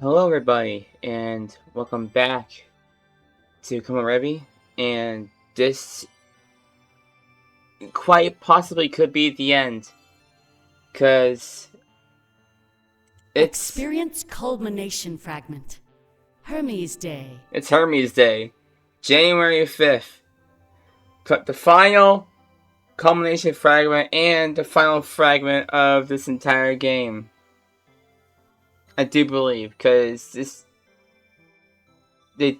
Hello, everybody, and welcome back to Komorebi. And this quite possibly could be the end, because Experience culmination fragment. Hermes Day. it's Hermes Day, January 5th. The final culmination fragment and the final fragment of this entire game. I do believe, because the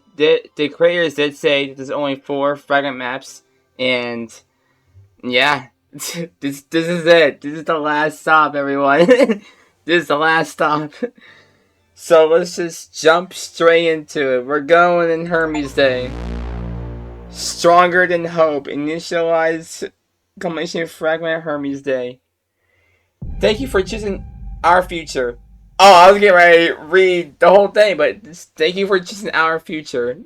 creators did say that there's only 4 fragment maps, and yeah, this is it. This is the last stop, everyone. This is the last stop. So let's just jump straight into it. We're going in Hermes Day. Stronger than hope. Initialize culmination fragment Hermes Day. Thank you for choosing our future. Oh, I was getting ready to read the whole thing, but thank you for choosing our future.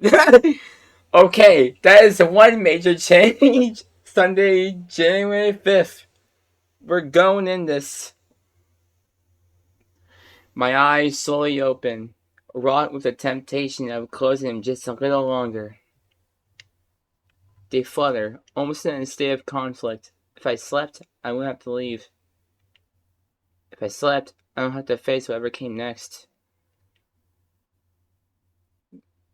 Okay, that is one major change. Sunday, January 5th. We're going in this. My eyes slowly open, wrought with the temptation of closing them just a little longer. They flutter, almost in a state of conflict. If I slept, I wouldn't have to leave. If I slept, I don't have to face whatever came next.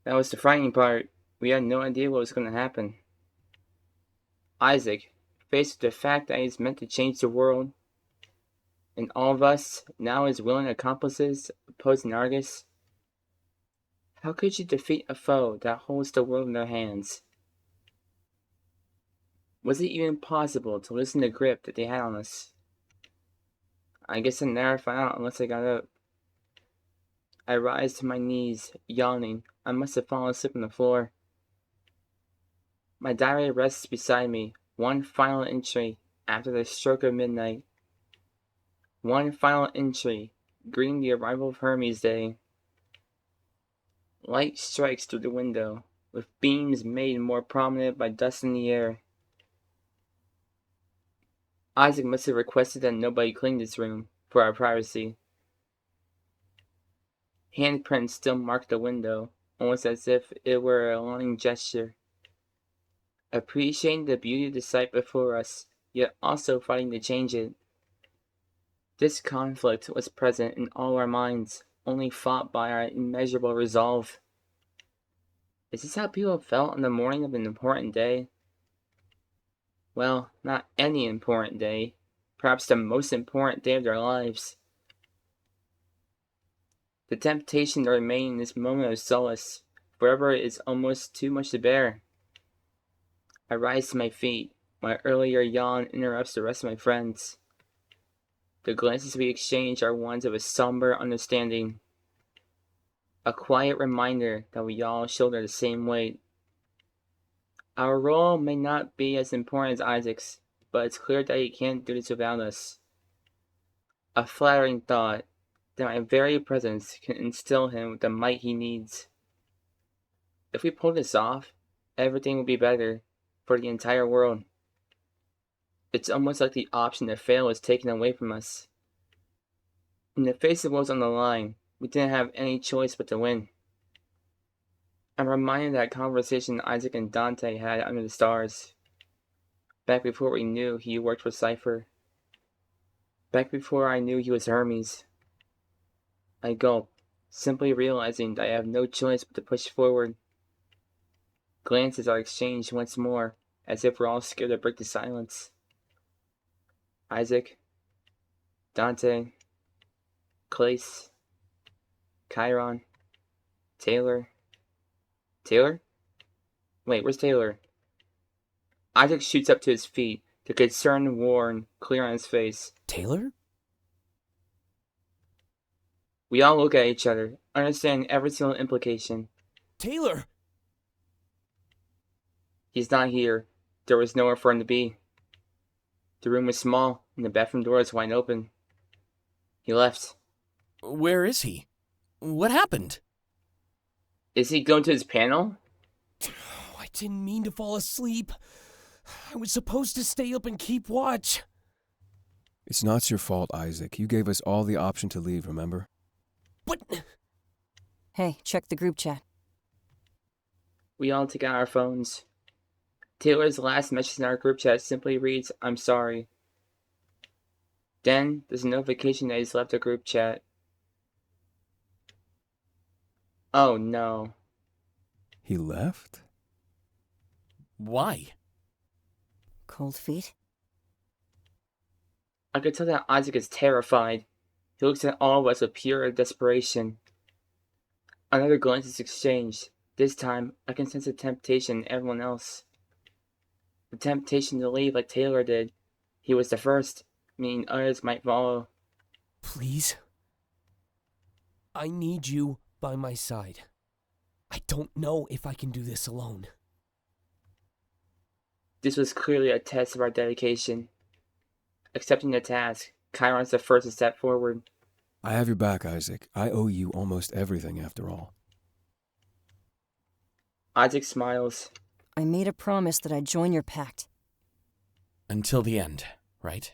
That was the frightening part. We had no idea what was going to happen. Isaac, faced with the fact that he's meant to change the world, and all of us, now as willing accomplices, opposing Argus. How could you defeat a foe that holds the world in their hands? Was it even possible to loosen the grip that they had on us? I guess I'd never find out unless I got up. I rise to my knees, yawning. I must have fallen asleep on the floor. My diary rests beside me, one final entry after the stroke of midnight. One final entry, greeting the arrival of Hermes Day. Light strikes through the window, with beams made more prominent by dust in the air. Isaac must have requested that nobody clean this room, for our privacy. Handprints still mark the window, almost as if it were a longing gesture. Appreciating the beauty of the sight before us, yet also fighting to change it. This conflict was present in all our minds, only fought by our immeasurable resolve. Is this how people felt on the morning of an important day? Well, not any important day. Perhaps the most important day of their lives. The temptation to remain in this moment of solace forever is almost too much to bear. I rise to my feet. My earlier yawn interrupts the rest of my friends. The glances we exchange are ones of a somber understanding. A quiet reminder that we all shoulder the same weight. Our role may not be as important as Isaac's, but it's clear that he can't do this without us. A flattering thought that my very presence can instill him with the might he needs. If we pull this off, everything will be better for the entire world. It's almost like the option to fail is taken away from us. In the face of what was on the line, we didn't have any choice but to win. I'm reminded of that conversation Isaac and Dante had under the stars. Back before we knew he worked for Cypher. Back before I knew he was Hermes. I gulp, simply realizing that I have no choice but to push forward. Glances are exchanged once more, as if we're all scared to break the silence. Isaac, Dante, Klace, Kyron, Taylor. Taylor? Wait, where's Taylor? Isaac shoots up to his feet, the concern worn clear on his face. Taylor? We all look at each other, understanding every single implication. Taylor! He's not here. There was nowhere for him to be. The room was small, and the bathroom door was wide open. He left. Where is he? What happened? Is he going to his panel? I didn't mean to fall asleep. I was supposed to stay up and keep watch. It's not your fault, Isaac. You gave us all the option to leave, remember? But Hey, check the group chat. We all take out our phones. Taylor's last message in our group chat simply reads, "I'm sorry." Then, there's a notification that he's left the group chat. Oh no. He left? Why? Cold feet? I could tell that Isaac is terrified. He looks at all of us with pure desperation. Another glance is exchanged. This time, I can sense the temptation in everyone else. The temptation to leave like Taylor did. He was the first, meaning others might follow. Please? I need you by my side. I don't know if I can do this alone. This was clearly a test of our dedication. Accepting the task, Kyron's the first to step forward. I have your back, Isaac. I owe you almost everything after all. Isaac smiles. I made a promise that I'd join your pact. Until the end, right?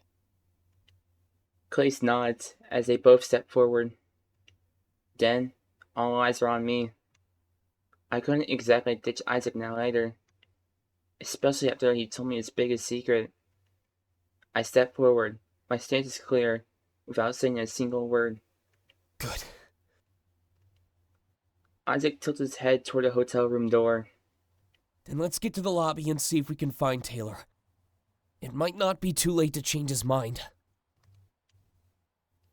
Klace nods as they both step forward. Then, all eyes are on me. I couldn't exactly ditch Isaac now either, especially after he told me his biggest secret. I step forward, my stance is clear, without saying a single word. Good. Isaac tilts his head toward the hotel room door. Then let's get to the lobby and see if we can find Taylor. It might not be too late to change his mind.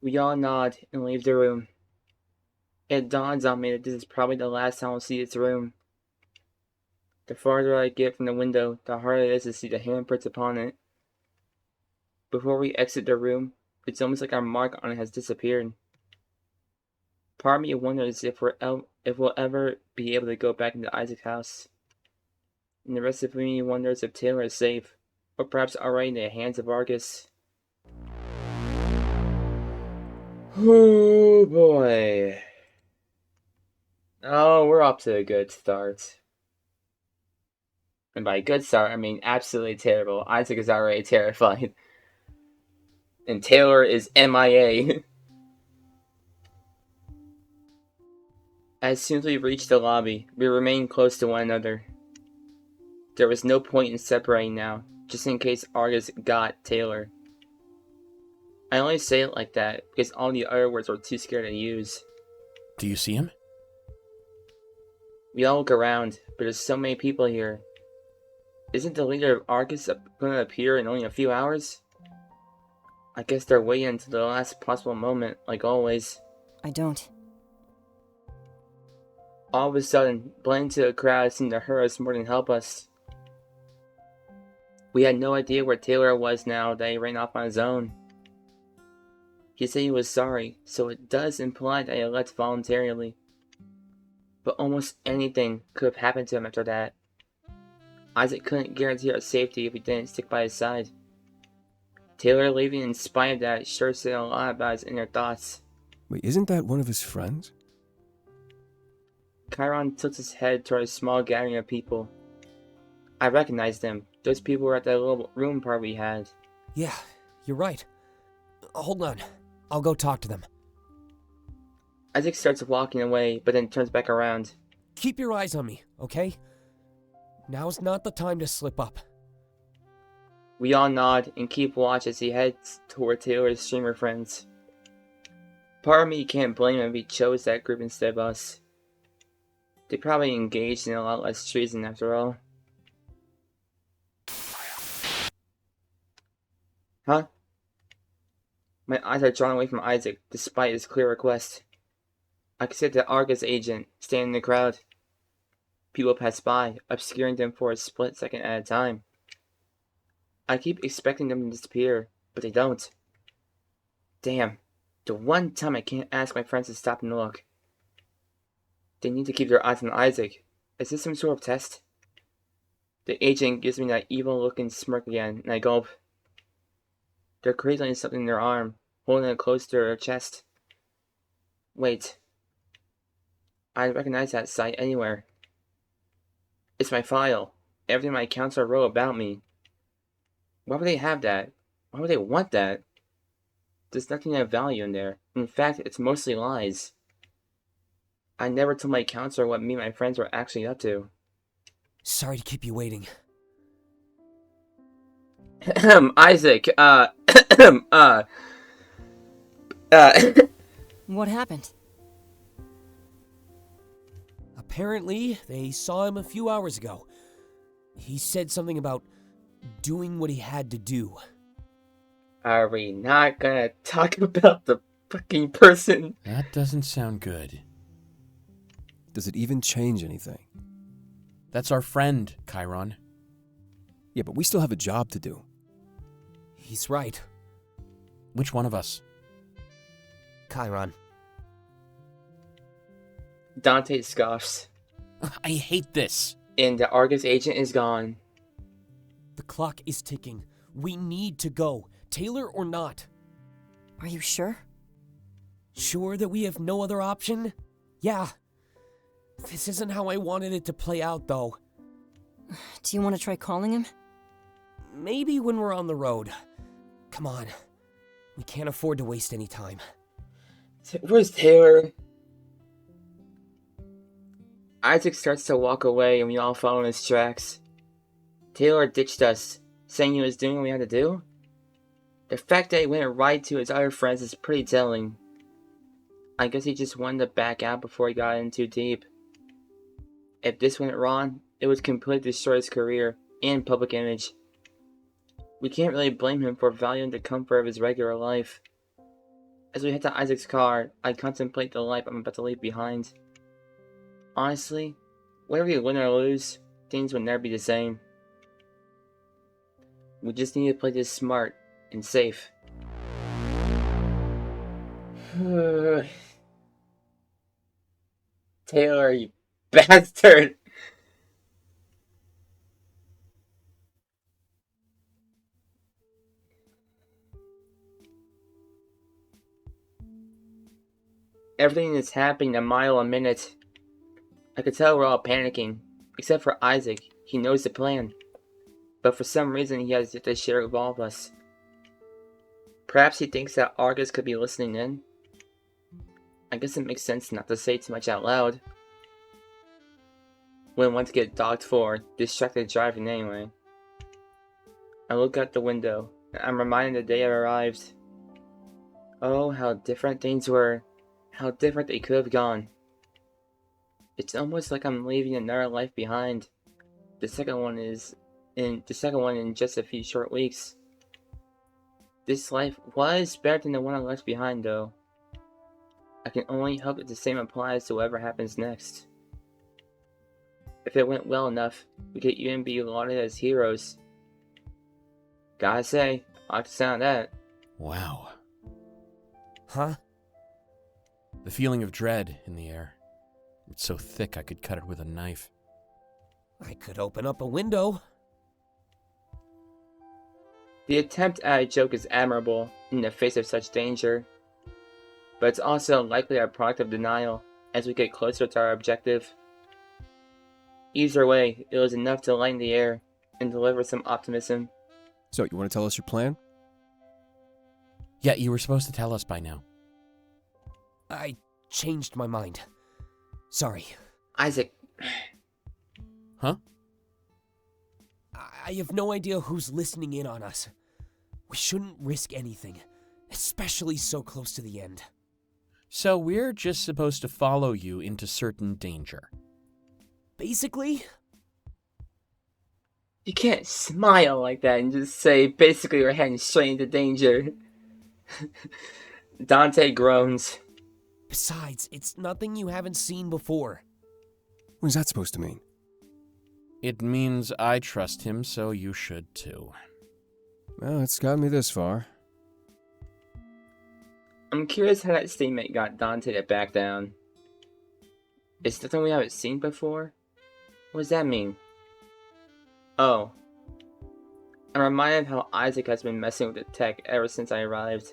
We all nod and leave the room. It dawns on me that this is probably the last time I'll see this room. The farther I get from the window, the harder it is to see the handprints upon it. Before we exit the room, it's almost like our mark on it has disappeared. Part of me wonders if we'll ever be able to go back into Isaac's house. And the rest of me wonders if Taylor is safe, or perhaps already in the hands of Argus. Oh boy. Oh, we're up to a good start. And by good start, I mean absolutely terrible. Isaac is already terrified. And Taylor is MIA. As soon as we reach the lobby, we remain close to one another. There was no point in separating now, just in case Argus got Taylor. I only say it like that because all the other words were too scared to use. Do you see him? We all look around, but there's so many people here. Isn't the leader of Argus going to appear in only a few hours? I guess they're waiting until the last possible moment, like always. I don't. All of a sudden, blending to the crowd seemed to hurt us more than help us. We had no idea where Taylor was now that he ran off on his own. He said he was sorry, so it does imply that he left voluntarily. But almost anything could have happened to him after that. Isaac couldn't guarantee our safety if we didn't stick by his side. Taylor leaving in spite of that sure said a lot about his inner thoughts. Wait, isn't that one of his friends? Kyron tilts his head toward a small gathering of people. I recognized them. Those people were at that little room party we had. Yeah, you're right. Hold on. I'll go talk to them. Isaac starts walking away, but then turns back around. Keep your eyes on me, okay? Now's not the time to slip up. We all nod and keep watch as he heads toward Taylor's streamer friends. Part of me can't blame him if he chose that group instead of us. They probably engaged in a lot less treason after all. Huh? My eyes are drawn away from Isaac, despite his clear request. I can see the Argus agent standing in the crowd. People pass by, obscuring them for a split second at a time. I keep expecting them to disappear, but they don't. Damn, the one time I can't ask my friends to stop and look. They need to keep their eyes on Isaac. Is this some sort of test? The agent gives me that evil-looking smirk again, and I gulp. They're cradling something in their arm, holding it close to their chest. Wait. I recognize that sight anywhere. It's my file. Everything my counselor wrote about me. Why would they have that? Why would they want that? There's nothing of value in there. In fact, it's mostly lies. I never told my counselor what me and my friends were actually up to. Sorry to keep you waiting. Isaac, What happened? Apparently, they saw him a few hours ago. He said something about doing what he had to do. Are we not gonna talk about the fucking person? That doesn't sound good. Does it even change anything? That's our friend, Kyron. Yeah, but we still have a job to do. He's right. Which one of us? Kyron. Dante scoffs, I hate this. and the Argus agent is gone. The clock is ticking. We need to go, Taylor or not. Are you sure? Sure that we have no other option? Yeah. This isn't how I wanted it to play out, though. Do you want to try calling him? Maybe when we're on the road. Come on. We can't afford to waste any time. Where's Taylor? Isaac starts to walk away and we all follow in his tracks. Taylor ditched us, saying he was doing what we had to do? The fact that he went right to his other friends is pretty telling. I guess he just wanted to back out before he got in too deep. If this went wrong, it would completely destroy his career and public image. We can't really blame him for valuing the comfort of his regular life. As we head to Isaac's car, I contemplate the life I'm about to leave behind. Honestly, whether we win or lose, things would never be the same. We just need to play this smart and safe. Taylor, you bastard! Everything is happening a mile a minute. I could tell we're all panicking, except for Isaac. He knows the plan. But for some reason he has yet to share it with all of us. Perhaps he thinks that Argus could be listening in? I guess it makes sense not to say too much out loud. Wouldn't want to get dogged for distracted driving anyway. I look out the window, and I'm reminded the day I arrived. Oh, how different things were. How different they could have gone. It's almost like I'm leaving another life behind. The second one in just a few short weeks. This life was better than the one I left behind, though. I can only hope that the same applies to whatever happens next. If it went well enough, we could even be lauded as heroes. Gotta say, I like the sound of that. Wow. Huh? The feeling of dread in the air. It's so thick I could cut it with a knife. I could open up a window. The attempt at a joke is admirable in the face of such danger, but it's also likely a product of denial as we get closer to our objective. Either way, it was enough to lighten the air and deliver some optimism. So, you want to tell us your plan? Yeah, you were supposed to tell us by now. I changed my mind. Sorry. Isaac. Huh? I have no idea who's listening in on us. We shouldn't risk anything, especially so close to the end. So we're just supposed to follow you into certain danger. Basically, You can't smile like that and just say basically we're heading straight into danger. Dante groans. besides, it's nothing you haven't seen before. What is that supposed to mean? It means I trust him, so you should too. Well, it's gotten me this far. I'm curious how that statement got Dante to back down. It's something we haven't seen before? What does that mean? Oh. I'm reminded of how Isaac has been messing with the tech ever since I arrived.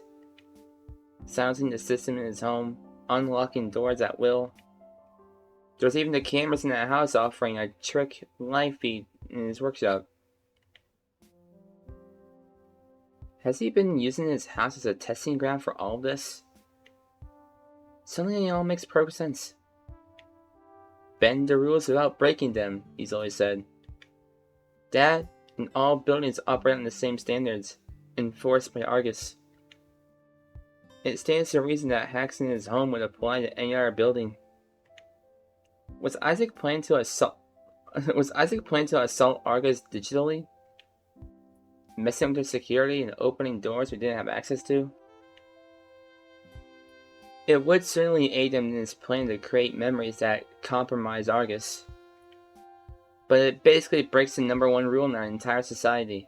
Silencing the system in his home, unlocking doors at will. There's even the cameras in the house offering a trick live feed in his workshop. Has he been using his house as a testing ground for all of this? Suddenly it all makes perfect sense. bend the rules without breaking them, he's always said. That and all buildings operate on the same standards, enforced by Argus. It stands to reason that hacks in his home would apply to any other building. Was Isaac planning to assault Argus digitally? Messing with their security and opening doors we didn't have access to? It would certainly aid him in his plan to create memories that compromise Argus. But it basically breaks the #1 rule in our entire society.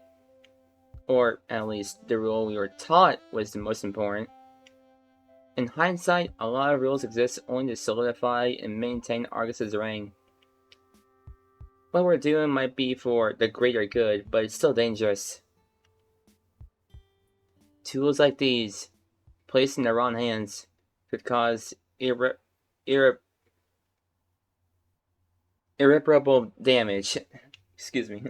Or, at least, the rule we were taught was the most important. In hindsight, a lot of rules exist only to solidify and maintain Argus's reign. What we're doing might be for the greater good, but it's still dangerous. Tools like these, placed in the wrong hands, could cause irreparable damage. Excuse me.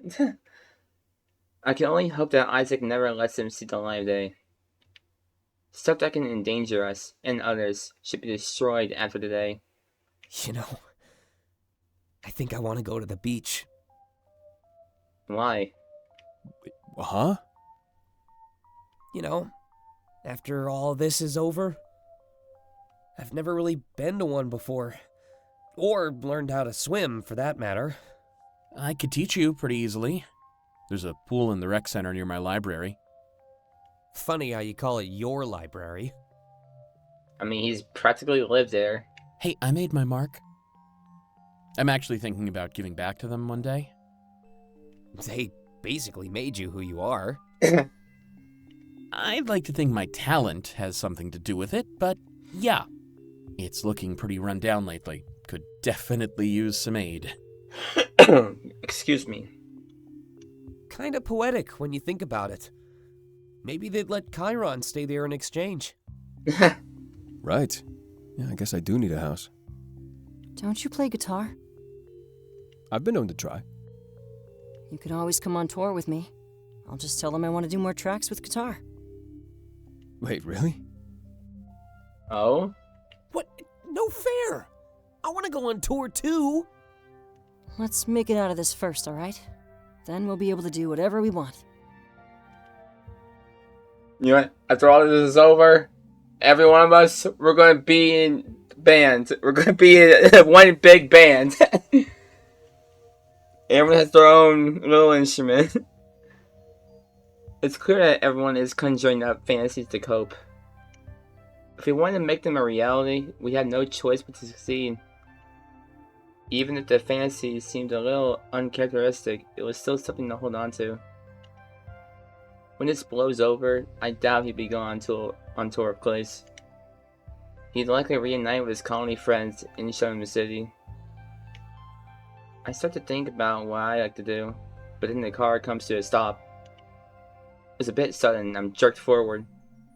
I can only hope that Isaac never lets him see the light of day. Stuff that can endanger us and others should be destroyed after the day. You know, I think I want to go to the beach. Why? Huh? You know, after all this is over, I've never really been to one before. Or learned how to swim, for that matter. I could teach you pretty easily. There's a pool in the rec center near my library. Funny how you call it your library. I mean, he's practically lived there. Hey, I made my mark. I'm actually thinking about giving back to them one day. They basically made you who you are. I'd like to think my talent has something to do with it, but yeah. It's looking pretty run down lately. Could definitely use some aid. Excuse me. Kinda poetic when you think about it. Maybe they'd let Kyron stay there in exchange. Right. Yeah, I guess I do need a house. Don't you play guitar? I've been known to try. You could always come on tour with me. I'll just tell them I want to do more tracks with guitar. Wait, really? Oh? What? No fair! I want to go on tour too! Let's make it out of this first, alright? Then we'll be able to do whatever we want. You know what? After all this is over, every one of us, we're going to be in bands. We're going to be in one big band. Everyone has their own little instrument. It's clear that everyone is conjuring up fantasies to cope. If we want to make them a reality, we have no choice but to succeed. Even if the fantasies seemed a little uncharacteristic, it was still something to hold on to. When this blows over, I doubt he'd be going on tour of Klace. He'd likely reunite with his colony friends in Shonen City. I start to think about what I like to do, but then the car comes to a stop. It's a bit sudden and I'm jerked forward,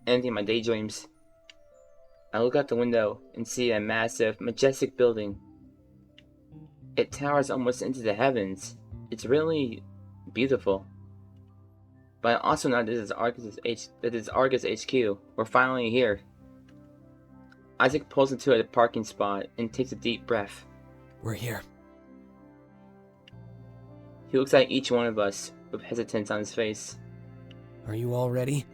ending my daydreams. I look out the window and see a massive, majestic building. It towers almost into the heavens. It's really beautiful. But I also know this is Argus HQ. We're finally here. Isaac pulls into a parking spot and takes a deep breath. We're here. He looks at each one of us with hesitance on his face. Are you all ready?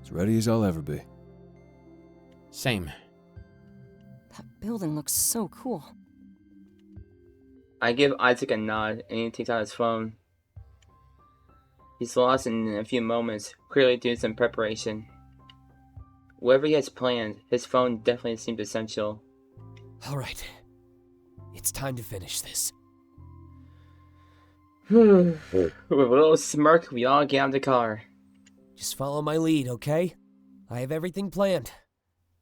As ready as I'll ever be. Same. That building looks so cool. I give Isaac a nod and he takes out his phone. He's lost in a few moments, clearly doing some preparation. Whatever he has planned, his phone definitely seems essential. Alright. It's time to finish this. With a little smirk, we all get out of the car. Just follow my lead, okay? I have everything planned.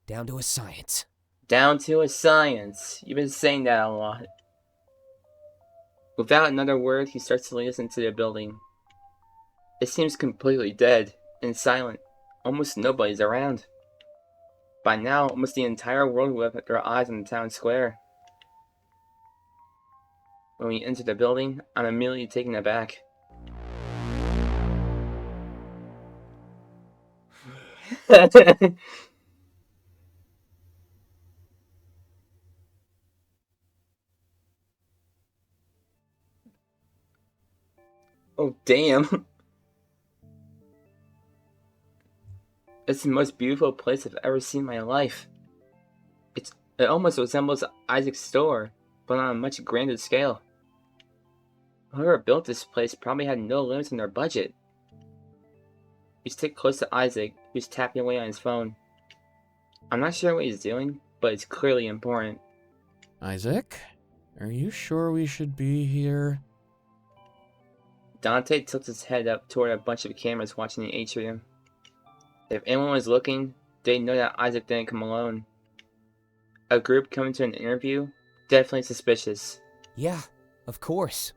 Down to a science. Down to a science. You've been saying that a lot. Without another word, he starts to lead us into the building. It seems completely dead and silent. Almost nobody's around. By now, almost the entire world will have their eyes on the town square. When we enter the building, I'm immediately taken aback. Oh, damn. It's the most beautiful place I've ever seen in my life. It almost resembles Isaac's store, but on a much grander scale. Whoever built this place probably had no limits on their budget. We stick close to Isaac, who's tapping away on his phone. I'm not sure what he's doing, but it's clearly important. Isaac, are you sure we should be here? Dante tilts his head up toward a bunch of cameras watching the atrium. If anyone was looking, they'd know that Isaac didn't come alone. A group coming to an interview? Definitely suspicious. Yeah, of course.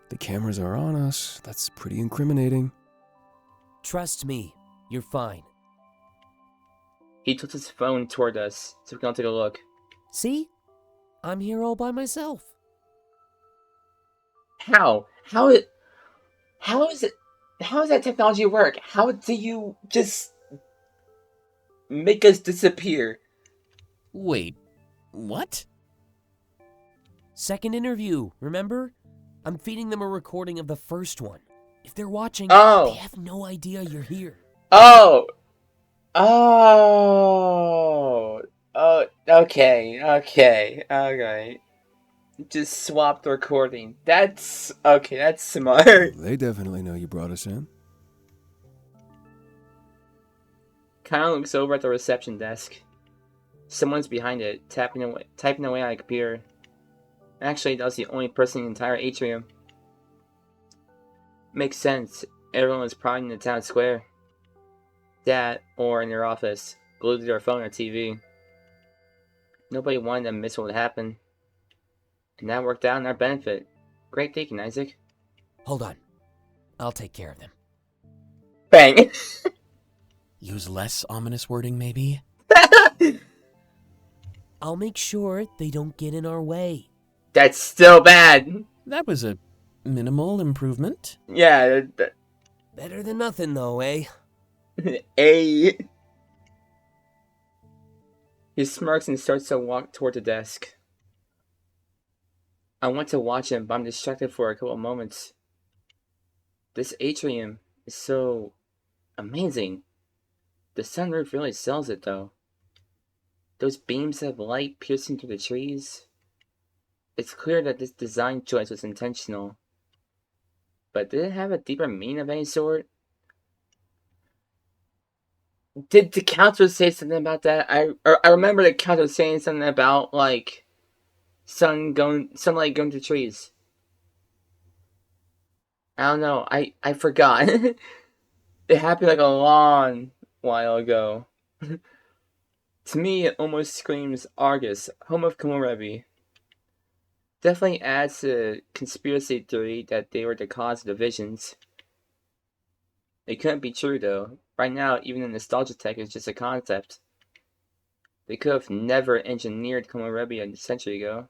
The cameras are on us. That's pretty incriminating. Trust me, you're fine. He tilts his phone toward us, so we can all take a look. See? I'm here all by myself. How? How does that technology work? How do you just make us disappear? Wait, what? Second interview, remember? I'm feeding them a recording of the first one. If they're watching, Oh. they have no idea you're here. Oh! Oh! Oh, okay. Just swap the recording. That's smart. They definitely know you brought us in. Kyron looks over at the reception desk. Someone's behind it, typing away on a computer. Actually, that was the only person in the entire atrium. Makes sense. Everyone was probably in the town square. That, or in their office, glued to their phone or TV. Nobody wanted to miss what would happen. And that worked out in our benefit. Great thinking, Isaac. Hold on. I'll take care of them. Bang! Use less ominous wording, maybe? I'll make sure they don't get in our way. That's still bad. That was a minimal improvement. Yeah, Better than nothing, though, eh? A. He smirks and starts to walk toward the desk. I want to watch him, but I'm distracted for a couple of moments. This atrium is so amazing. The sunroof really sells it, though. Those beams of light piercing through the trees. It's clear that this design choice was intentional. But did it have a deeper meaning of any sort? Did the counselor say something about that? I remember the counselor saying something about, like, sunlight going to trees. I don't know. I forgot. It happened like a long while ago. To me, it almost screams Argus, home of Komorebi. Definitely adds to the conspiracy theory that they were the cause of the visions. It couldn't be true, though. Right now, even the nostalgia tech is just a concept. They could have never engineered Komorebi a century ago.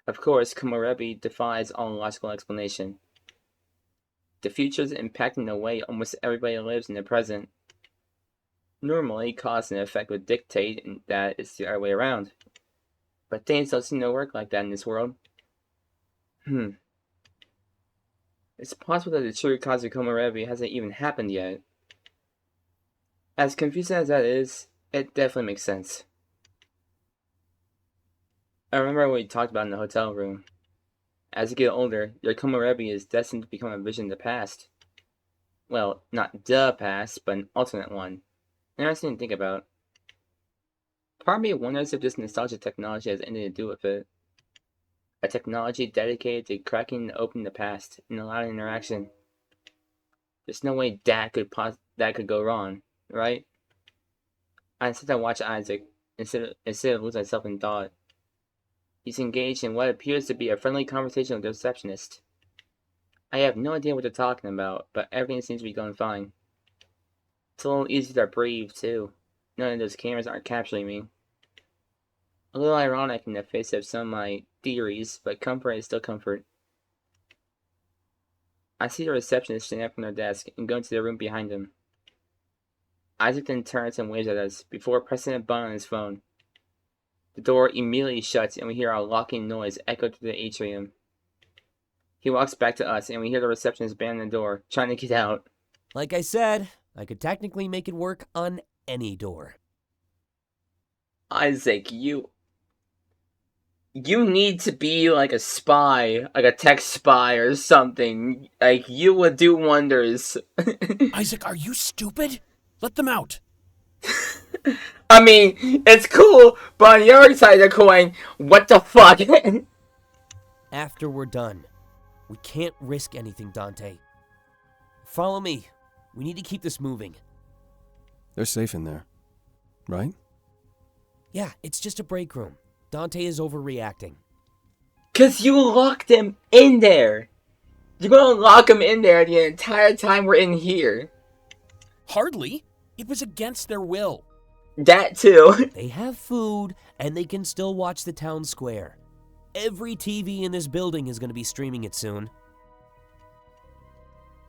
Of course, Komorebi defies all logical explanation. The future is impacting the way almost everybody lives in the present. Normally, cause and effect would dictate that it's the other way around. But things don't seem to work like that in this world. It's possible that the true cause of Komorebi hasn't even happened yet. As confusing as that is, it definitely makes sense. I remember what we talked about in the hotel room. As you get older, your Komorebi is destined to become a vision of the past. Well, not the past, but an alternate one. Interesting to think about. Part of me wonders if this nostalgia technology has anything to do with it. A technology dedicated to cracking and opening the past and allowing interaction. There's no way that could go wrong, right? I instead I watch Isaac instead of lose myself in thought. He's engaged in what appears to be a friendly conversation with the receptionist. I have no idea what they're talking about, but everything seems to be going fine. It's a little easier to breathe, too. None of those cameras aren't capturing me. A little ironic in the face of some of my theories, but comfort is still comfort. I see the receptionist standing up from their desk and go into the room behind him. Isaac then turns and waves at us before pressing a button on his phone. The door immediately shuts and we hear a locking noise echo through the atrium. He walks back to us, and we hear the receptionist bang the door, trying to get out. Like I said, I could technically make it work on any door. Isaac, you need to be like a spy, like a tech spy or something. Like, you would do wonders. Isaac, are you stupid? Let them out. I mean, it's cool, but on the other side of the coin, what the fuck? After we're done, we can't risk anything, Dante. Follow me. We need to keep this moving. They're safe in there, right? Yeah, it's just a break room. Dante is overreacting. 'Cause you locked him in there. You're gonna lock him in there the entire time we're in here. Hardly. It was against their will. That too. They have food, and they can still watch the town square. Every TV in this building is going to be streaming it soon.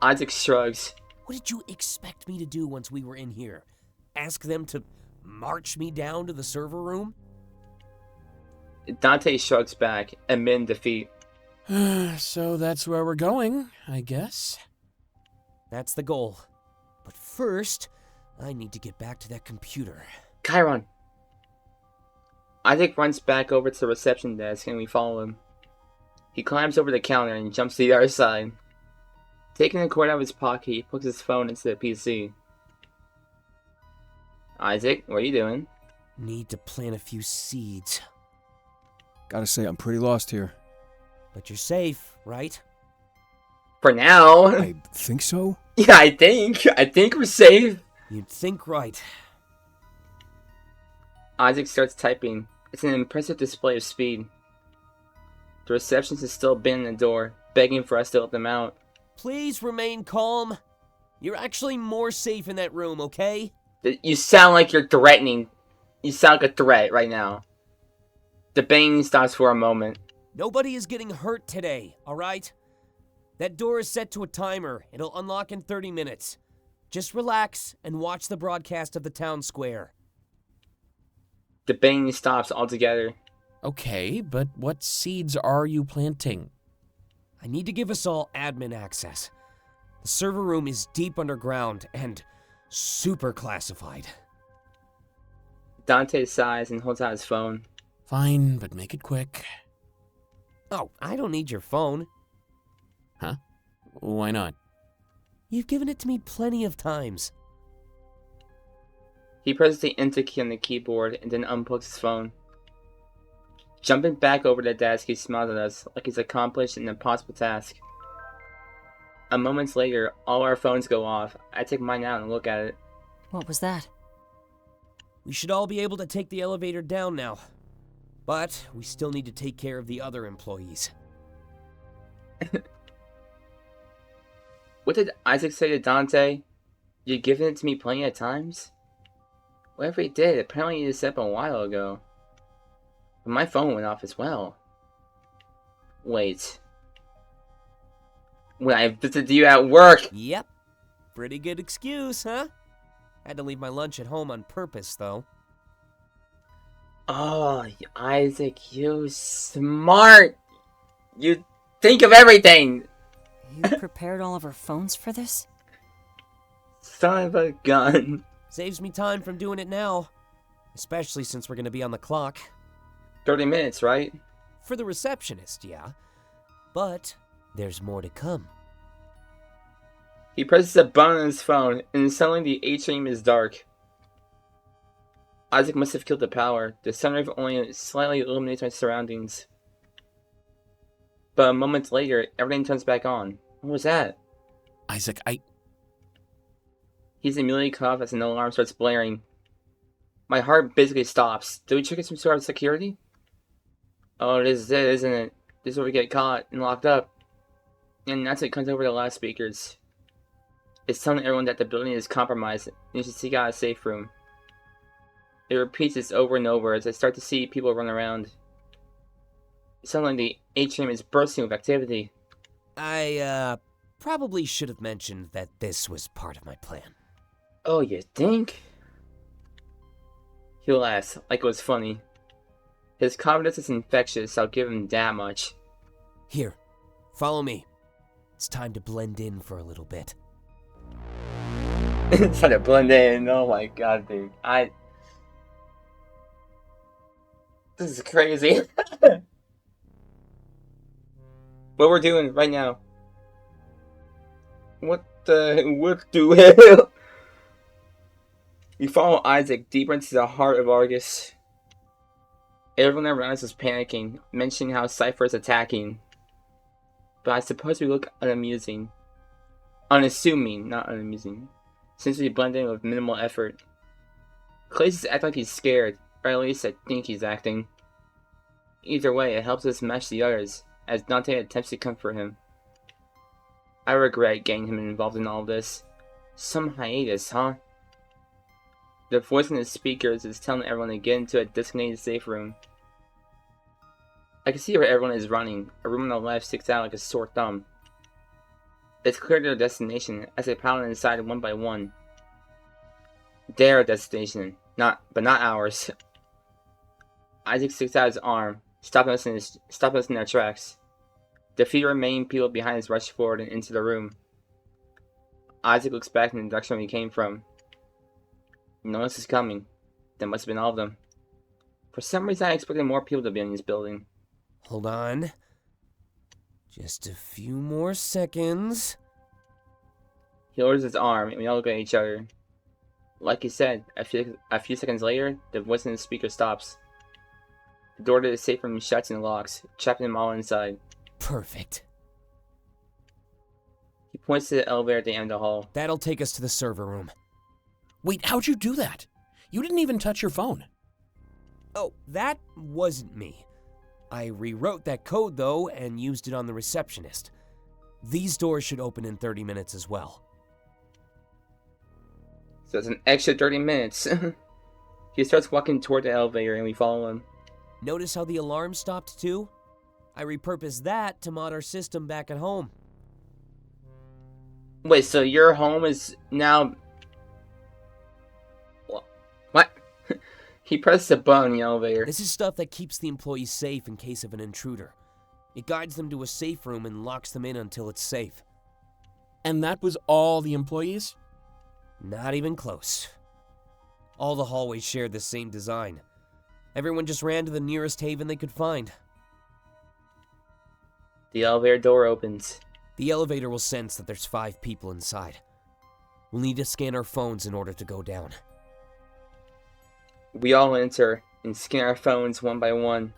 Isaac shrugs. What did you expect me to do once we were in here? Ask them to march me down to the server room? Dante shrugs back, amid defeat. So that's where we're going, I guess. That's the goal. But first, I need to get back to that computer. Kyron. Isaac runs back over to the reception desk and we follow him. He climbs over the counter and jumps to the other side. Taking the cord out of his pocket, he puts his phone into the PC. Isaac, what are you doing? Need to plant a few seeds. Gotta say, I'm pretty lost here. But you're safe, right? For now. I think so? Yeah, I think we're safe. You'd think right. Isaac starts typing. It's an impressive display of speed. The receptionist is still banging the door, begging for us to let them out. Please remain calm. You're actually more safe in that room, okay? You sound like you're threatening. You sound like a threat right now. The banging stops for a moment. Nobody is getting hurt today, alright? That door is set to a timer. It'll unlock in 30 minutes. Just relax and watch the broadcast of the town square. The banging stops altogether. Okay, but what seeds are you planting? I need to give us all admin access. The server room is deep underground and super classified. Dante sighs and holds out his phone. Fine, but make it quick. Oh, I don't need your phone. Huh? Why not? You've given it to me plenty of times. He presses the enter key on the keyboard and then unplugs his phone. Jumping back over the desk, he smiles at us like he's accomplished an impossible task. A moment later, all our phones go off. I take mine out and look at it. What was that? We should all be able to take the elevator down now. But we still need to take care of the other employees. What did Isaac say to Dante? You've given it to me plenty of times? Whatever he did, apparently he said a while ago. But my phone went off as well. Wait. When I visited you at work! Yep. Pretty good excuse, huh? Had to leave my lunch at home on purpose, though. Oh, Isaac, you smart! You think of everything! You prepared all of our phones for this? Son of a gun. Saves me time from doing it now. Especially since we're gonna be on the clock. 30 minutes, right? For the receptionist, yeah. But there's more to come. He presses a button on his phone, and suddenly the atrium is dark. Isaac must have killed the power. The sunroof only slightly illuminates my surroundings. But a moment later, everything turns back on. What was that? Isaac, He's immediately cut off as an alarm starts blaring. My heart basically stops. Did we trigger some sort of security? Oh, this is it, isn't it? This is where we get caught and locked up. And that's what comes over the loudspeakers. It's telling everyone that the building is compromised and you should seek out a safe room. It repeats this over and over as I start to see people run around. Suddenly the atrium is bursting with activity. I, probably should have mentioned that this was part of my plan. Oh, you think? He laughs, like it was funny. His confidence is infectious, I'll give him that much. Here, Follow me. It's time to blend in for a little bit. It's trying to blend in. Oh my god, dude. This is crazy. What we're doing right now. What do hell? We follow Isaac deeper into the heart of Argus. Everyone around us is panicking, mentioning how Cypher is attacking. But I suppose we look unamusing. Unassuming, not unamusing. Since we blend in with minimal effort. Klace is acting like he's scared, or at least I think he's acting. Either way, it helps us match the others, as Dante attempts to comfort him. I regret getting him involved in all this. Some hiatus, huh? The voice in the speakers is telling everyone to get into a designated safe room. I can see where everyone is running. A room on the left sticks out like a sore thumb. It's clear their destination as they pile inside one by one. Their destination, but not ours. Isaac sticks out his arm, stopping us in our tracks. The few remaining people behind us rush forward and into the room. Isaac looks back in the direction we came from. No one else is coming. There must have been all of them. For some reason, I expected more people to be in this building. Hold on. Just a few more seconds. He lowers his arm, and we all look at each other. Like he said, a few seconds later, the voice in the speaker stops. The door to the safe room shuts and locks, trapping them all inside. Perfect. He points to the elevator at the end of the hall. That'll take us to the server room. Wait, how'd you do that? You didn't even touch your phone. Oh, that wasn't me. I rewrote that code, though, and used it on the receptionist. These doors should open in 30 minutes as well. So it's an extra 30 minutes. He starts walking toward the elevator and we follow him. Notice how the alarm stopped too? I repurposed that to mod our system back at home. Wait, so your home is now... What? He presses a button in the elevator. This is stuff that keeps the employees safe in case of an intruder. It guides them to a safe room and locks them in until it's safe. And that was all the employees? Not even close. All the hallways shared the same design. Everyone just ran to the nearest haven they could find. The elevator door opens. The elevator will sense that there's 5 people inside. We'll need to scan our phones in order to go down. We all enter and scan our phones one by one.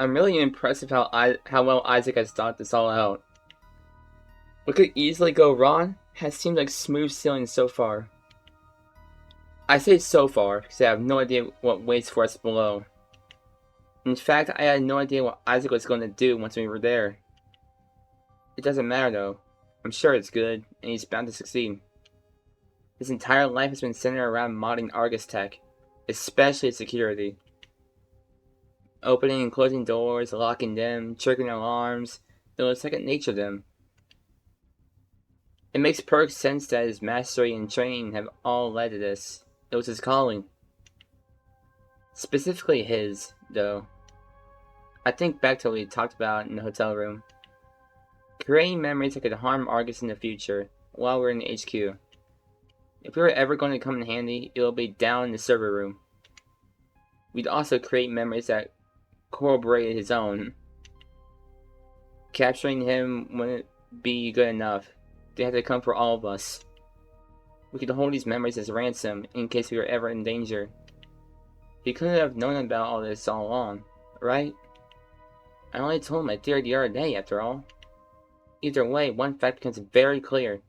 I'm really impressed with how well Isaac has thought this all out. What could easily go wrong has seemed like smooth sailing so far. I say so far because I have no idea what waits for us below. In fact, I had no idea what Isaac was going to do once we were there. It doesn't matter though. I'm sure it's good, and he's bound to succeed. His entire life has been centered around modding Argus tech, especially security. Opening and closing doors, locking them, triggering alarms, it was second nature to them. It makes perfect sense that his mastery and training have all led to this. It was his calling. Specifically his, though. I think back to what we talked about in the hotel room. Creating memories that could harm Argus in the future, while we're in the HQ. If we were ever going to come in handy, it will be down in the server room. We'd also create memories that corroborated his own. Capturing him wouldn't be good enough. They had to come for all of us. We could hold these memories as ransom in case we were ever in danger. He couldn't have known about all this all along, right? I only told him my theory the other day, after all. Either way, one fact becomes very clear.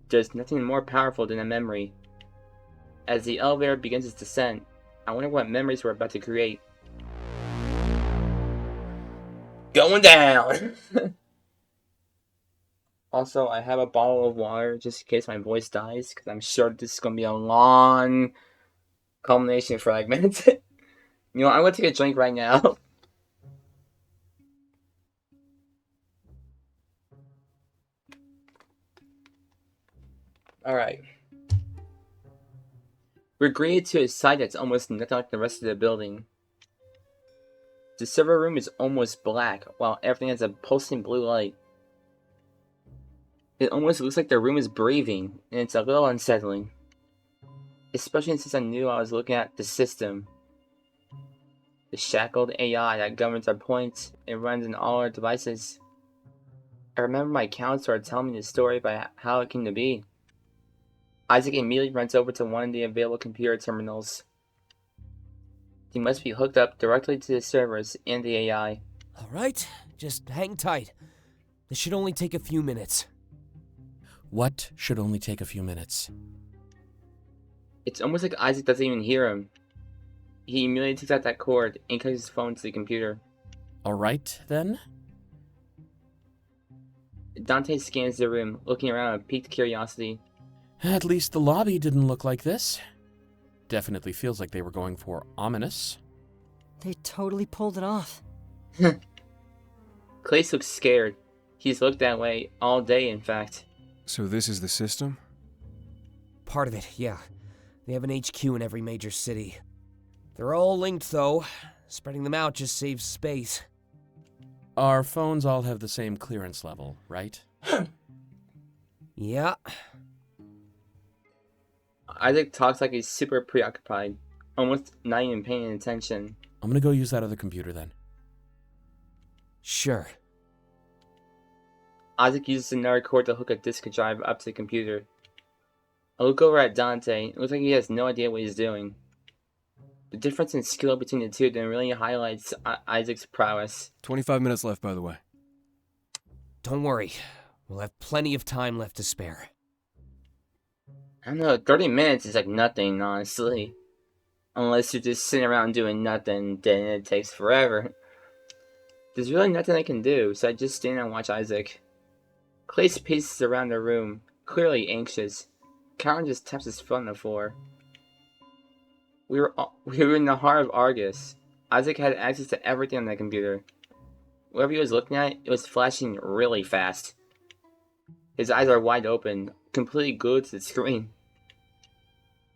There's nothing more powerful than a memory. As the elevator begins its descent, I wonder what memories we're about to create. Going down! Also, I have a bottle of water just in case my voice dies, because I'm sure this is going to be a long culmination fragment. You know, I'm going to take a drink right now. Alright. We're greeted to a site that's almost nothing like the rest of the building. The server room is almost black, while everything has a pulsing blue light. It almost looks like the room is breathing, and it's a little unsettling. Especially since I knew I was looking at the system. The shackled AI that governs our points and runs in all our devices. I remember my counselor telling me the story about how it came to be. Isaac immediately runs over to one of the available computer terminals. He must be hooked up directly to the servers and the AI. Alright, just hang tight. This should only take a few minutes. What should only take a few minutes? It's almost like Isaac doesn't even hear him. He immediately takes out that cord and connects his phone to the computer. Alright, then? Dante scans the room, looking around with piqued curiosity. At least the lobby didn't look like this. Definitely feels like they were going for ominous. They totally pulled it off. Klace looks scared. He's looked that way all day, in fact. So this is the system? Part of it, yeah. They have an HQ in every major city. They're all linked, though. Spreading them out just saves space. Our phones all have the same clearance level, right? Yeah. Isaac talks like he's super preoccupied, almost not even paying attention. I'm gonna go use that other computer then. Sure. Isaac uses another cord to hook a disk drive up to the computer. I look over at Dante. It looks like he has no idea what he's doing. The difference in skill between the two then really highlights Isaac's prowess. 25 minutes left, by the way. Don't worry. We'll have plenty of time left to spare. I don't know, 30 minutes is like nothing, honestly. Unless you're just sitting around doing nothing, then it takes forever. There's really nothing I can do, so I just stand and watch Isaac. Klace paces around the room, clearly anxious. Kyron just taps his foot on the floor. We were in the heart of Argus. Isaac had access to everything on that computer. Whatever he was looking at, it was flashing really fast. His eyes are wide open, completely glued to the screen.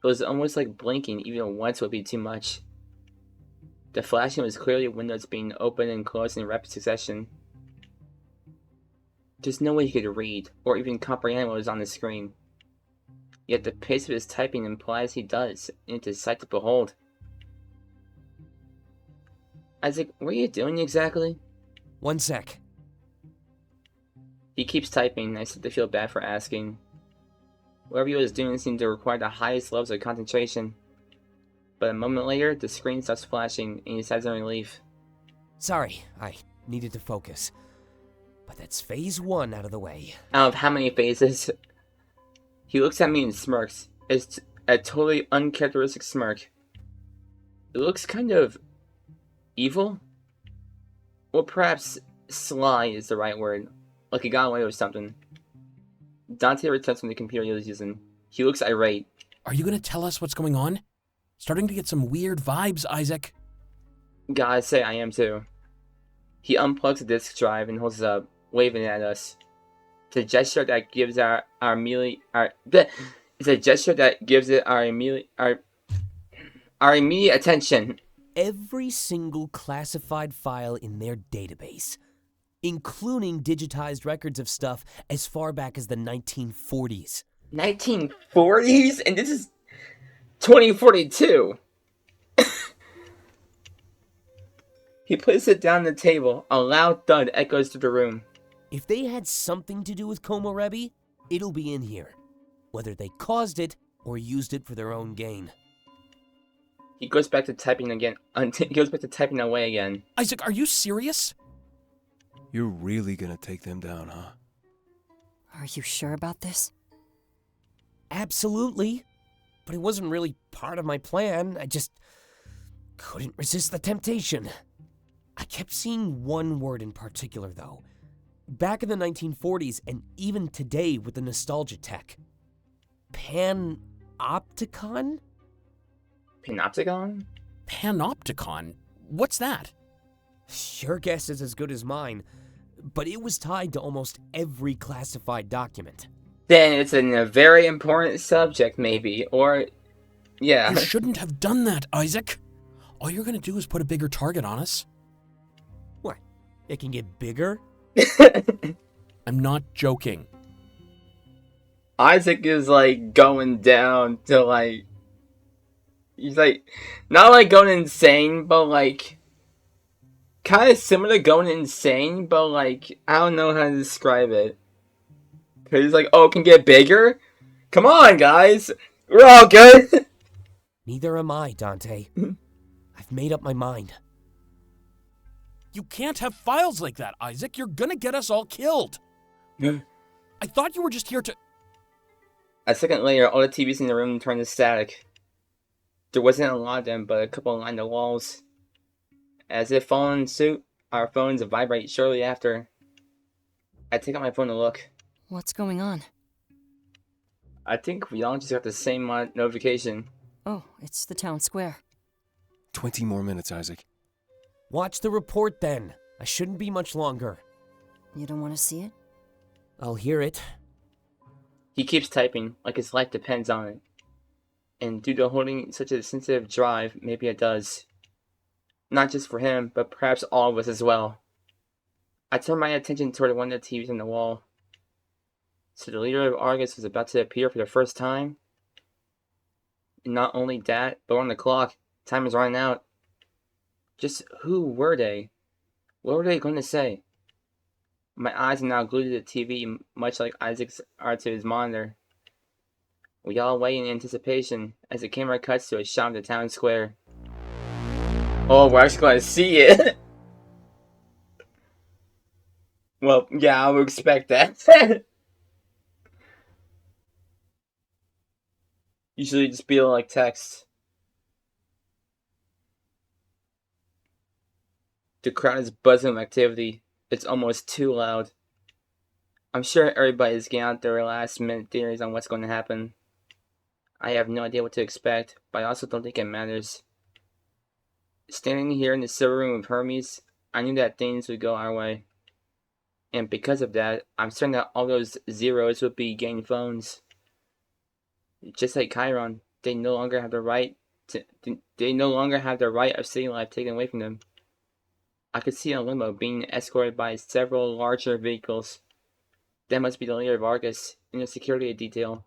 It was almost like blinking even once would be too much. The flashing was clearly windows being opened and closed in rapid succession. There's no way he could read, or even comprehend what was on the screen. Yet the pace of his typing implies he does, and it's a sight to behold. Isaac, what are you doing exactly? 1 sec. He keeps typing, and I start to feel bad for asking. Whatever he was doing seemed to require the highest levels of concentration. But a moment later, the screen stops flashing, and he sighs in relief. Sorry, I needed to focus. But that's phase 1 out of the way. Out of how many phases? He looks at me and smirks. It's a totally uncharacteristic smirk. It looks kind of evil? Or perhaps sly is the right word. Like he got away with something. Dante returns from the computer he was using. He looks irate. Are you gonna tell us what's going on? Starting to get some weird vibes, Isaac. Gotta say, I am too. He unplugs the disk drive and holds it up, waving it at us. It's a gesture that gives it's a gesture that gives it our immediate attention. Every single classified file in their database, including digitized records of stuff as far back as the 1940s. 1940s? And this is 2042. He puts it down on the table. A loud thud echoes through the room. If they had something to do with Komorebi, it'll be in here. Whether they caused it or used it for their own gain. He goes back to typing again. He goes back to typing away again. Isaac, are you serious? You're really gonna take them down, huh? Are you sure about this? Absolutely. But it wasn't really part of my plan. I just couldn't resist the temptation. I kept seeing one word in particular, though. Back in the 1940s, and even today with the nostalgia tech. Panopticon? Panopticon? Panopticon? What's that? Your guess is as good as mine, but it was tied to almost every classified document. Then it's a very important subject, maybe, or... yeah. You shouldn't have done that, Isaac. All you're gonna do is put a bigger target on us. It can get bigger? I'm not joking. Isaac is like going down to like, he's like not like going insane, but like kind of similar to going insane, but like I don't know how to describe it. Cause he's like, oh, it can get bigger. Come on, guys, we're all good. Neither am I, Dante. I've made up my mind. You can't have files like that, Isaac. You're gonna get us all killed. I thought you were just here to... A second later, all the TVs in the room turned to static. There wasn't a lot of them, but a couple lined the walls. As if following suit, our phones vibrate shortly after. I take out my phone to look. What's going on? I think we all just got the same notification. Oh, it's the town square. 20 more minutes, Isaac. Watch the report then. I shouldn't be much longer. You don't want to see it? I'll hear it. He keeps typing, like his life depends on it. And due to holding such a sensitive drive, maybe it does. Not just for him, but perhaps all of us as well. I turn my attention toward one of the TVs on the wall. So the leader of Argus was about to appear for the first time? And not only that, but on the clock, time is running out. Just who were they? What were they going to say? My eyes are now glued to the TV, much like Isaac's are to his monitor. We all wait in anticipation as the camera cuts to a shot of the town square. Oh, we're actually going to see it! Well, yeah, I would expect that. Usually just be like text. The crowd is buzzing with activity. It's almost too loud. I'm sure everybody's getting out their last minute theories on what's going to happen. I have no idea what to expect, but I also don't think it matters. Standing here in the silver room with Hermes, I knew that things would go our way. And because of that, I'm certain that all those zeros would be getting phones. Just like Kyron, they no longer have the right of city life taken away from them. I could see a limo being escorted by several larger vehicles. That must be the leader of Argus in the security detail.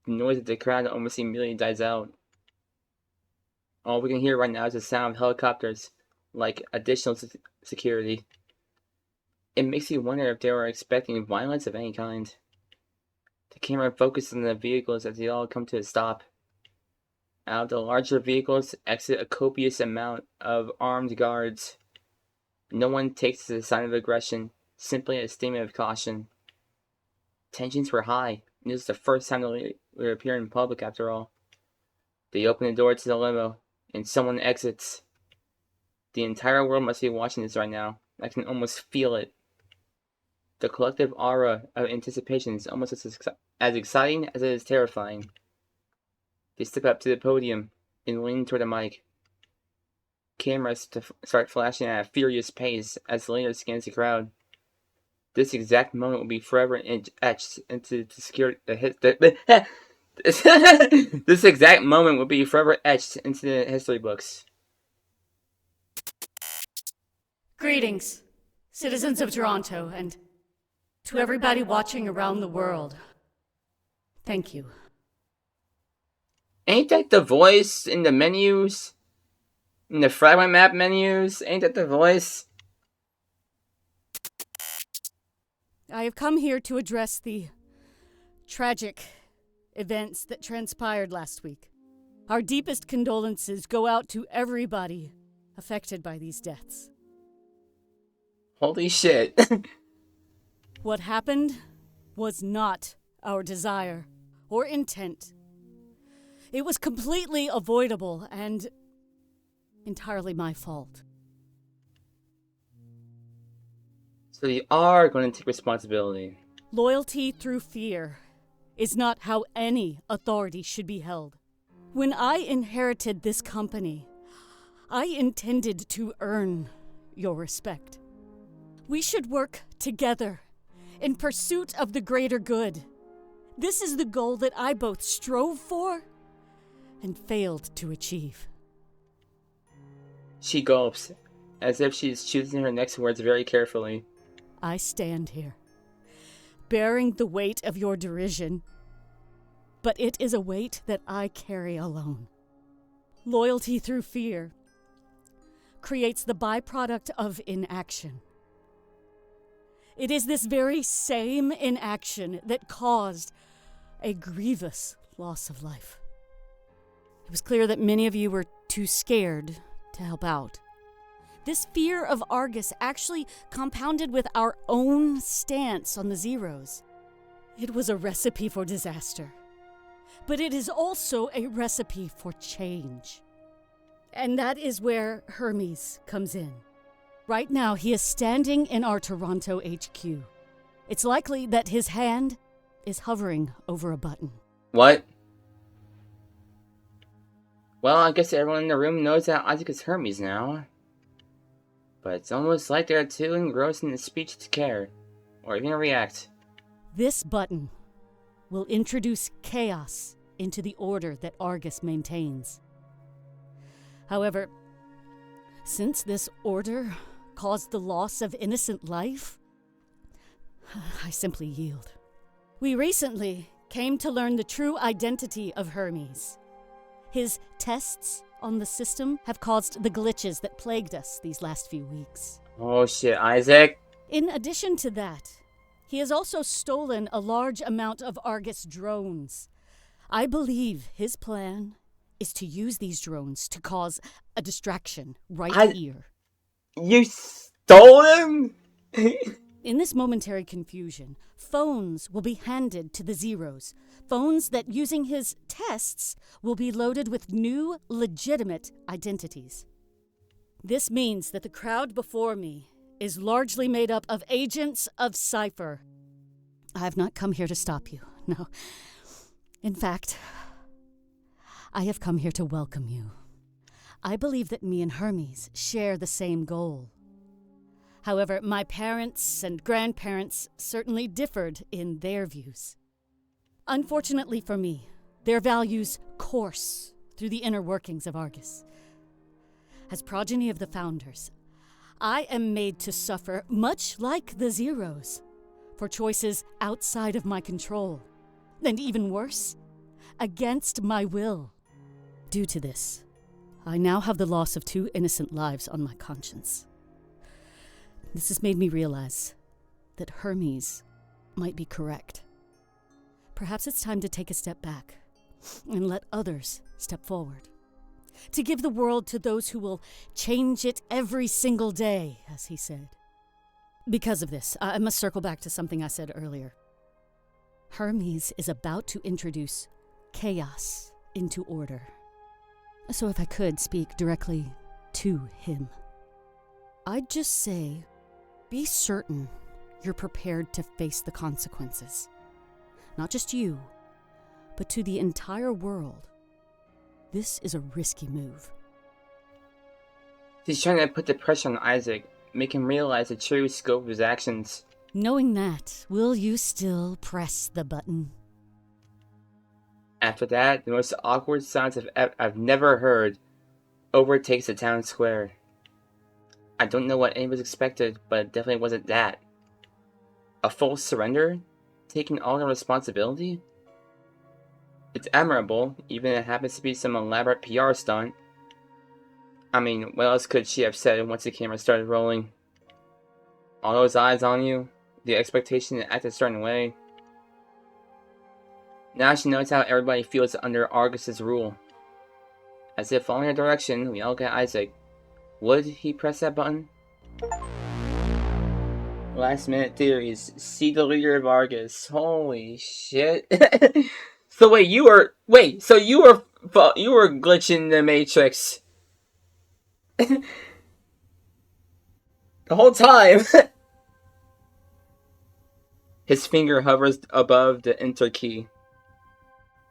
The noise of the crowd almost immediately dies out. All we can hear right now is the sound of helicopters, like additional security. It makes you wonder if they were expecting violence of any kind. The camera focuses on the vehicles as they all come to a stop. Out of the larger vehicles exit a copious amount of armed guards. No one takes this as a sign of aggression, simply a statement of caution. Tensions were high, and this is the first time that we were appearing in public after all. They open the door to the limo, and someone exits. The entire world must be watching this right now. I can almost feel it. The collective aura of anticipation is almost as exciting as it is terrifying. They step up to the podium and lean toward the mic. Cameras start flashing at a furious pace as the leader scans the crowd. This exact moment will be forever etched into the security. This exact moment will be forever etched into the history books. Greetings, citizens of Toronto, and to everybody watching around the world. Thank you. Ain't that the voice in the menus? In the fragment map menus? Ain't that the voice? I have come here to address the tragic events that transpired last week. Our deepest condolences go out to everybody affected by these deaths. Holy shit. What happened was not our desire or intent. It was completely avoidable and entirely my fault. So you are going to take responsibility. Loyalty through fear is not how any authority should be held. When I inherited this company, I intended to earn your respect. We should work together in pursuit of the greater good. This is the goal that I both strove for and failed to achieve. She gulps, as if she's choosing her next words very carefully. I stand here, bearing the weight of your derision, but it is a weight that I carry alone. Loyalty through fear creates the byproduct of inaction. It is this very same inaction that caused a grievous loss of life. It was clear that many of you were too scared to help out. This fear of Argus actually compounded with our own stance on the Zeros. It was a recipe for disaster, but it is also a recipe for change. And that is where Hermes comes in. Right now, he is standing in our Toronto HQ. It's likely that his hand is hovering over a button. What? Well, I guess everyone in the room knows that Isaac is Hermes now. But it's almost like they're too engrossed in the speech to care, or even react. This button will introduce chaos into the order that Argus maintains. However, since this order caused the loss of innocent life, I simply yield. We recently came to learn the true identity of Hermes. His tests on the system have caused the glitches that plagued us these last few weeks. Oh shit, Isaac! In addition to that, he has also stolen a large amount of Argus drones. I believe his plan is to use these drones to cause a distraction right here. You stole him? In this momentary confusion, phones will be handed to the Zeros. Phones that, using his tests, will be loaded with new, legitimate identities. This means that the crowd before me is largely made up of agents of Cypher. I have not come here to stop you, no. In fact, I have come here to welcome you. I believe that me and Hermes share the same goal. However, my parents and grandparents certainly differed in their views. Unfortunately for me, their values course through the inner workings of Argus. As progeny of the Founders, I am made to suffer, much like the Zeros, for choices outside of my control, and even worse, against my will. Due to this, I now have the loss of 2 innocent lives on my conscience. This has made me realize that Hermes might be correct. Perhaps it's time to take a step back and let others step forward. To give the world to those who will change it every single day, as he said. Because of this, I must circle back to something I said earlier. Hermes is about to introduce chaos into order. So if I could speak directly to him, I'd just say, be certain you're prepared to face the consequences. Not just you, but to the entire world. This is a risky move. He's trying to put the pressure on Isaac, make him realize the true scope of his actions. Knowing that, will you still press the button? After that, the most awkward silence I've never heard overtakes the town square. I don't know what anyone expected, but it definitely wasn't that. A full surrender? Taking all the responsibility? It's admirable, even if it happens to be some elaborate PR stunt. I mean, what else could she have said once the camera started rolling? All those eyes on you, the expectation to act a certain way. Now she knows how everybody feels under Argus's rule. As if following her direction, we all get Isaac. Would he press that button? Last minute theories. See the leader of Argus. Holy shit. So wait, you were glitching the Matrix the whole time. His finger hovers above the enter key.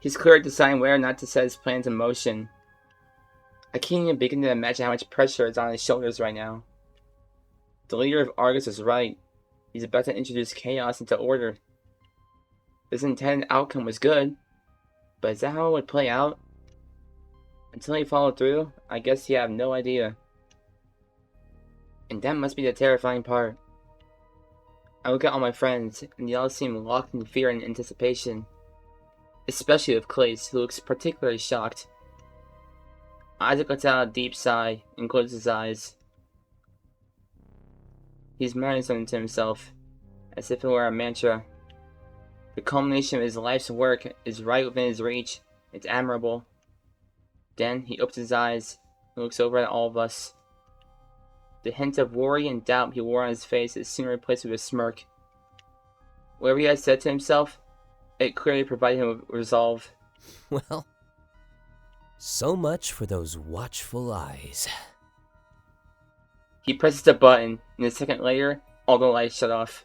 He's clear to decide where or not to set his plans in motion. I can't even begin to imagine how much pressure is on his shoulders right now. The leader of Argus is right. He's about to introduce chaos into order. His intended outcome was good, but is that how it would play out? Until he followed through, I guess you have no idea. And that must be the terrifying part. I look at all my friends, and they all seem locked in fear and anticipation. Especially with Klace, who looks particularly shocked. Isaac lets out a deep sigh and closes his eyes. He's muttering something to himself, as if it were a mantra. The culmination of his life's work is right within his reach. It's admirable. Then he opens his eyes and looks over at all of us. The hint of worry and doubt he wore on his face is soon replaced with a smirk. Whatever he had said to himself, it clearly provided him with resolve. Well, so much for those watchful eyes. He presses the button, and a second later, all the lights shut off.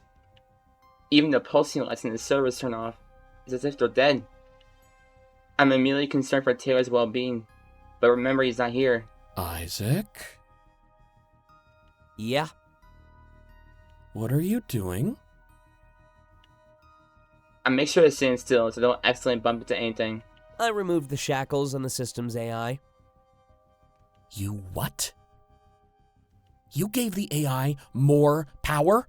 Even the pulsing lights in the servers turn off. It's as if they're dead. I'm immediately concerned for Taylor's well-being, but remember he's not here. Isaac? Yeah? What are you doing? I make sure to stand still so I don't accidentally bump into anything. I removed the shackles on the system's AI. You what? You gave the AI more power?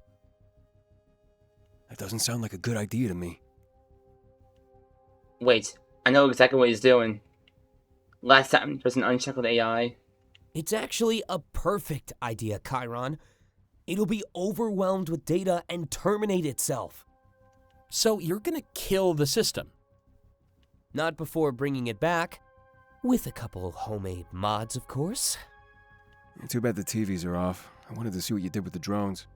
That doesn't sound like a good idea to me. Wait, I know exactly what he's doing. Last time there was an unshackled AI. It's actually a perfect idea, Kyron. It'll be overwhelmed with data and terminate itself. So you're gonna kill the system? Not before bringing it back. With a couple homemade mods, of course. Too bad the TVs are off. I wanted to see what you did with the drones.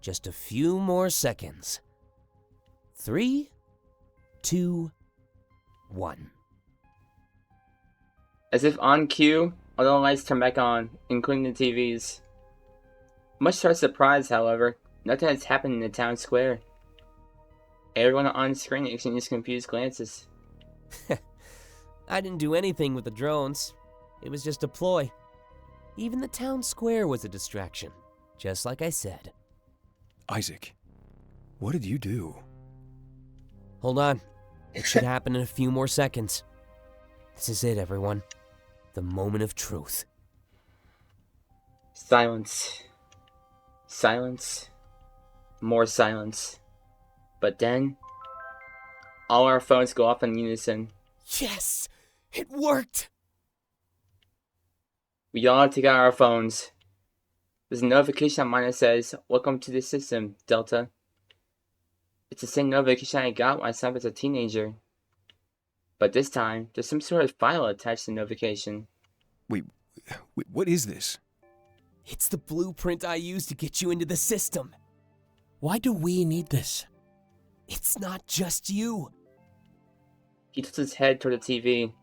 Just a few more seconds. 3, 2, 1. As if on cue, all the lights turn back on, including the TVs. Much to our surprise, however, nothing has happened in the town square. Everyone on screen exchanges confused glances. I didn't do anything with the drones. It was just a ploy. Even the town square was a distraction, just like I said. Isaac, what did you do? Hold on. It should happen in a few more seconds. This is it, everyone. The moment of truth. Silence. Silence. More silence. But then, all our phones go off in unison. Yes! It worked! We all take out our phones. There's a notification on mine that says, "Welcome to the system, Delta." It's the same notification I got when I signed up as a teenager. But this time, there's some sort of file attached to the notification. Wait, what is this? It's the blueprint I used to get you into the system. Why do we need this? It's not just you. He tilts his head toward the TV.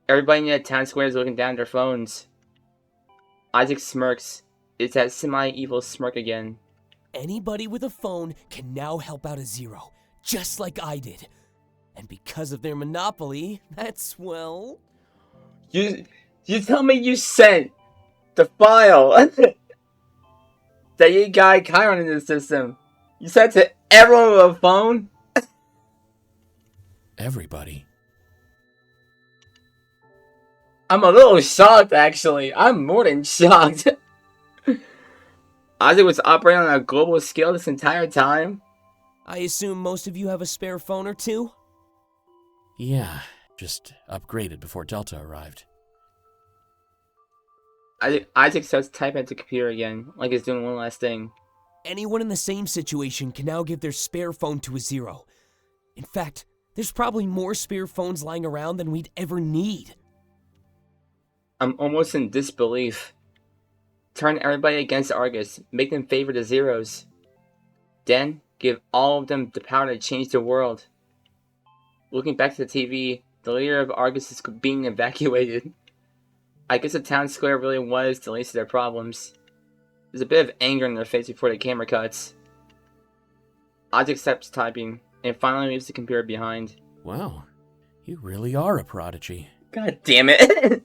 Everybody in the town square is looking down at their phones. Isaac smirks. It's that semi-evil smirk again. Anybody with a phone can now help out a Zero, just like I did. And because of their monopoly, that's, well... You tell me you sent the file that you got Kyron in the system. You sent it to everyone with a phone? Everybody. I'm a little shocked, actually. I'm more than shocked. Isaac was operating on a global scale this entire time? I assume most of you have a spare phone or two? Yeah, just upgraded before Delta arrived. Isaac starts typing at the computer again, like he's doing one last thing. Anyone in the same situation can now give their spare phone to a Zero. In fact, there's probably more spare phones lying around than we'd ever need. I'm almost in disbelief. Turn everybody against Argus, make them favor the Zeros. Then, give all of them the power to change the world. Looking back to the TV, the leader of Argus is being evacuated. I guess the town square really was the least of their problems. There's a bit of anger in their face before the camera cuts. Isaac stops typing, and finally leaves the computer behind. Wow, you really are a prodigy. God damn it!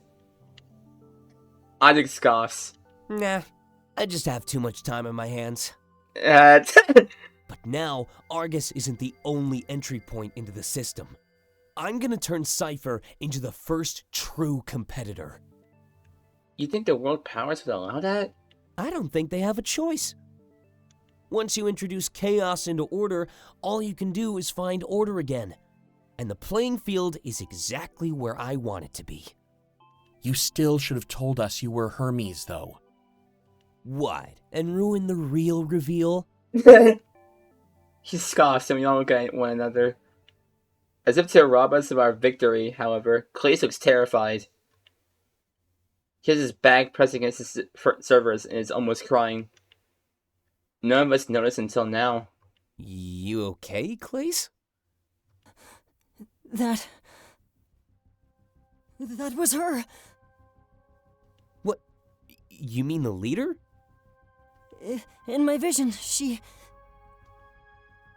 Isaac scoffs. Nah, I just have too much time on my hands. But now, Argus isn't the only entry point into the system. I'm gonna turn Cypher into the first true competitor. You think the world powers would allow that? I don't think they have a choice. Once you introduce chaos into order, all you can do is find order again. And the playing field is exactly where I want it to be. You still should have told us you were Hermes, though. What? And ruin the real reveal? He scoffs and we all look at one another. As if to rob us of our victory, however, Klace looks terrified. He has his back pressed against his servers and is almost crying. None of us noticed until now. You okay, Klace? That was her. What? You mean the leader? In my vision, she...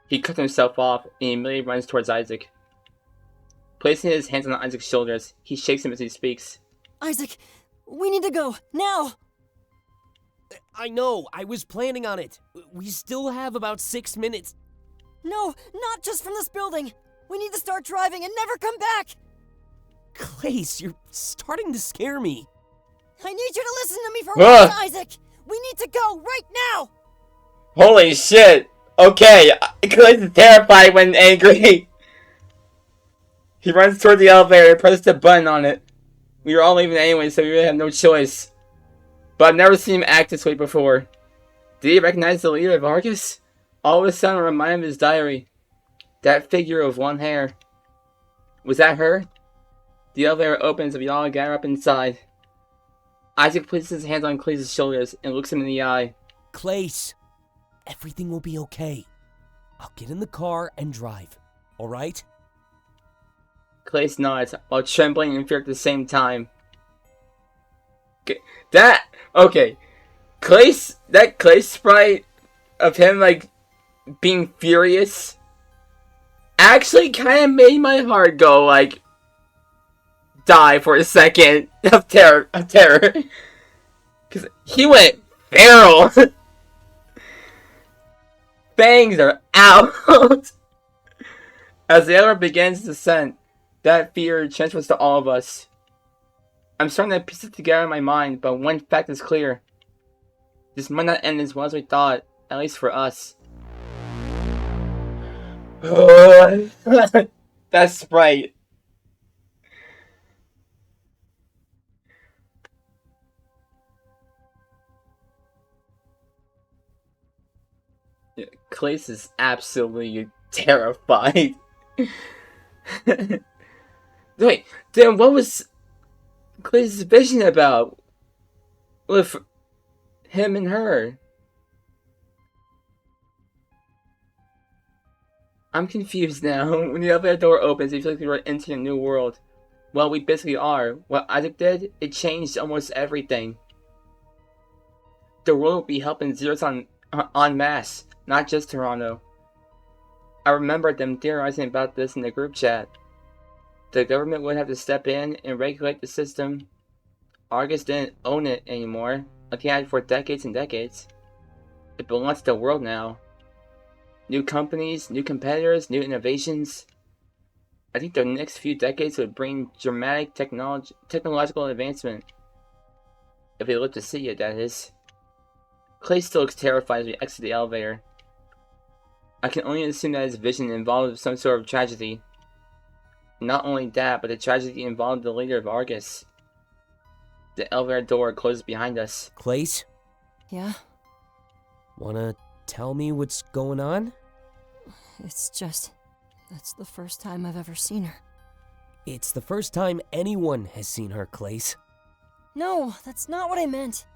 He cuts himself off and immediately runs towards Isaac. Placing his hands on Isaac's shoulders, he shakes him as he speaks. Isaac, we need to go, now! I know, I was planning on it. We still have about 6 minutes. No, not just from this building. We need to start driving and never come back. Klace, you're starting to scare me. I need you to listen to me for once, Isaac. We need to go right now. Holy shit! Okay, Klace is terrified when angry. He runs toward the elevator and presses the button on it. We were all leaving anyway, so we really have no choice. But I've never seen him act this way before. Did he recognize the leader of Argus? All of a sudden, it reminded him of his diary. That figure of one hair. Was that her? The elevator opens and we all gather up inside. Isaac places his hands on Klace's shoulders and looks him in the eye. Klace, everything will be okay. I'll get in the car and drive, alright? Klace nods, while trembling in fear at the same time. Klace, that Klace sprite of him, like, being furious, actually kind of made my heart go, like, die for a second of terror. Because he went feral. Fangs are out. As the elevator begins to descend, that fear transfers to all of us. I'm starting to piece it together in my mind, but one fact is clear. This might not end as well as we thought, at least for us. That sprite. Klace is absolutely terrified. Wait, then what was Klace's vision about? With him and her? I'm confused now. When the elevator door opens, it feels like we're entering a new world. Well, we basically are. What Isaac did, it changed almost everything. The world will be helping zeros en masse, not just Toronto. I remember them theorizing about this in the group chat. The government would have to step in and regulate the system. Argus didn't own it anymore, like he had for decades and decades. It belongs to the world now. New companies, new competitors, new innovations. I think the next few decades would bring dramatic technological advancement. If we live to see it, that is. Klace still looks terrified as we exit the elevator. I can only assume that his vision involved some sort of tragedy. Not only that, but the tragedy involved the leader of Argus. The elevator door closes behind us. Klace? Yeah? Wanna tell me what's going on? It's just... that's the first time I've ever seen her. It's the first time anyone has seen her, Klace. No, that's not what I meant.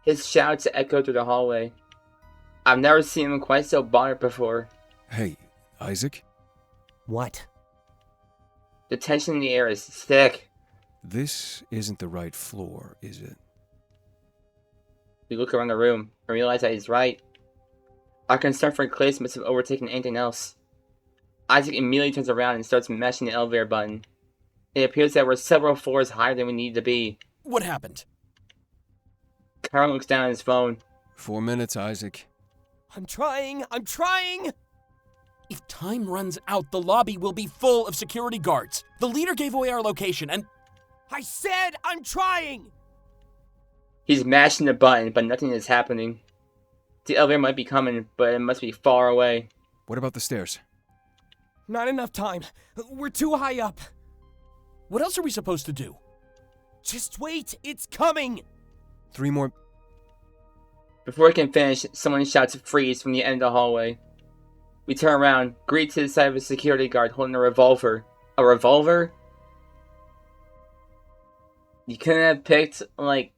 His shouts echo through the hallway. I've never seen him quite so bothered before. Hey, Isaac? What? The tension in the air is thick. This isn't the right floor, is it? We look around the room and realize that he's right. Our concern for Klace must have overtaken anything else. Isaac immediately turns around and starts mashing the elevator button. It appears that we're several floors higher than we need to be. What happened? Kyron looks down at his phone. 4 minutes, Isaac. I'm trying! If time runs out, the lobby will be full of security guards. The leader gave away our location and... I said I'm trying! He's mashing the button, but nothing is happening. The elevator might be coming, but it must be far away. What about the stairs? Not enough time. We're too high up. What else are we supposed to do? Just wait. It's coming. 3 more. Before we can finish, someone shouts freeze from the end of the hallway. We turn around, greet to the side of a security guard holding a revolver. A revolver? You couldn't have picked, like,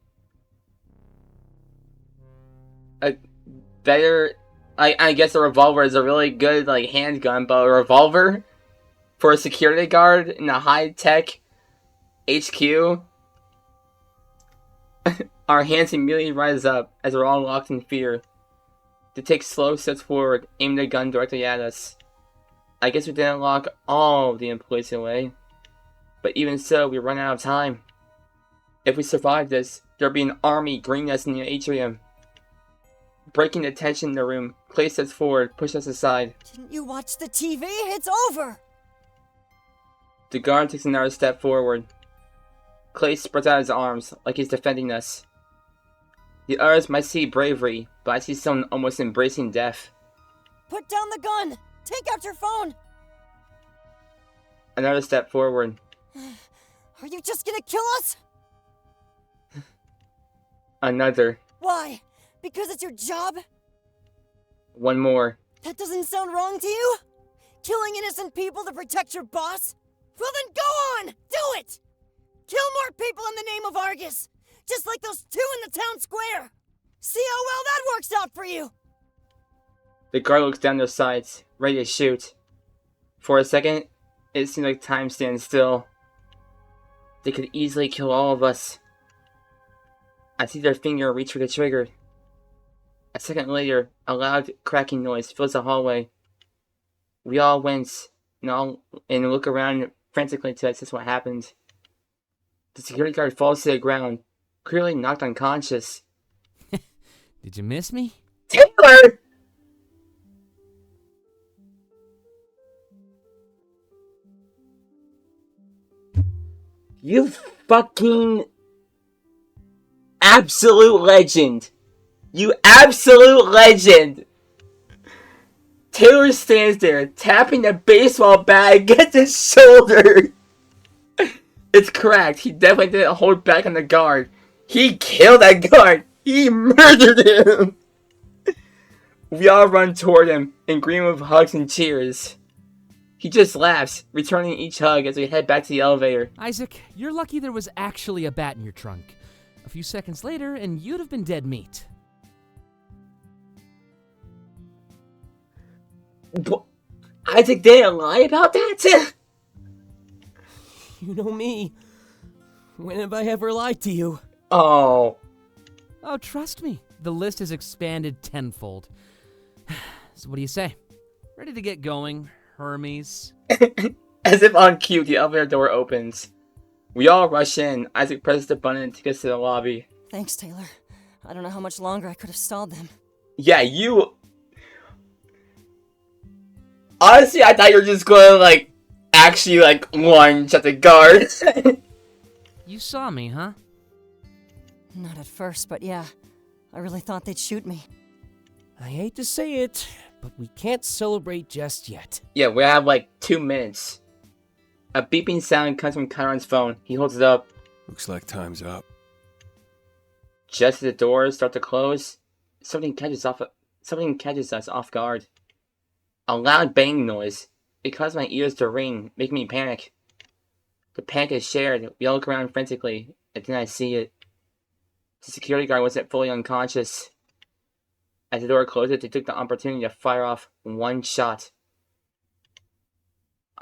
a better... I guess a revolver is a really good, like, handgun, but a revolver? For a security guard in a high-tech HQ? Our hands immediately rise up as we're all locked in fear. They take slow steps forward, aim the gun directly at us. I guess we didn't lock all the employees away. But even so, we run out of time. If we survive this, there'll be an army greeting us in the atrium. Breaking the tension in the room, Klace steps forward, pushes us aside. Didn't you watch the TV? It's over! The guard takes another step forward. Klace spreads out his arms, like he's defending us. The others might see bravery, but I see someone almost embracing death. Put down the gun! Take out your phone! Another step forward. Are you just gonna kill us? Another. Why? Because it's your job? One more. That doesn't sound wrong to you? Killing innocent people to protect your boss? Well then go on! Do it! Kill more people in the name of Argus! Just like those 2 in the town square! See how well that works out for you! The guard looks down their sights, ready to shoot. For a second, it seems like time stands still. They could easily kill all of us. I see their finger reach for the trigger. A second later, a loud cracking noise fills the hallway. We all wince and look around frantically to assess what happened. The security guard falls to the ground, clearly knocked unconscious. Did you miss me? Taylor! You fucking absolute legend. You absolute legend. Taylor stands there, tapping the baseball bat against his shoulder. It's cracked. He definitely didn't hold back on the guard. He killed that guard. He murdered him. We all run toward him and greet him with hugs and cheers. He just laughs, returning each hug as we head back to the elevator. Isaac, you're lucky there was actually a bat in your trunk. A few seconds later, and you'd have been dead meat. Isaac didn't lie about that? You know me. When have I ever lied to you? Oh. Oh, trust me, the list has expanded tenfold. So what do you say? Ready to get going, Hermes? As if on cue, the elevator door opens. We all rush in. Isaac presses the button and takes us to the lobby. Thanks, Taylor. I don't know how much longer I could have stalled them. Yeah, you... Honestly, I thought you were just gonna, like, actually, like, lunge at the guards. You saw me, huh? Not at first, but yeah. I really thought they'd shoot me. I hate to say it, but we can't celebrate just yet. Yeah, we have, like, 2 minutes. A beeping sound comes from Kyron's phone. He holds it up. Looks like time's up. Just as the doors start to close, something catches us off guard. A loud bang noise. It caused my ears to ring, making me panic. The panic is shared. We all look around frantically, and then I see it. The security guard wasn't fully unconscious. As the door closed, they took the opportunity to fire off one shot.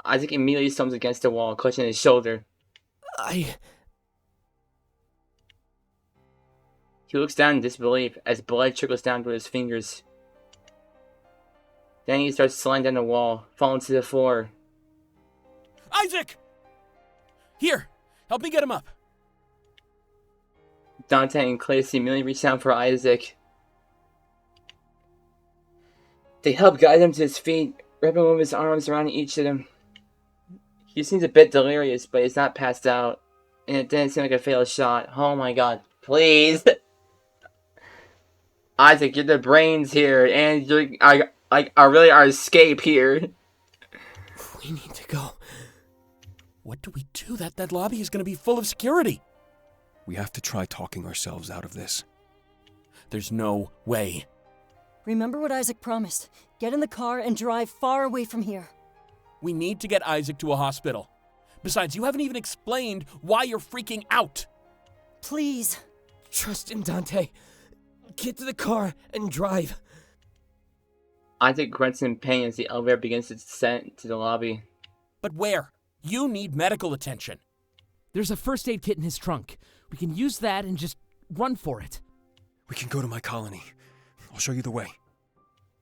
Isaac immediately stumbles against the wall, clutching his shoulder. He looks down in disbelief as blood trickles down through his fingers. Then he starts sliding down the wall, falling to the floor. Isaac! Here, help me get him up. Dante and Klace immediately reach down for Isaac. They help guide him to his feet, wrapping one of his arms around each of them. He seems a bit delirious, but he's not passed out. And it didn't seem like a failed shot. Oh my god. Please! Isaac, you're the brains here, and you're are really our escape here. We need to go. What do we do? That lobby is going to be full of security. We have to try talking ourselves out of this. There's no way. Remember what Isaac promised. Get in the car and drive far away from here. We need to get Isaac to a hospital. Besides, you haven't even explained why you're freaking out. Please. Trust in Dante. Get to the car and drive. Isaac grunts in pain as the elevator begins to descend to the lobby. But where? You need medical attention. There's a first aid kit in his trunk. We can use that and just run for it. We can go to my colony. I'll show you the way.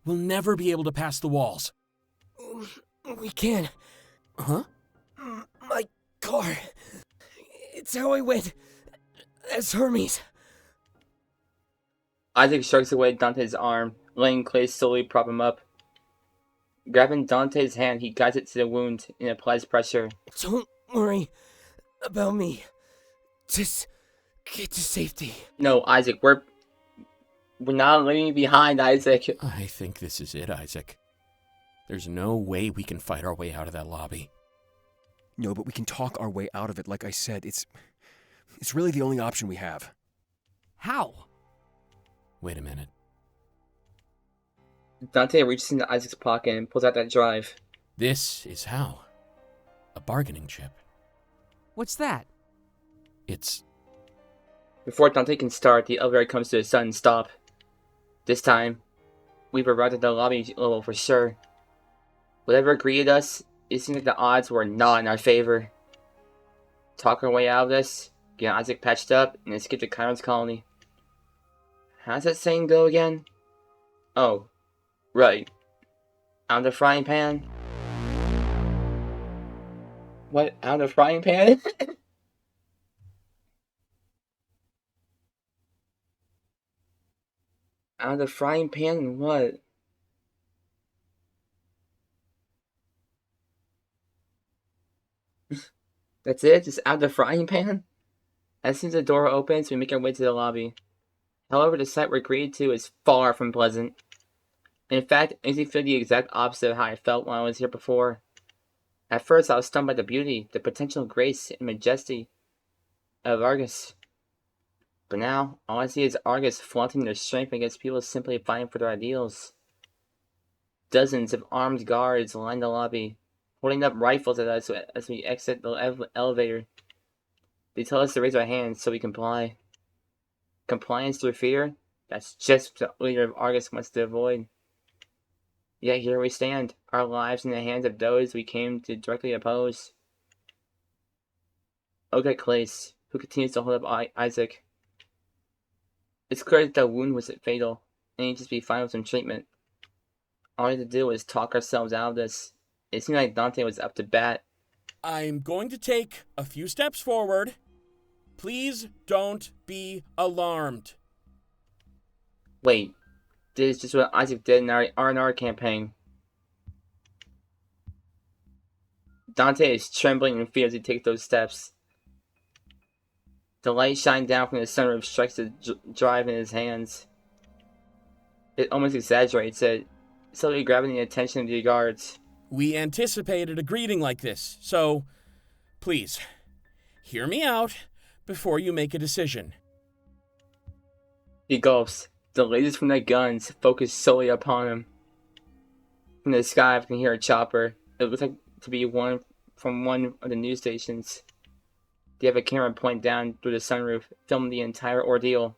We'll never be able to pass the walls. We can. Huh? My car. It's how I went as Hermes. Isaac shrugs away Dante's arm, letting Klace slowly prop him up. Grabbing Dante's hand, he guides it to the wound and applies pressure. Don't worry about me. Just get to safety. No, Isaac, we're not leaving you behind, Isaac. I think this is it, Isaac. There's no way we can fight our way out of that lobby. No, but we can talk our way out of it. Like I said, it's really the only option we have. How? Wait a minute. Dante reaches into Isaac's pocket and pulls out that drive. This is how. A bargaining chip. What's that? It's... Before Dante can start, the elevator comes to a sudden stop. This time, we've arrived at the lobby level for sure. Whatever greeted us, it seems like the odds were not in our favor. Talk our way out of this, get Isaac patched up, and escape to Kyron's colony. How's that saying go again? Oh, right. Out of the frying pan? What? Out of the frying pan? Out of the frying pan and what? That's it? Just out of the frying pan? As soon as the door opens, we make our way to the lobby. However, the sight we're greeted to is far from pleasant. In fact, it makes me feel the exact opposite of how I felt when I was here before. At first, I was stunned by the beauty, the potential grace, and majesty of Argus. But now, all I see is Argus flaunting their strength against people simply fighting for their ideals. Dozens of armed guards line the lobby, holding up rifles at us as we exit the elevator. They tell us to raise our hands so we comply. Compliance through fear? That's just what the leader of Argus wants to avoid. Yet here we stand, our lives in the hands of those we came to directly oppose. Okay, Klace, who continues to hold up Isaac. It's clear that the wound wasn't fatal, and he'd just be fine with some treatment. All we had to do was talk ourselves out of this. It seemed like Dante was up to bat. I'm going to take a few steps forward. Please don't be alarmed. Wait, this is just what Isaac did in our R&R campaign. Dante is trembling in fear as he takes those steps. The light shining down from the sunroof strikes the drive in his hands. It almost exaggerates it, slowly grabbing the attention of the guards. We anticipated a greeting like this, so please, hear me out before you make a decision. He gulps. The lasers from their guns focus solely upon him. From the sky, I can hear a chopper. It looks like to be one from one of the news stations. They have a camera pointed down through the sunroof, filming the entire ordeal.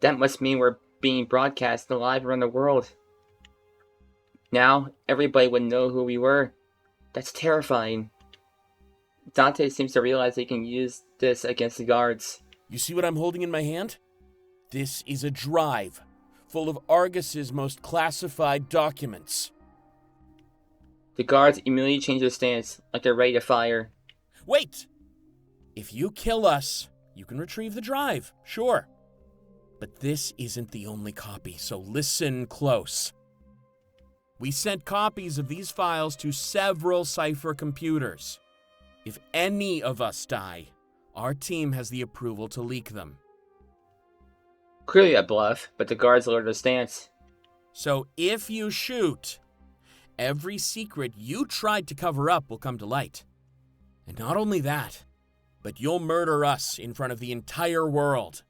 That must mean we're being broadcast live around the world. Now, everybody would know who we were. That's terrifying. Dante seems to realize he can use this against the guards. You see what I'm holding in my hand? This is a drive full of Argus's most classified documents. The guards immediately change their stance, like they're ready to fire. Wait! If you kill us, you can retrieve the drive, sure. But this isn't the only copy, so listen close. We sent copies of these files to several Cypher computers. If any of us die, our team has the approval to leak them. Clearly a bluff, but the guards lowered their stance. So if you shoot, every secret you tried to cover up will come to light. And not only that, but you'll murder us in front of the entire world.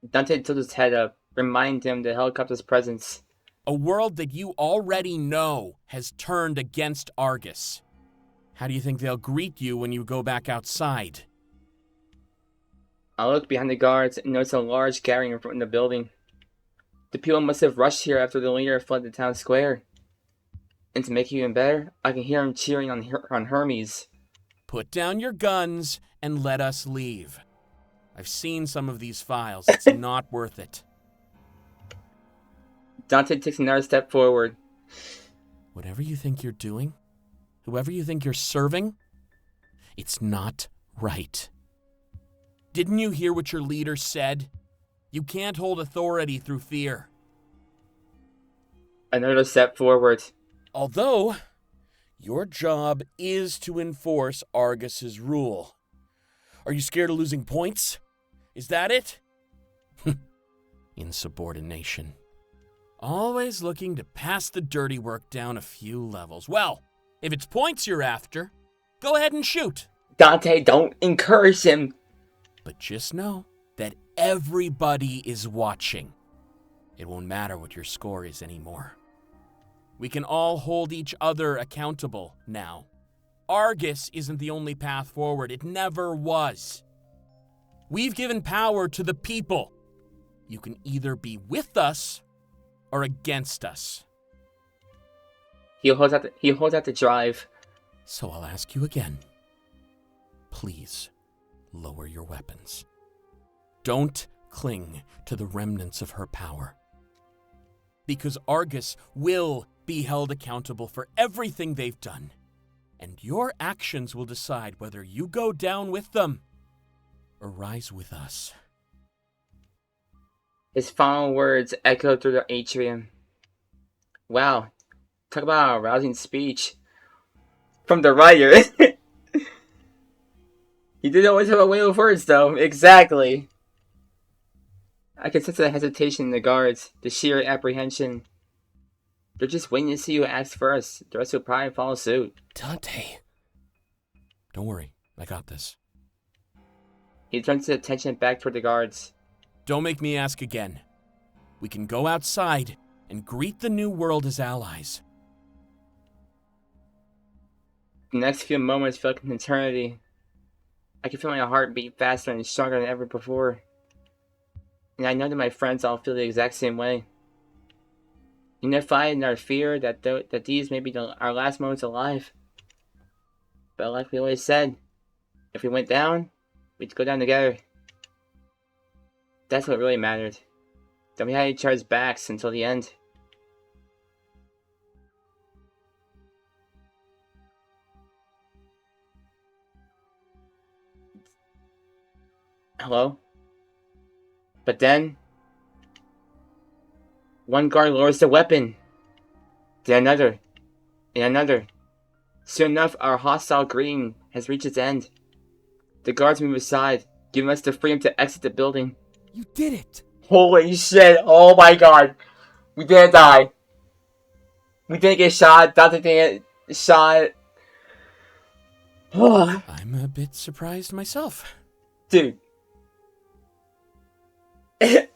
Dante tilted his head up, reminding him of the helicopter's presence. A world that you already know has turned against Argus. How do you think they'll greet you when you go back outside? I looked behind the guards and noticed a large gathering in front of the building. The people must have rushed here after the leader fled the town square. And to make it even better, I can hear him cheering on Hermes. Put down your guns and let us leave. I've seen some of these files. It's not worth it. Dante takes another step forward. Whatever you think you're doing, whoever you think you're serving, it's not right. Didn't you hear what your leader said? You can't hold authority through fear. Another step forward. Although, your job is to enforce Argus's rule. Are you scared of losing points? Is that it? Insubordination. Always looking to pass the dirty work down a few levels. Well, if it's points you're after, go ahead and shoot. Dante, don't encourage him. But just know that everybody is watching. It won't matter what your score is anymore. We can all hold each other accountable now. Argus isn't the only path forward. It never was. We've given power to the people. You can either be with us or against us. He holds out the drive. So I'll ask you again. Please, lower your weapons. Don't cling to the remnants of her power. Because Argus will be held accountable for everything they've done. And your actions will decide whether you go down with them or rise with us. His final words echoed through the atrium. Wow, talk about a rousing speech. From the writer. He didn't always have a way with words, though. Exactly. I could sense the hesitation in the guards, the sheer apprehension. They're just waiting to see who acts first. The rest will probably follow suit. Dante. Don't worry, I got this. He turns his attention back toward the guards. Don't make me ask again. We can go outside and greet the new world as allies. The next few moments feel like an eternity. I can feel my heart beat faster and stronger than ever before. And I know that my friends all feel the exact same way. Unified in our fear that these may be our last moments alive. But like we always said, if we went down, we'd go down together. That's what really mattered. That we had each other's backs until the end. Hello? But then, one guard lowers the weapon. Then another. And another. Soon enough, our hostile greeting has reached its end. The guards move aside, giving us the freedom to exit the building. You did it! Holy shit, oh my god. We didn't die. We didn't get shot, Dante didn't get shot. I'm a bit surprised myself. Dude.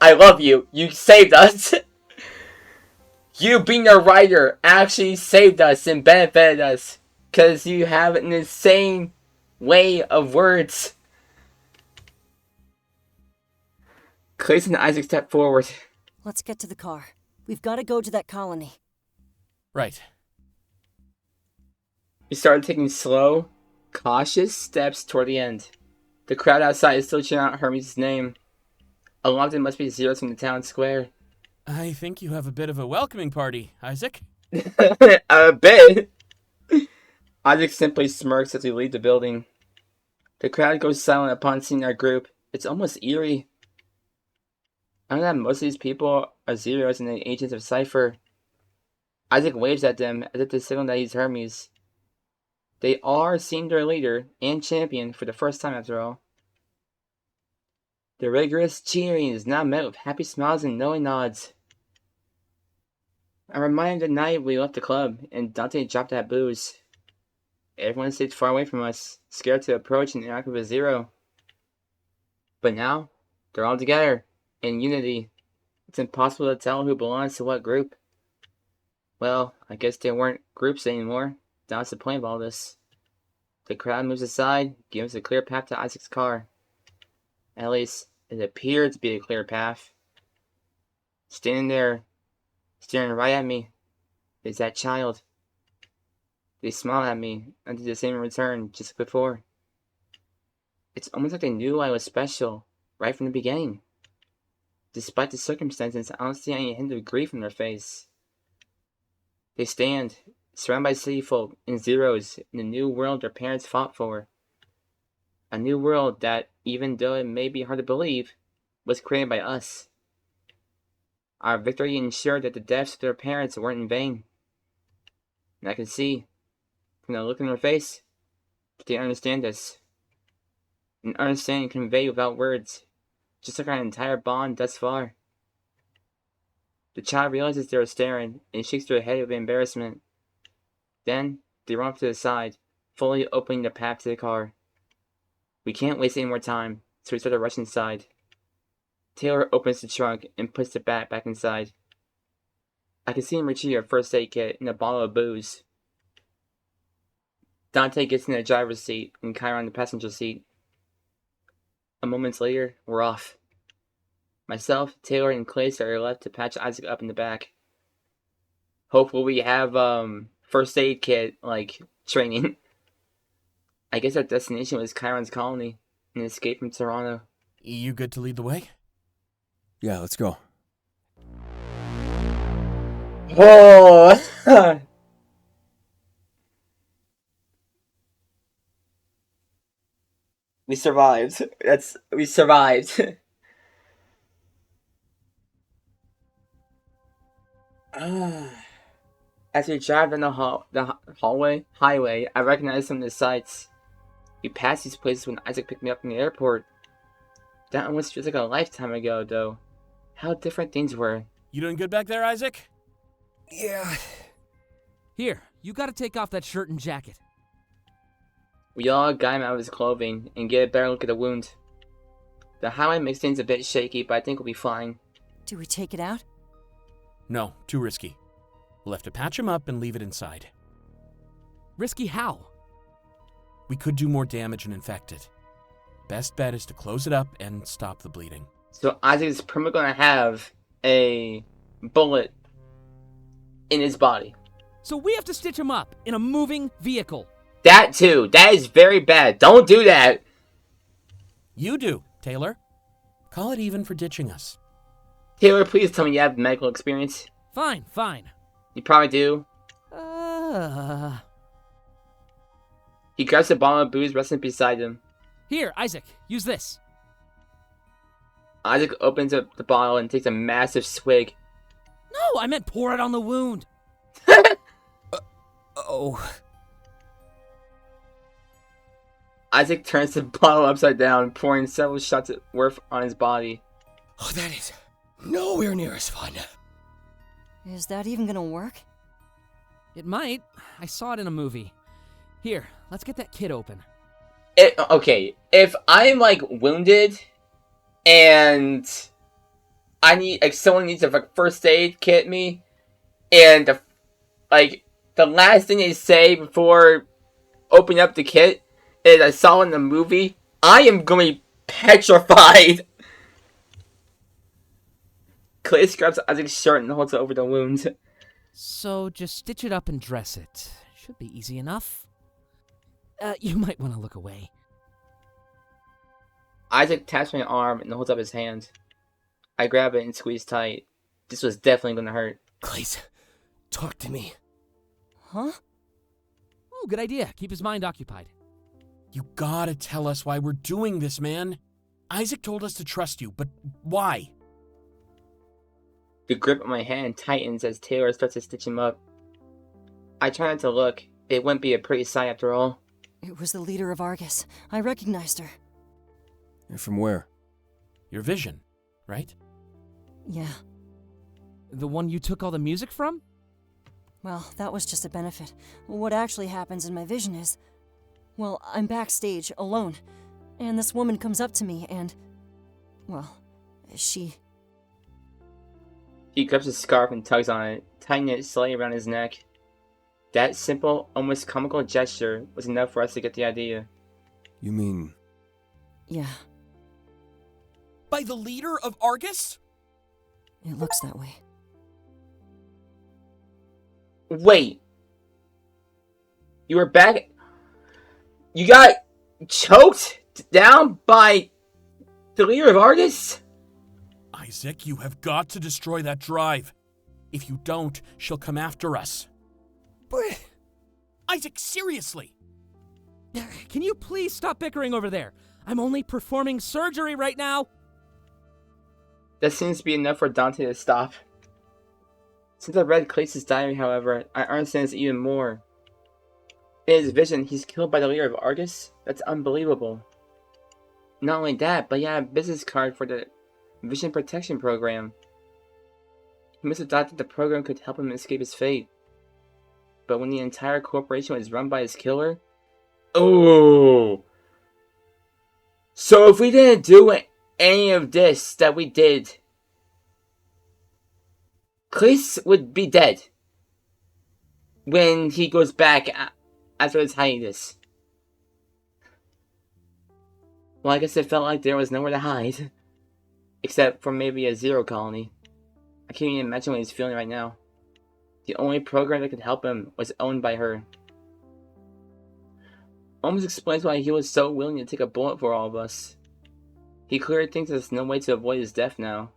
I love you. You saved us. You being a writer actually saved us and benefited us. Because you have an insane way of words. Klace and Isaac step forward. Let's get to the car. We've got to go to that colony. Right. We started taking slow, cautious steps toward the end. The crowd outside is still cheering out Hermes' name. A lot of them must be zeros from the town square. I think you have a bit of a welcoming party, Isaac. A bit. Isaac simply smirks as we leave the building. The crowd goes silent upon seeing our group. It's almost eerie. I know that most of these people are zeros and the agents of Cypher. Isaac waves at them as if to signal that he's Hermes. They are seeing their leader and champion for the first time after all. The rigorous cheering is now met with happy smiles and knowing nods. I remind of the night we left the club, and Dante dropped that booze. Everyone stayed far away from us, scared to approach and interact with a Zero. But now, they're all together, in unity. It's impossible to tell who belongs to what group. Well, I guess there weren't groups anymore. That was the point of all this. The crowd moves aside, giving us a clear path to Isaac's car. At least, it appeared to be a clear path. Standing there, staring right at me, is that child. They smile at me, and did the same in return, just like before. It's almost like they knew I was special, right from the beginning. Despite the circumstances, I don't see any hint of grief in their face. They stand, surrounded by city folk and Zeros in the new world their parents fought for. A new world that, even though it may be hard to believe, was created by us. Our victory ensured that the deaths of their parents weren't in vain. And I can see, from the look in their face, that they understand us. An understanding conveyed without words, just like our entire bond thus far. The child realizes they are staring and shakes their head with embarrassment. Then, they run off to the side, fully opening the path to the car. We can't waste any more time, so we start to rush inside. Taylor opens the trunk and puts the bat back inside. I can see him retrieve a first aid kit and a bottle of booze. Dante gets in the driver's seat and Kyron in the passenger seat. A moment later, we're off. Myself, Taylor, and Klace are left to patch Isaac up in the back. Hopefully we have first aid kit, training. I guess our destination was Kyron's colony, an escape from Toronto. You good to lead the way? Yeah, let's go. Oh! We survived. We survived. As we drive down the highway, I recognize some of the sights. We passed these places when Isaac picked me up from the airport. That almost feels like a lifetime ago, though. How different things were. You doing good back there, Isaac? Yeah. Here, you gotta take off that shirt and jacket. We all got him out of his clothing and get a better look at the wound. The highway makes things a bit shaky, but I think we'll be fine. Do we take it out? No, too risky. We'll have to patch him up and leave it inside. Risky how? We could do more damage and infect it. Best bet is to close it up and stop the bleeding. So Isaac is probably going to have a bullet in his body. So we have to stitch him up in a moving vehicle. That too. That is very bad. Don't do that. You do, Taylor. Call it even for ditching us. Taylor, please tell me you have medical experience. Fine. You probably do. He grabs a bottle of booze resting beside him. Here, Isaac, use this. Isaac opens up the bottle and takes a massive swig. No, I meant pour it on the wound. Oh. Isaac turns the bottle upside down, pouring several shots worth on his body. Oh, that is nowhere near as fun. Is that even gonna work? It might. I saw it in a movie. Here, let's get that kit open. Okay, if I'm wounded and I need someone needs to first aid kit me, and the last thing they say before opening up the kit is I saw in the movie, I am going to be petrified. Klace grabs Isaac's shirt and holds it over the wound. So just stitch it up and dress it. Should be easy enough. You might want to look away. Isaac taps my arm and holds up his hand. I grab it and squeeze tight. This was definitely going to hurt. Klace, talk to me. Huh? Oh, good idea. Keep his mind occupied. You gotta tell us why we're doing this, man. Isaac told us to trust you, but why? The grip on my hand tightens as Taylor starts to stitch him up. I try not to look. It wouldn't be a pretty sight after all. It was the leader of Argus. I recognized her. From where? Your vision, right? Yeah. The one you took all the music from? Well, that was just a benefit. What actually happens in my vision is... Well, I'm backstage, alone. And this woman comes up to me and... Well, she... He grips his scarf and tugs on it, tightening it slightly around his neck. That simple, almost comical gesture was enough for us to get the idea. You mean... Yeah, By the leader of Argus? it looks that way. Wait! You were back... You got choked down by the leader of Argus? Isaac, you have got to destroy that drive. If you don't, she'll come after us. But Isaac, seriously! Can you please stop bickering over there? I'm only performing surgery right now. That seems to be enough for Dante to stop. Since I read Klace's diary, however, I understand this even more. In his vision, he's killed by the leader of Argus? That's unbelievable. Not only that, but he had a business card for the Vision Protection Program. He must have thought that the program could help him escape his fate. But when the entire corporation was run by his killer... Oh! So if we didn't do any of this that we did, Klace would be dead when he goes back after his hiatus. Well, I guess it felt like there was nowhere to hide. Except for maybe a zero colony. I can't even imagine what he's feeling right now. The only program that could help him was owned by her. Almost explains why he was so willing to take a bullet for all of us. He clearly thinks there's no way to avoid his death now.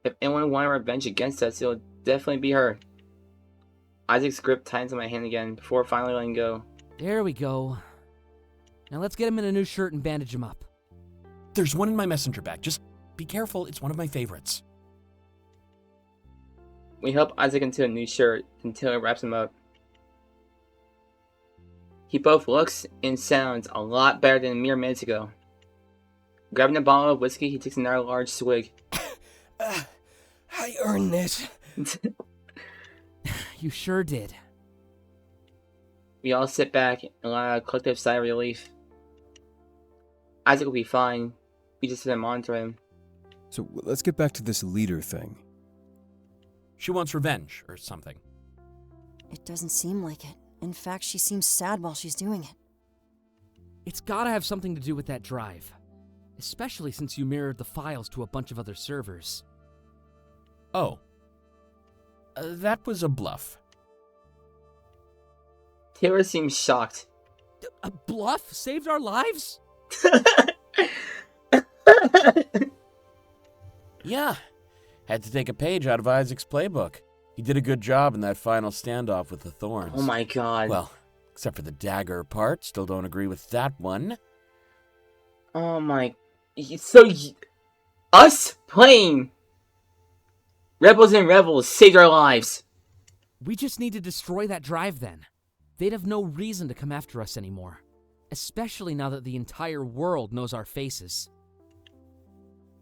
If anyone wanted revenge against us, it would definitely be her. Isaac's grip tightens on my hand again before finally letting go. There we go. Now let's get him in a new shirt and bandage him up. There's one in my messenger bag. Just be careful, it's one of my favorites. We help Isaac into a new shirt until it wraps him up. He both looks and sounds a lot better than mere minutes ago. Grabbing a bottle of whiskey, he takes another large swig. I earned this. You sure did. We all sit back and allow a collective sigh of relief. Isaac will be fine. We just have to monitor him. So let's get back to this leader thing. She wants revenge, or something. It doesn't seem like it. In fact, she seems sad while she's doing it. It's gotta have something to do with that drive. Especially since you mirrored the files to a bunch of other servers. Oh. That was a bluff. Taylor seems shocked. A bluff saved our lives? Yeah. Had to take a page out of Isaac's playbook. He did a good job in that final standoff with the thorns. Oh my god. Well, except for the dagger part. Still don't agree with that one. Oh my... So... Us playing Rebels and Rebels saved our lives. We just need to destroy that drive then. They'd have no reason to come after us anymore. Especially now that the entire world knows our faces.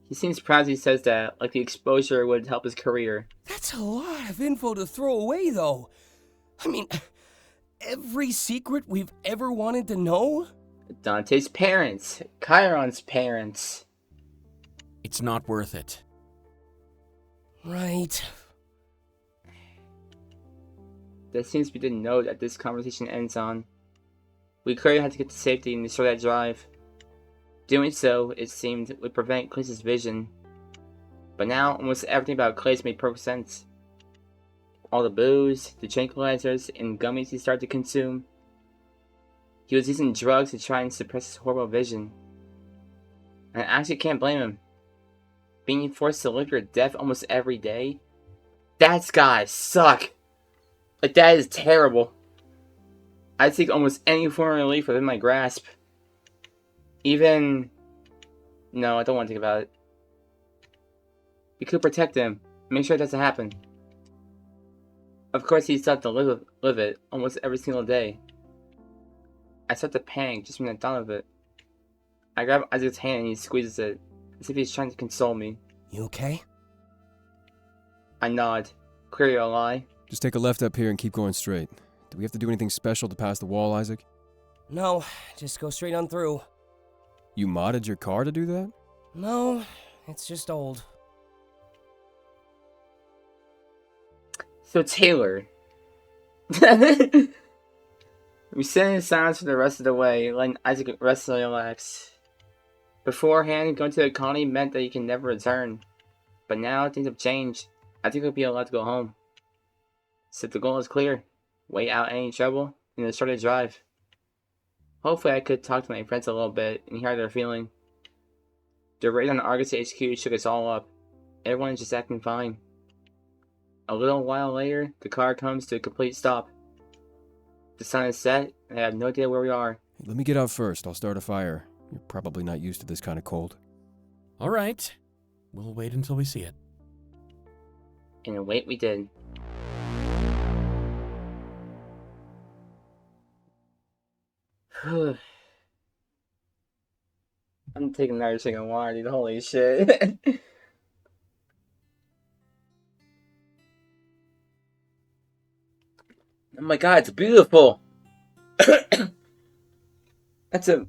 He seems proud as he says that, like the exposure would help his career. That's a lot of info to throw away, though. I mean, every secret we've ever wanted to know? Dante's parents. Kyron's parents. It's not worth it. Right. That seems to be the note that this conversation ends on. We clearly had to get to safety and destroy that drive. Doing so, it seemed, would prevent Klace's vision. But now, almost everything about Klace made perfect sense. All the booze, the tranquilizers, and gummies he started to consume. He was using drugs to try and suppress his horrible vision. And I actually can't blame him. Being forced to live your death almost every day? That's gotta suck! Like, that is terrible. I'd take almost any form of relief within my grasp. Even... No, I don't want to think about it. We could protect him. Make sure it doesn't happen. Of course, he still have to live it almost every single day. I start to panic just from the thought of it. I grab Isaac's hand and he squeezes it. as if he's trying to console me. You okay? I nod. Clear your lie. Just take a left up here and keep going straight. Do we have to do anything special to pass the wall, Isaac? No, just go straight on through. You modded your car to do that? No, it's just old. So Taylor. We sit in silence for the rest of the way, letting Isaac rest and relax. Beforehand, going to the colony meant that he can never return. But now things have changed. I think he'll be allowed to go home. So the goal is clear. Wait out any trouble, and then start a drive. Hopefully I could talk to my friends a little bit and hear how they're feeling. The raid on Argus HQ shook us all up. Everyone is just acting fine. A little while later, the car comes to a complete stop. The sun is set, and I have no idea where we are. Hey, let me get out first. I'll start a fire. You're probably not used to this kind of cold. All right. We'll wait until we see it. And wait we did. I'm taking another drink of water, dude. Holy shit. Oh my god, it's beautiful. That's a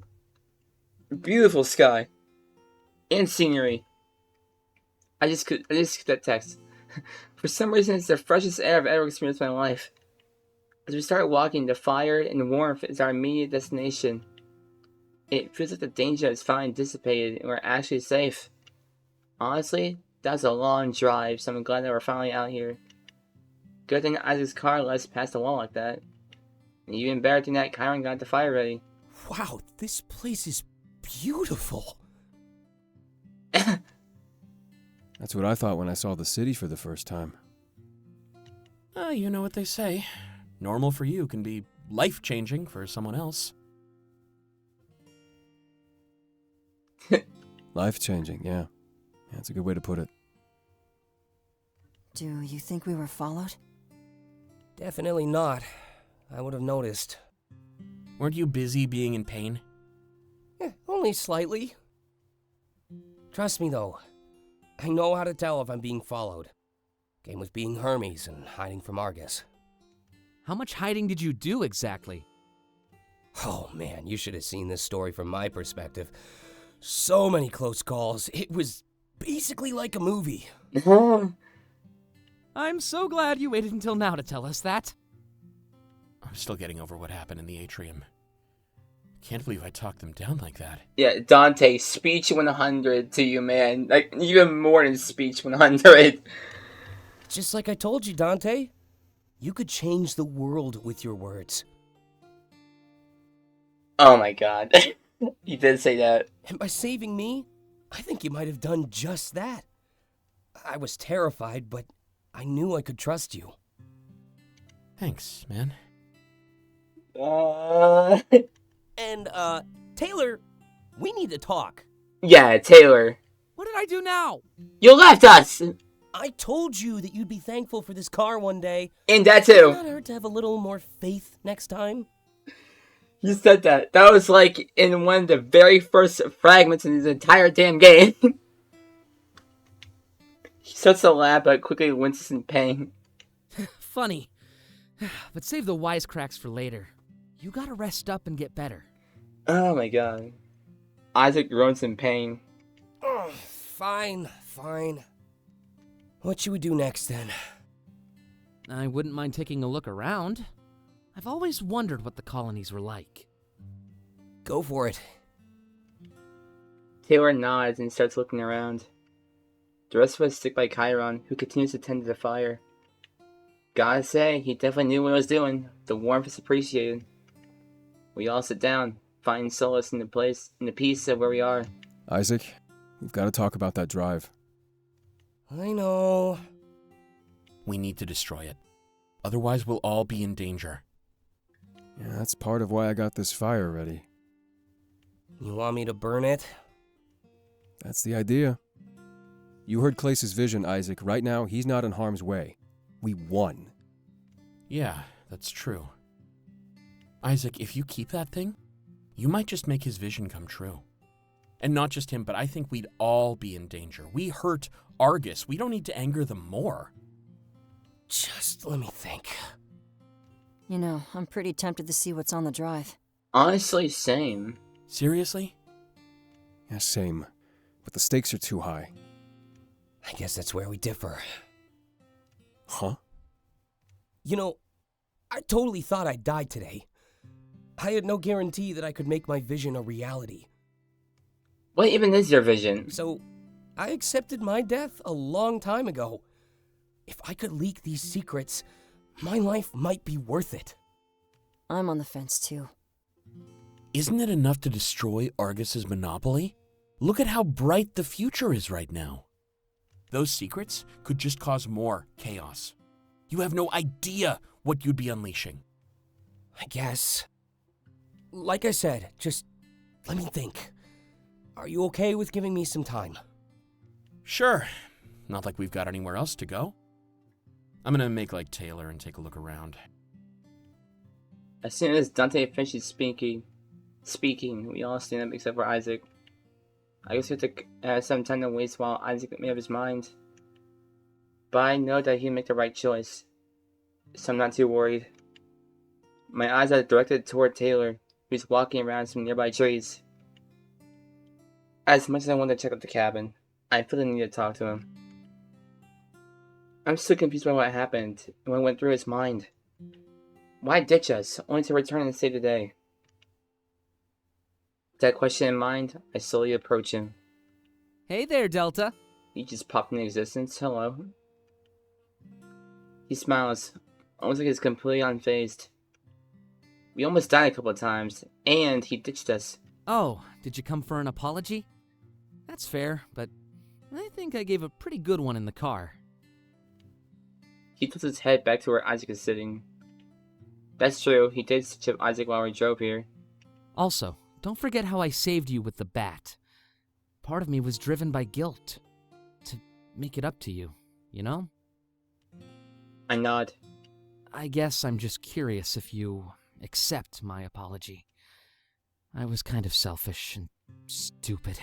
beautiful sky. And scenery. I just skipped that text. For some reason, it's the freshest air I've ever experienced in my life. As we start walking, the fire and warmth is our immediate destination. It feels like the danger has finally dissipated and we're actually safe. Honestly, that was a long drive, so I'm glad that we're finally out here. Good thing Isaac's car let us pass the wall like that. And even better than that, Kyron got the fire ready. Wow, this place is beautiful. That's what I thought when I saw the city for the first time. You know what they say. Normal for you can be life-changing for someone else. Life-changing, yeah. That's a good way to put it. Do you think we were followed? Definitely not. I would have noticed. Weren't you busy being in pain? Only slightly. Trust me, though. I know how to tell if I'm being followed. Game with being Hermes and hiding from Argus. How much hiding did you do exactly? Oh man, you should have seen this story from my perspective. So many close calls. It was basically like a movie. I'm so glad you waited until now to tell us that. I'm still getting over what happened in the atrium. Can't believe I talked them down like that. Yeah, Dante, speech 100 to you, man. Like, even more than speech 100. Just like I told you, Dante. You could change the world with your words. Oh my god. You did say that. And by saving me, I think you might have done just that. I was terrified, but I knew I could trust you. Thanks, man. And, Taylor, we need to talk. Yeah, Taylor. What did I do now? You left us! I told you that you'd be thankful for this car one day. And that Would too. it not hurt to have a little more faith next time? You said that. That was like in one of the very first fragments in this entire damn game. He starts to laugh, but quickly winces in pain. Funny. But save the wisecracks for later. You gotta rest up and get better. Oh my god. Isaac groans in pain. Fine. What should we do next, then? I wouldn't mind taking a look around. I've always wondered what the colonies were like. Go for it. Taylor nods and starts looking around. The rest of us stick by Kyron, who continues to tend to the fire. Gotta say, he definitely knew what he was doing. The warmth is appreciated. We all sit down, find solace in the peace of where we are. Isaac, we've got to talk about that drive. I know. We need to destroy it. Otherwise, we'll all be in danger. Yeah, that's part of why I got this fire ready. You want me to burn it? That's the idea. You heard Klace's vision, Isaac. Right now, he's not in harm's way. We won. Yeah, that's true. Isaac, if you keep that thing, you might just make his vision come true. And not just him, but I think we'd all be in danger. We hurt Argus. We don't need to anger them more. Just let me think. You know, I'm pretty tempted to see what's on the drive. Honestly, same. Seriously? Yeah, same. But the stakes are too high. I guess that's where we differ. Huh? You know, I totally thought I'd die today. I had no guarantee that I could make my vision a reality. What even is your vision? So, I accepted my death a long time ago. If I could leak these secrets, my life might be worth it. I'm on the fence too. Isn't it enough to destroy Argus's monopoly? Look at how bright the future is right now. Those secrets could just cause more chaos. You have no idea what you'd be unleashing. I guess. Like I said, just let me think. Are you okay with giving me some time? Sure. Not like we've got anywhere else to go. I'm gonna make like Taylor and take a look around. As soon as Dante finishes speaking, we all stand up except for Isaac. I guess we have to some time to waste while Isaac made up his mind. But I know that he'll make the right choice, so I'm not too worried. My eyes are directed toward Taylor, who's walking around some nearby trees. As much as I want to check out the cabin, I feel the need to talk to him. I'm still confused by what happened and what went through his mind. Why ditch us, only to return and save the day? With that question in mind, I slowly approach him. Hey there, Delta. He just popped into existence. Hello. He smiles, almost like he's completely unfazed. We almost died a couple of times, and he ditched us. Oh, did you come for an apology? That's fair, but I think I gave a pretty good one in the car. He tilts his head back to where Isaac is sitting. That's true, he did stitch up Isaac while we drove here. Also, don't forget how I saved you with the bat. Part of me was driven by guilt. To make it up to you, you know? I nod. I guess I'm just curious if you accept my apology. I was kind of selfish and stupid.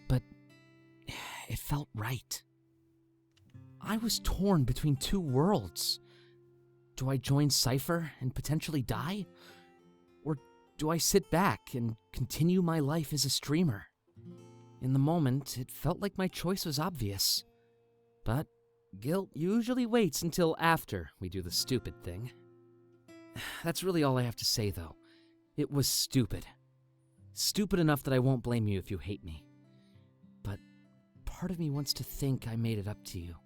But it felt right. I was torn between two worlds. Do I join Cypher and potentially die? Or do I sit back and continue my life as a streamer? In the moment, it felt like my choice was obvious. But guilt usually waits until after we do the stupid thing. That's really all I have to say, though. It was stupid. Stupid enough that I won't blame you if you hate me. But part of me wants to think I made it up to you.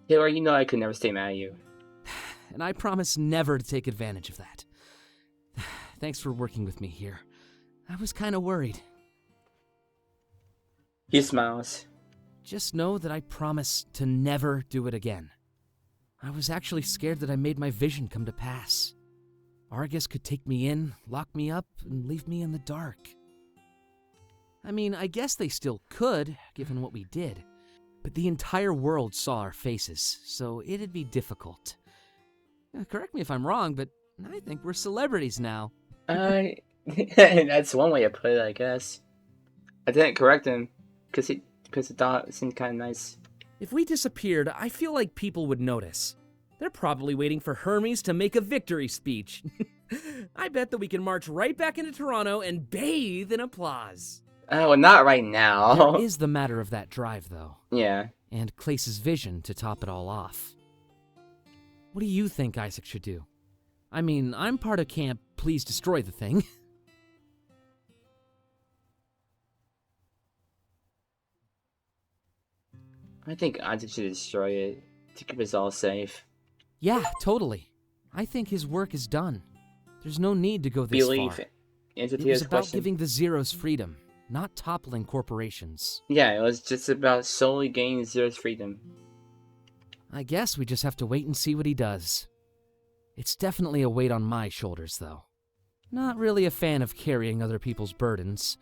Taylor, you know I could never stay mad at you. And I promise never to take advantage of that. Thanks for working with me here. I was kind of worried. He smiles. Just know that I promise to never do it again. I was actually scared that I made my vision come to pass. Argus could take me in, lock me up, and leave me in the dark. I mean, I guess they still could, given what we did. But the entire world saw our faces, so it'd be difficult. Correct me if I'm wrong, but I think we're celebrities now. That's one way to put it, I guess. I didn't correct him, because the thought seemed kind of nice. If we disappeared, I feel like people would notice. They're probably waiting for Hermes to make a victory speech. I bet that we can march right back into Toronto and bathe in applause. Well, not right now. There is the matter of that drive, though. Yeah. And Klace's vision to top it all off. What do you think Isaac should do? I mean, I'm part of camp, please destroy the thing. I think Isaac should destroy it to keep us all safe. Yeah, totally. I think his work is done. There's no need to go this Believe far. Answer It to was his about question. giving the Zeros freedom, not toppling corporations. Yeah, it was just about solely gaining Zero's freedom. I guess we just have to wait and see what he does. It's definitely a weight on my shoulders, though. Not really a fan of carrying other people's burdens.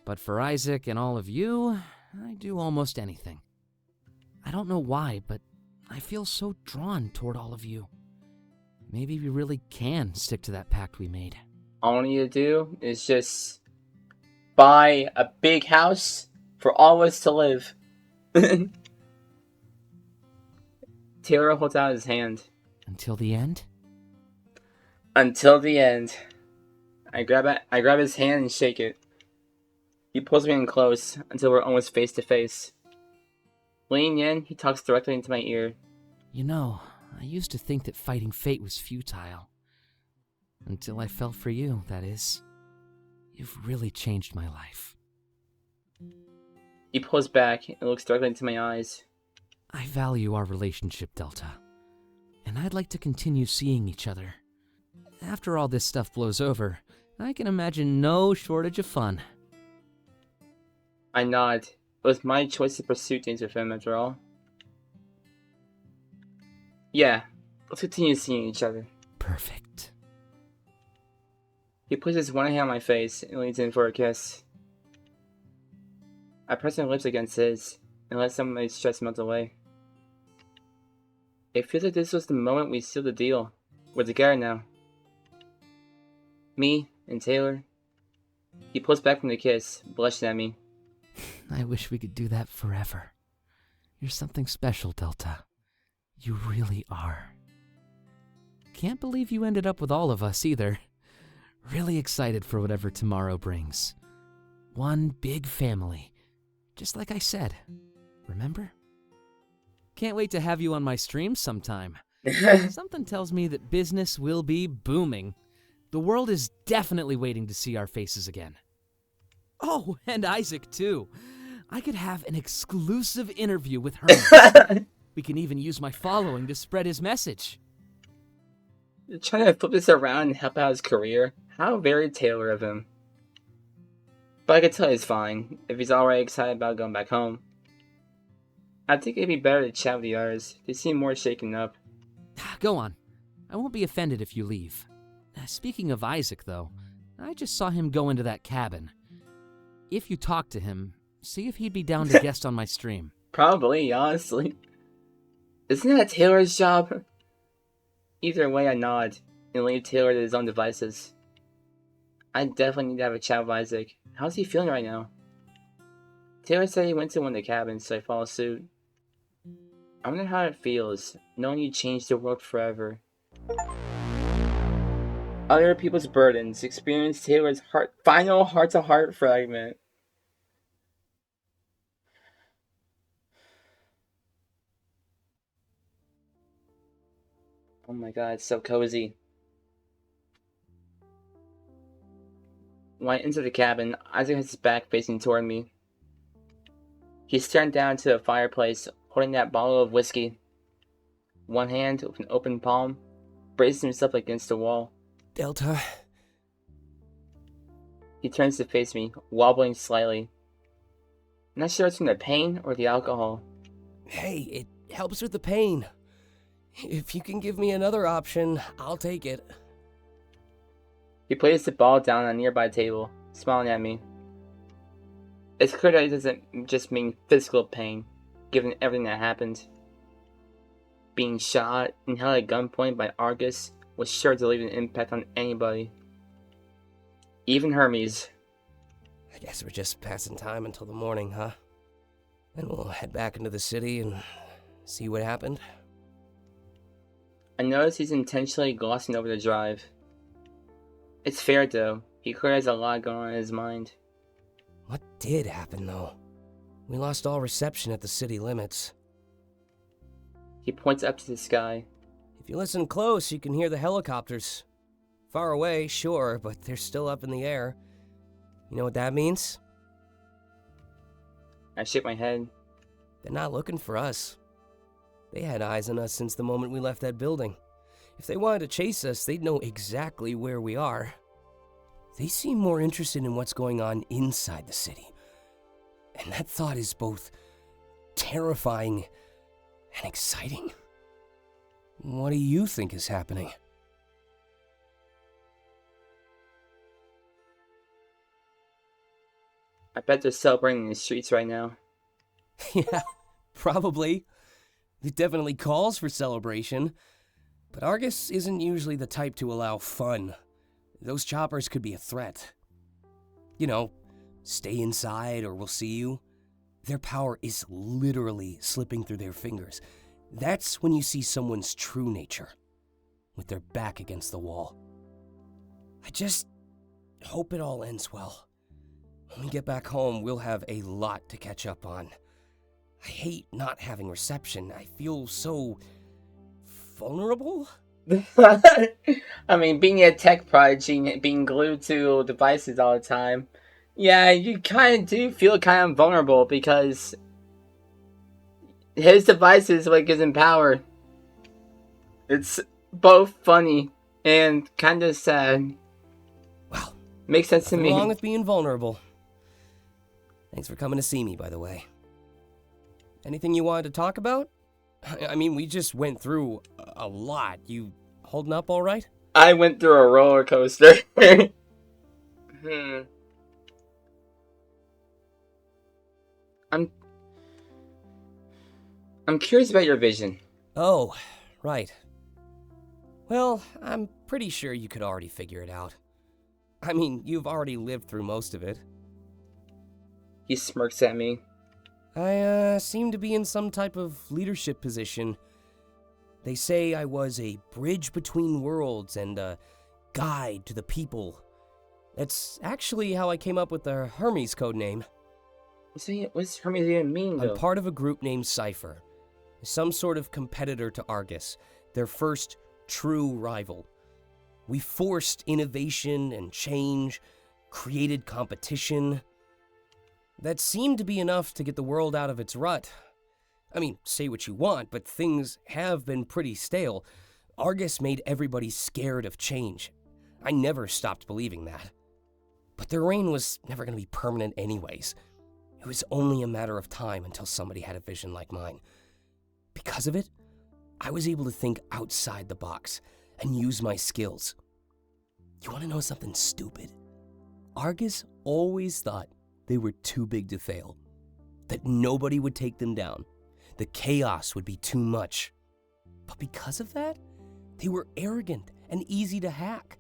But for Isaac and all of you, I do almost anything. I don't know why, but I feel so drawn toward all of you. Maybe we really can stick to that pact we made. All I need to do is just buy a big house for all of us to live. Taylor holds out his hand. Until the end? Until the end. I grab his hand and shake it. He pulls me in close until we're almost face to face. Leaning in, he talks directly into my ear. You know, I used to think that fighting fate was futile. Until I fell for you, that is. You've really changed my life. He pulls back and looks directly into my eyes. I value our relationship, Delta. And I'd like to continue seeing each other. After all this stuff blows over, I can imagine no shortage of fun. I nod. It was my choice to pursue things with him, after all. Yeah, let's continue seeing each other. Perfect. He places one hand on my face and leans in for a kiss. I press my lips against his and let some of my stress melt away. It feels like this was the moment we sealed the deal. We're together now. Me and Taylor. He pulls back from the kiss, blushing at me. I wish we could do that forever. You're something special, Delta. You really are. Can't believe you ended up with all of us either. Really excited for whatever tomorrow brings. One big family. Just like I said. Remember? Can't wait to have you on my stream sometime. Something tells me that business will be booming. The world is definitely waiting to see our faces again. Oh, and Isaac, too. I could have an exclusive interview with her. We can even use my following to spread his message. You're trying to flip this around and help out his career? How very Taylor of him. But I can tell he's fine, if he's already excited about going back home. I think it'd be better to chat with the others. They seem more shaken up. Go on. I won't be offended if you leave. Speaking of Isaac, though, I just saw him go into that cabin. If you talk to him, see if he'd be down to guest on my stream. Probably, honestly. Isn't that Taylor's job? Either way, I nod and leave Taylor to his own devices. I definitely need to have a chat with Isaac. How's he feeling right now? Taylor said he went to one of the cabins, so I follow suit. I wonder how it feels, knowing you changed the world forever. Other people's burdens experience Taylor's final heart-to-heart fragment. Oh my god, it's so cozy. When I enter the cabin, Isaac has his back facing toward me. He's staring down into the fireplace, holding that bottle of whiskey. One hand with an open palm, braces himself against the wall. Delta. He turns to face me, wobbling slightly. I'm not sure it's from the pain or the alcohol. Hey, it helps with the pain. If you can give me another option, I'll take it. He places the ball down on a nearby table, smiling at me. It's clear that it doesn't just mean physical pain, given everything that happened. Being shot and held at gunpoint by Argus was sure to leave an impact on anybody. Even Hermes. I guess we're just passing time until the morning, huh? Then we'll head back into the city and see what happened. I notice he's intentionally glossing over the drive. It's fair though, he clearly has a lot going on in his mind. What did happen, though? We lost all reception at the city limits. He points up to the sky. If you listen close, you can hear the helicopters. Far away, sure, but they're still up in the air. You know what that means? I shake my head. They're not looking for us. They had eyes on us since the moment we left that building. If they wanted to chase us, they'd know exactly where we are. They seem more interested in what's going on inside the city. And that thought is both terrifying and exciting. What do you think is happening? I bet they're celebrating in the streets right now. Yeah, probably. It definitely calls for celebration. But Argus isn't usually the type to allow fun. Those choppers could be a threat. You know, stay inside or we'll see you. Their power is literally slipping through their fingers. That's when you see someone's true nature, with their back against the wall. I just hope it all ends well. When we get back home, we'll have a lot to catch up on. I hate not having reception. I feel so vulnerable. I mean, being a tech prodigy and being glued to devices all the time, yeah, you kind of do feel kind of vulnerable because his device is what gives him power. It's both funny and kind of sad. Well, makes sense to me. Nothing wrong with being vulnerable. Thanks for coming to see me, by the way. Anything you wanted to talk about? I mean, we just went through a lot. You holding up all right? I went through a roller coaster. I'm curious about your vision. Oh, right. Well, I'm pretty sure you could already figure it out. I mean, you've already lived through most of it. He smirks at me. I seem to be in some type of leadership position. They say I was a bridge between worlds and a guide to the people. That's actually how I came up with the Hermes codename. What's Hermes even mean, though? I'm part of a group named Cypher. Some sort of competitor to Argus, their first true rival. We forced innovation and change, created competition. That seemed to be enough to get the world out of its rut. I mean, say what you want, but things have been pretty stale. Argus made everybody scared of change. I never stopped believing that. But their reign was never going to be permanent anyways. It was only a matter of time until somebody had a vision like mine. Because of it, I was able to think outside the box and use my skills. You want to know something stupid? Argus always thought they were too big to fail, that nobody would take them down. The chaos would be too much. But because of that, they were arrogant and easy to hack.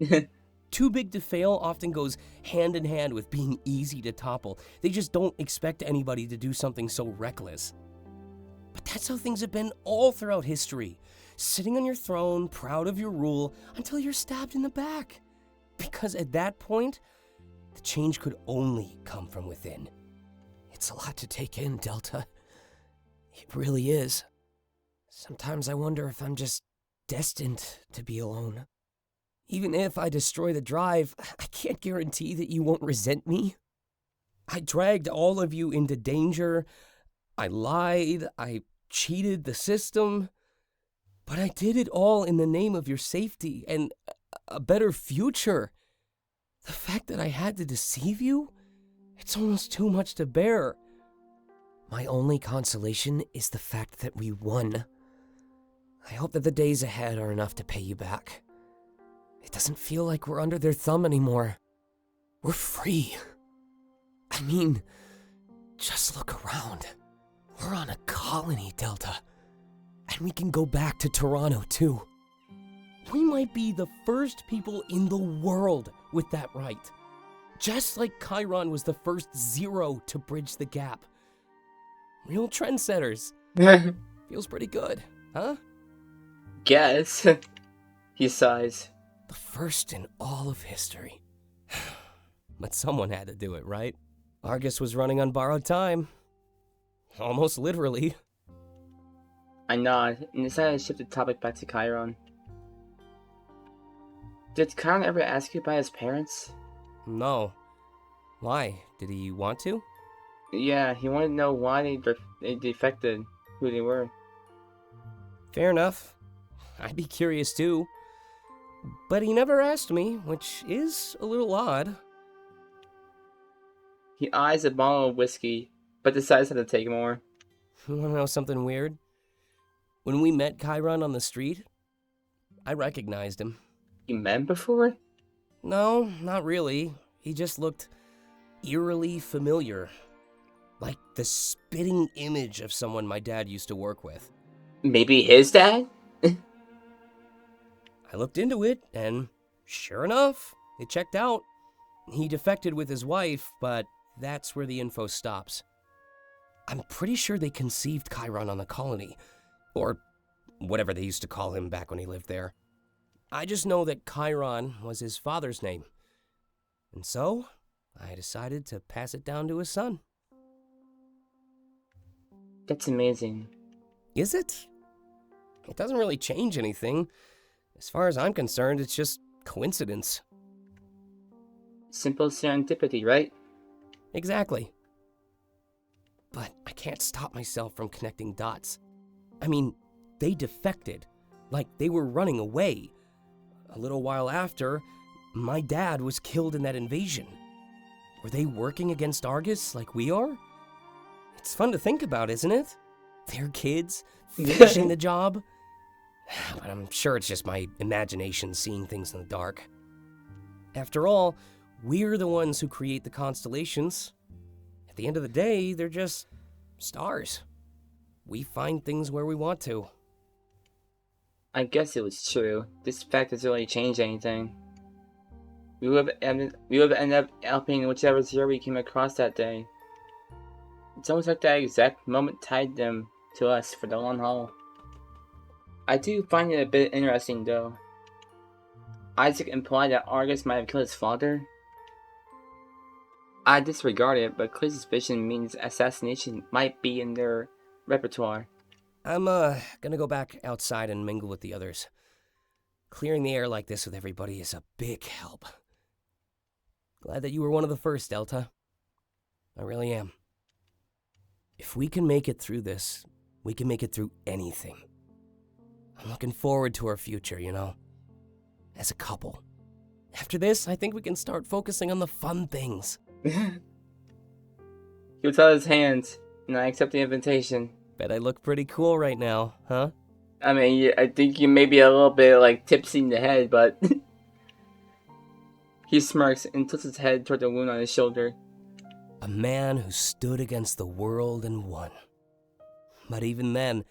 Too big to fail often goes hand in hand with being easy to topple. They just don't expect anybody to do something so reckless. But that's how things have been all throughout history. Sitting on your throne, proud of your rule, until you're stabbed in the back. Because at that point, the change could only come from within. It's a lot to take in, Delta. It really is. Sometimes I wonder if I'm just destined to be alone. Even if I destroy the drive, I can't guarantee that you won't resent me. I dragged all of you into danger. I lied. I cheated the system. But I did it all in the name of your safety and a better future. The fact that I had to deceive you, it's almost too much to bear. My only consolation is the fact that we won. I hope that the days ahead are enough to pay you back. It doesn't feel like we're under their thumb anymore. We're free. I mean, just look around. We're on a colony, Delta. And we can go back to Toronto, too. We might be the first people in the world with that right. Just like Kyron was the first zero to bridge the gap. Real trendsetters. Feels pretty good, huh? Guess. He sighs. The first in all of history. But someone had to do it, right? Argus was running on borrowed time. Almost literally. I nod and decide to shift the topic back to Kyron. Did Kyron ever ask you about his parents? No. Why? Did he want to? Yeah, he wanted to know why they defected, who they were. Fair enough. I'd be curious too. But he never asked me, which is a little odd. He eyes a bottle of whiskey, but decides not to take more. You wanna know something weird? When we met Kyron on the street, I recognized him. You met him before? No, not really. He just looked eerily familiar. Like the spitting image of someone my dad used to work with. Maybe his dad? I looked into it, and sure enough, it checked out. He defected with his wife, but that's where the info stops. I'm pretty sure they conceived Kyron on the colony, or whatever they used to call him back when he lived there. I just know that Kyron was his father's name. And so, I decided to pass it down to his son. That's amazing. Is it? It doesn't really change anything. As far as I'm concerned, it's just coincidence. Simple serendipity, right? Exactly. But I can't stop myself from connecting dots. I mean, they defected, like they were running away. A little while after, my dad was killed in that invasion. Were they working against Argus like we are? It's fun to think about, isn't it? Their kids, finishing the job. But I'm sure it's just my imagination seeing things in the dark. After all, we're the ones who create the constellations. At the end of the day, they're just stars. We find things where we want to. I guess it was true. This fact doesn't really change anything. We would have ended up helping whichever zero we came across that day. It's almost like that exact moment tied them to us for the long haul. I do find it a bit interesting though. Isaac implied that Argus might have killed his father. I disregard it, but Klace's vision means assassination might be in their repertoire. I'm gonna go back outside and mingle with the others. Clearing the air like this with everybody is a big help. Glad that you were one of the first, Delta. I really am. If we can make it through this, we can make it through anything. I'm looking forward to our future, you know? As a couple. After this, I think we can start focusing on the fun things. He puts out his hands, and I accept the invitation. Bet I look pretty cool right now, huh? I mean, I think you may be a little bit, like, tipsy in the head, but... He smirks and tilts his head toward the wound on his shoulder. A man who stood against the world and won. But even then,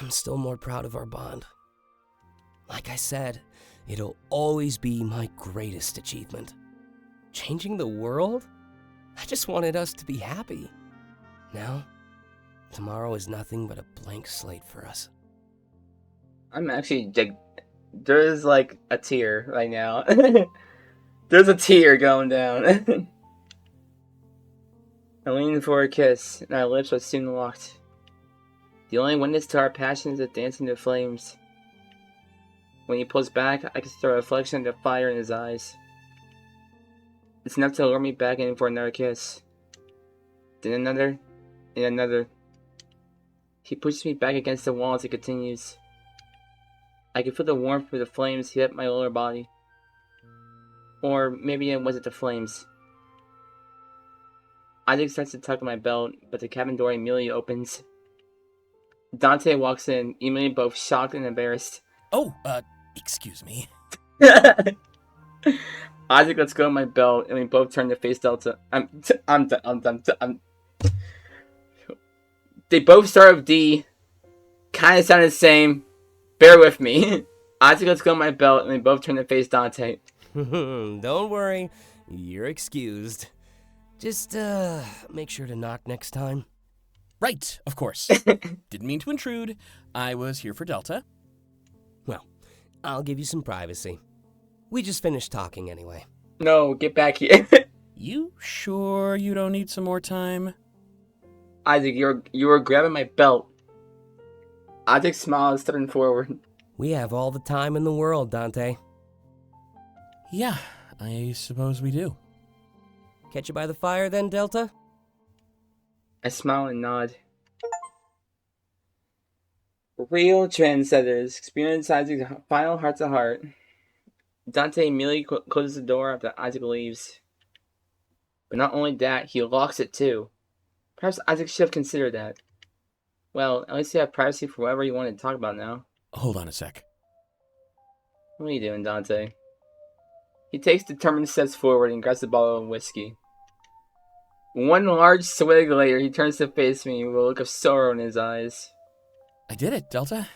I'm still more proud of our bond. Like I said, it'll always be my greatest achievement. Changing the world? I just wanted us to be happy. Now, tomorrow is nothing but a blank slate for us. I'm actually, there's like a tear right now. There's a tear going down. I leaned for a kiss, and our lips were soon locked. The only witness to our passion is the dancing of flames. When he pulls back, I can see a reflection of the fire in his eyes. It's enough to lure me back in for another kiss. Then another, and another. He pushes me back against the wall as he continues. I can feel the warmth of the flames hit my lower body. Or maybe it wasn't the flames. Isaac starts to tug on my belt, but the cabin door immediately opens. Dante walks in, immediately both shocked and embarrassed. Oh, excuse me. Isaac lets go of my belt, and we both turn to face Delta. I'm done. They both start with D. Kinda sound the same. Bear with me. Isaac lets go of my belt, and we both turn to face Dante. Don't worry, you're excused. Just, make sure to knock next time. Right, of course. Didn't mean to intrude. I was here for Delta. Well, I'll give you some privacy. We just finished talking anyway. No, get back here. You sure you don't need some more time? Isaac, you were grabbing my belt. Isaac smiled, stepping forward. We have all the time in the world, Dante. Yeah, I suppose we do. Catch you by the fire then, Delta? I smile and nod. Real trendsetters experience Isaac's final heart-to-heart. Dante immediately closes the door after Isaac leaves. But not only that, he locks it too. Perhaps Isaac should have considered that. Well, at least you have privacy for whatever you want to talk about now. Hold on a sec. What are you doing, Dante? He takes determined steps forward and grabs a bottle of whiskey. One large swig later, he turns to face me with a look of sorrow in his eyes. I did it, Delta.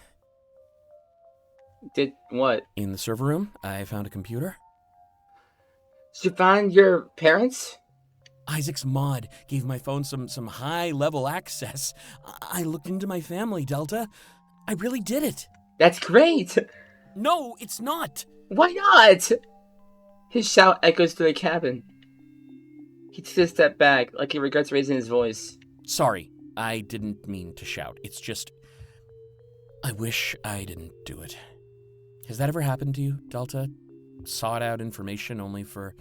Did what? In the server room, I found a computer. Did you find your parents? Isaac's mod gave my phone some high-level access. I looked into my family, Delta. I really did it. That's great! No, it's not. Why not? His shout echoes through the cabin. He takes a step back, like he regrets raising his voice. Sorry, I didn't mean to shout. It's just, I wish I didn't do it. Has that ever happened to you, Delta? Sought out information only for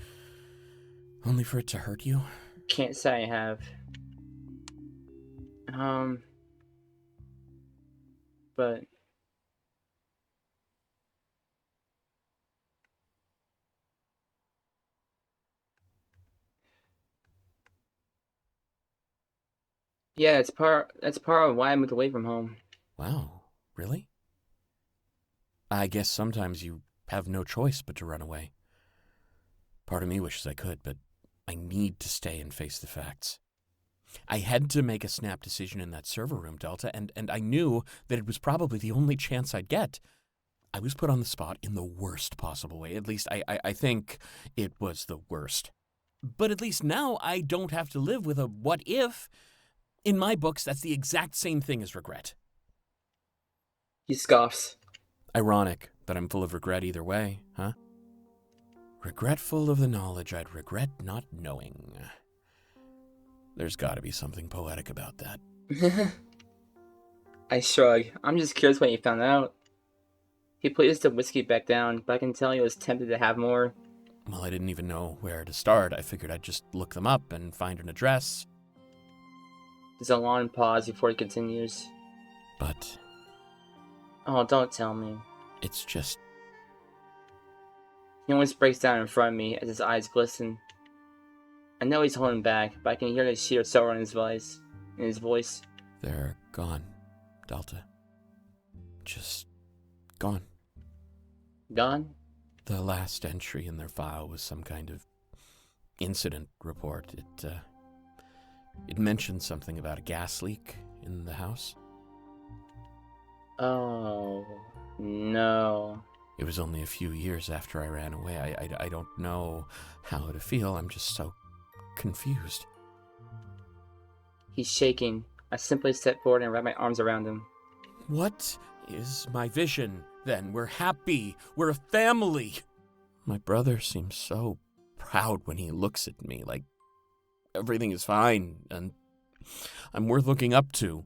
it to hurt you? Can't say I have. But yeah, that's part of why I moved away from home. Wow, really? I guess sometimes you have no choice but to run away. Part of me wishes I could, but I need to stay and face the facts. I had to make a snap decision in that server room, Delta, and I knew that it was probably the only chance I'd get. I was put on the spot in the worst possible way. At least I think it was the worst. But at least now I don't have to live with a what if. In my books, that's the exact same thing as regret. He scoffs. Ironic that I'm full of regret either way, huh? Regretful of the knowledge I'd regret not knowing. There's gotta be something poetic about that. I shrug. I'm just curious what you found out. He placed the whiskey back down, but I can tell he was tempted to have more. Well, I didn't even know where to start. I figured I'd just look them up and find an address. There's a long pause before he continues. But Oh, don't tell me. it's just... He almost breaks down in front of me as his eyes glisten. I know he's holding back, but I can hear the sheer sorrow in his voice. They're gone, Delta. Just gone. Gone? The last entry in their file was some kind of incident report. It mentioned something about a gas leak in the house. Oh, no. It was only a few years after I ran away. I don't know how to feel. I'm just so confused. He's shaking. I simply step forward and wrap my arms around him. What is my vision, then? We're happy. We're a family. My brother seems so proud when he looks at me, like everything is fine and I'm worth looking up to.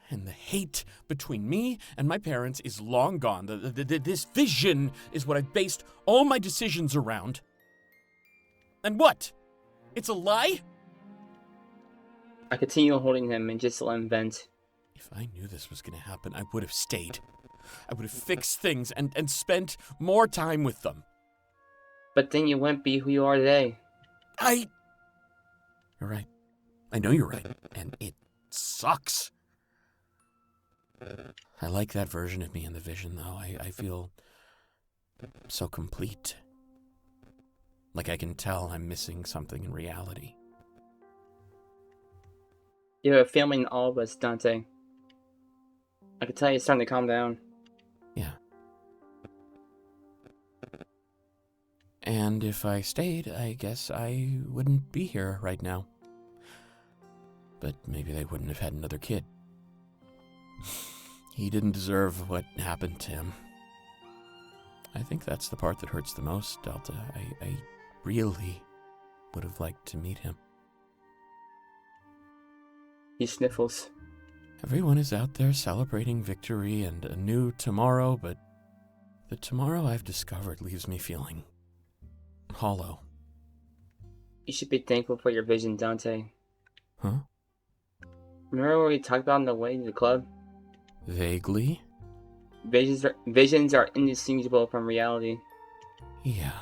And the hate between me and my parents is long gone. This vision is what I've based all my decisions around. And what? It's a lie? I continue holding him and just let him vent. If I knew this was going to happen, I would have stayed. I would have fixed things and spent more time with them. But then you wouldn't be who you are today. You're right. I know you're right. And it sucks. I like that version of me in the vision, though. I feel so complete. Like I can tell I'm missing something in reality. You have a family in all of us, Dante. I can tell you're starting to calm down. Yeah. And if I stayed, I guess I wouldn't be here right now. But maybe they wouldn't have had another kid. He didn't deserve what happened to him. I think that's the part that hurts the most, Delta. I really would have liked to meet him. He sniffles. Everyone is out there celebrating victory and a new tomorrow, but the tomorrow I've discovered leaves me feeling hollow. You should be thankful for your vision, Dante. Huh? Remember what we talked about on the way to the club? Vaguely? Visions are indistinguishable from reality. Yeah.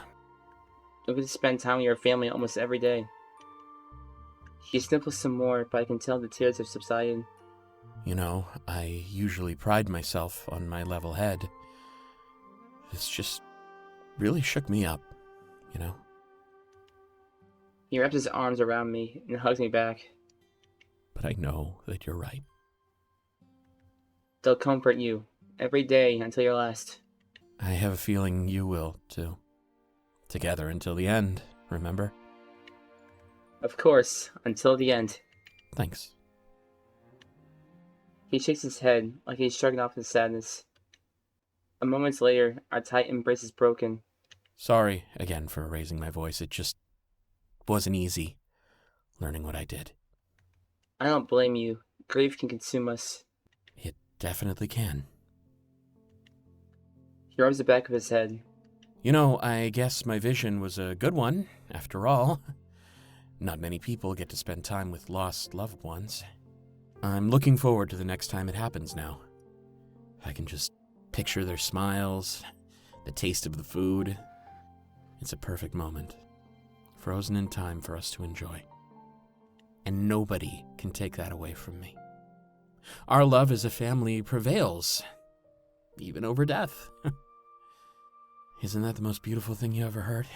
You get to spend time with your family almost every day. He sniffles some more, but I can tell the tears have subsided. You know, I usually pride myself on my level head. This just really shook me up, you know? He wraps his arms around me and hugs me back. But I know that you're right. They'll comfort you every day until your last. I have a feeling you will, too. Together until the end, remember? Of course, until the end. Thanks. He shakes his head like he's shrugging off his sadness. A moment later, our tight embrace is broken. Sorry again for raising my voice. It just wasn't easy learning what I did. I don't blame you. Grief can consume us. It definitely can. He rubs the back of his head. You know, I guess my vision was a good one, after all. Not many people get to spend time with lost loved ones. I'm looking forward to the next time it happens now. I can just picture their smiles, the taste of the food. It's a perfect moment, frozen in time for us to enjoy. And nobody can take that away from me. Our love as a family prevails, even over death. Isn't that the most beautiful thing you ever heard?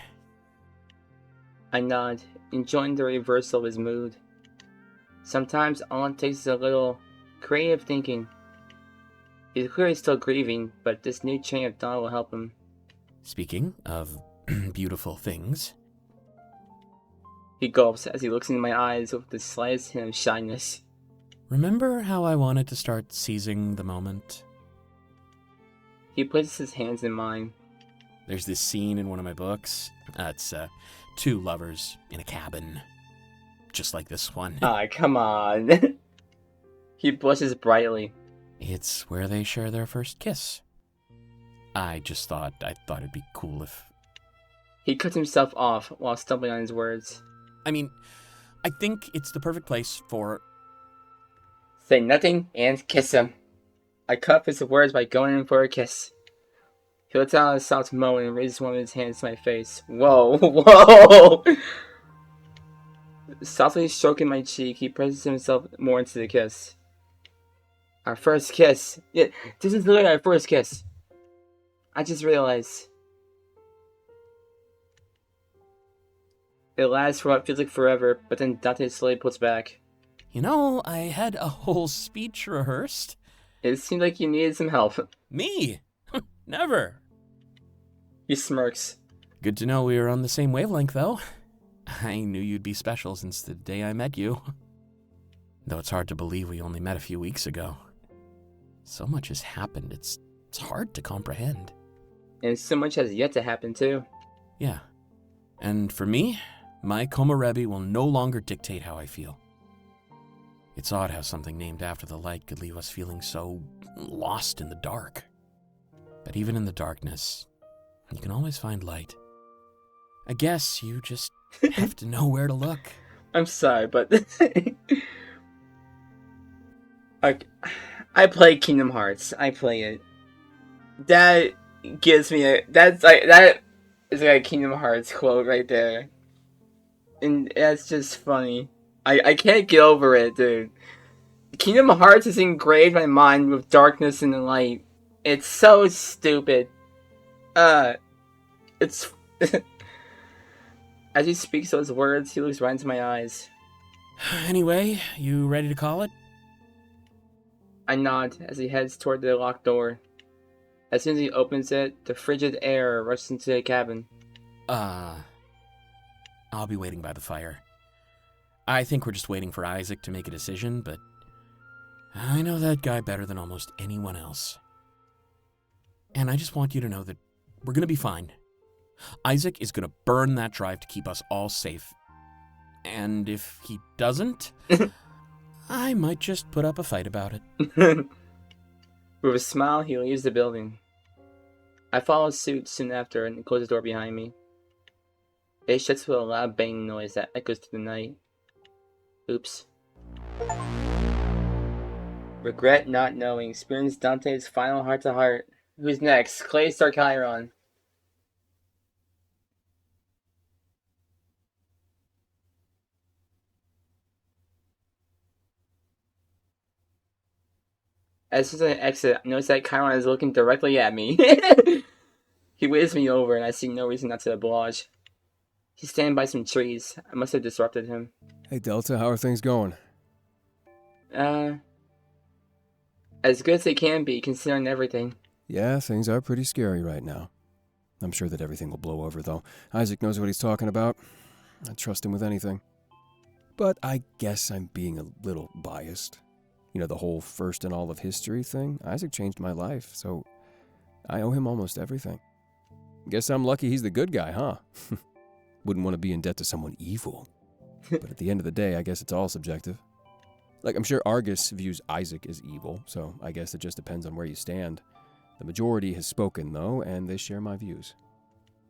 I nod, enjoying the reversal of his mood. Sometimes all it takes is a little creative thinking. He's clearly still grieving, but this new chain of thought will help him. Speaking of beautiful things, He gulps as he looks into my eyes with the slightest hint of shyness. remember how I wanted to start seizing the moment? He places his hands in mine. There's this scene in one of my books. It's two lovers in a cabin, just like this one. Ah, come on. He blushes brightly. It's where they share their first kiss. I thought it'd be cool if... He cuts himself off while stumbling on his words. I mean, I think it's the perfect place for... Say nothing and kiss him. I cut off his words by going in for a kiss. He lets out a soft moan and raises one of his hands to my face. Whoa, whoa! Softly stroking my cheek, he presses himself more into the kiss. Our first kiss. Yeah, this is literally our first kiss. I just realized. It lasts for what feels like forever, but then Dante slowly pulls back. You know, I had a whole speech rehearsed. It seemed like you needed some help. Me? Never. He smirks. Good to know we were on the same wavelength, though. I knew you'd be special since the day I met you. Though it's hard to believe we only met a few weeks ago. So much has happened, it's hard to comprehend. And so much has yet to happen, too. Yeah. And for me, my Komorebi will no longer dictate how I feel. It's odd how something named after the light could leave us feeling so lost in the dark. But even in the darkness, you can always find light. I guess you just have to know where to look. I'm sorry, but... I play Kingdom Hearts. I play it. That gives me a... That is like a Kingdom Hearts quote right there. And that's just funny. I can't get over it, dude. Kingdom Hearts is engraved in my mind with darkness and light. It's so stupid. It's... As he speaks those words, he looks right into my eyes. Anyway, you ready to call it? I nod as he heads toward the locked door. As soon as he opens it, the frigid air rushes into the cabin. I'll be waiting by the fire. I think we're just waiting for Isaac to make a decision, but I know that guy better than almost anyone else. And I just want you to know that we're gonna be fine. Isaac is gonna burn that drive to keep us all safe. And if he doesn't, I might just put up a fight about it. With a smile, he leaves the building. I follow suit soon after and close the door behind me. It shuts with a loud banging noise that echoes through the night. Oops. Regret not knowing. Experience Dante's final heart-to-heart. Who's next? Klace or Kyron? As soon as I exit, I notice that Kyron is looking directly at me. He waves me over, and I see no reason not to oblige. He's standing by some trees. I must have disrupted him. Hey, Delta, how are things going? As good as they can be, considering everything. Yeah, things are pretty scary right now. I'm sure that everything will blow over, though. Isaac knows what he's talking about. I trust him with anything. But I guess I'm being a little biased. You know, the whole first in all of history thing? Isaac changed my life, so I owe him almost everything. Guess I'm lucky he's the good guy, huh? Wouldn't want to be in debt to someone evil. But at the end of the day, I guess it's all subjective. Like, I'm sure Argus views Isaac as evil, so I guess it just depends on where you stand. The majority has spoken, though, and they share my views.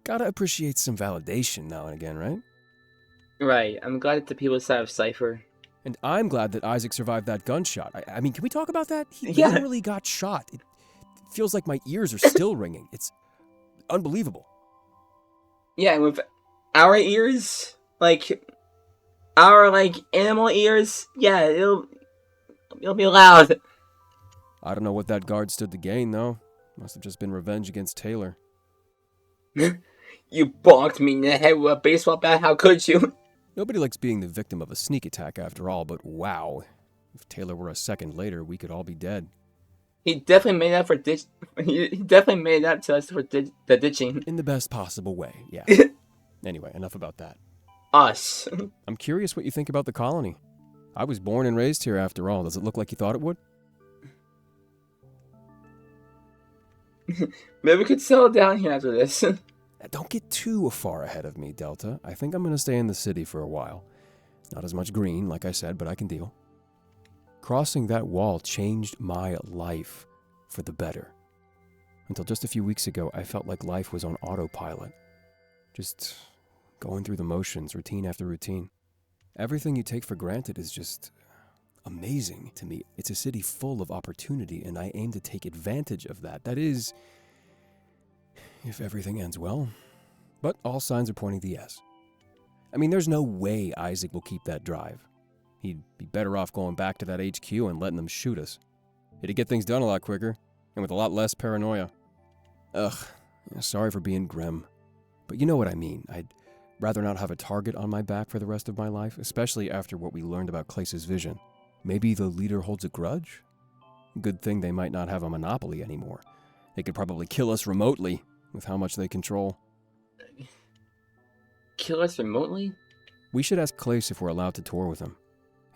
Gotta appreciate some validation now and again, right? Right, I'm glad it's the people's side of Cypher. And I'm glad that Isaac survived that gunshot. I mean, can we talk about that? He Yeah. literally got shot. It feels like my ears are still ringing. It's unbelievable. Yeah, with our ears, our animal ears, yeah, it'll be loud. I don't know what that guard stood to gain, though. Must have just been revenge against Taylor. You bonked me in the head with a baseball bat, how could you? Nobody likes being the victim of a sneak attack after all, but wow. If Taylor were a second later, we could all be dead. He definitely made up He definitely made up to us for the ditching. In the best possible way, yeah. Anyway, enough about that. Us. I'm curious what you think about the colony. I was born and raised here after all. Does it look like you thought it would? Maybe we could settle down here after this. Don't get too far ahead of me, Delta. I think I'm going to stay in the city for a while. Not as much green, like I said, but I can deal. Crossing that wall changed my life for the better. Until just a few weeks ago, I felt like life was on autopilot. Just going through the motions, routine after routine. Everything you take for granted is just amazing to me. It's a city full of opportunity, and I aim to take advantage of that. That is, if everything ends well. But all signs are pointing to yes. I mean, there's no way Isaac will keep that drive. He'd be better off going back to that HQ and letting them shoot us. It'd get things done a lot quicker, and with a lot less paranoia. Ugh, sorry for being grim. But you know what I mean. I'd rather not have a target on my back for the rest of my life, especially after what we learned about Klace's vision. Maybe the leader holds a grudge? Good thing they might not have a monopoly anymore. They could probably kill us remotely with how much they control. Kill us remotely? We should ask Klace if we're allowed to tour with him.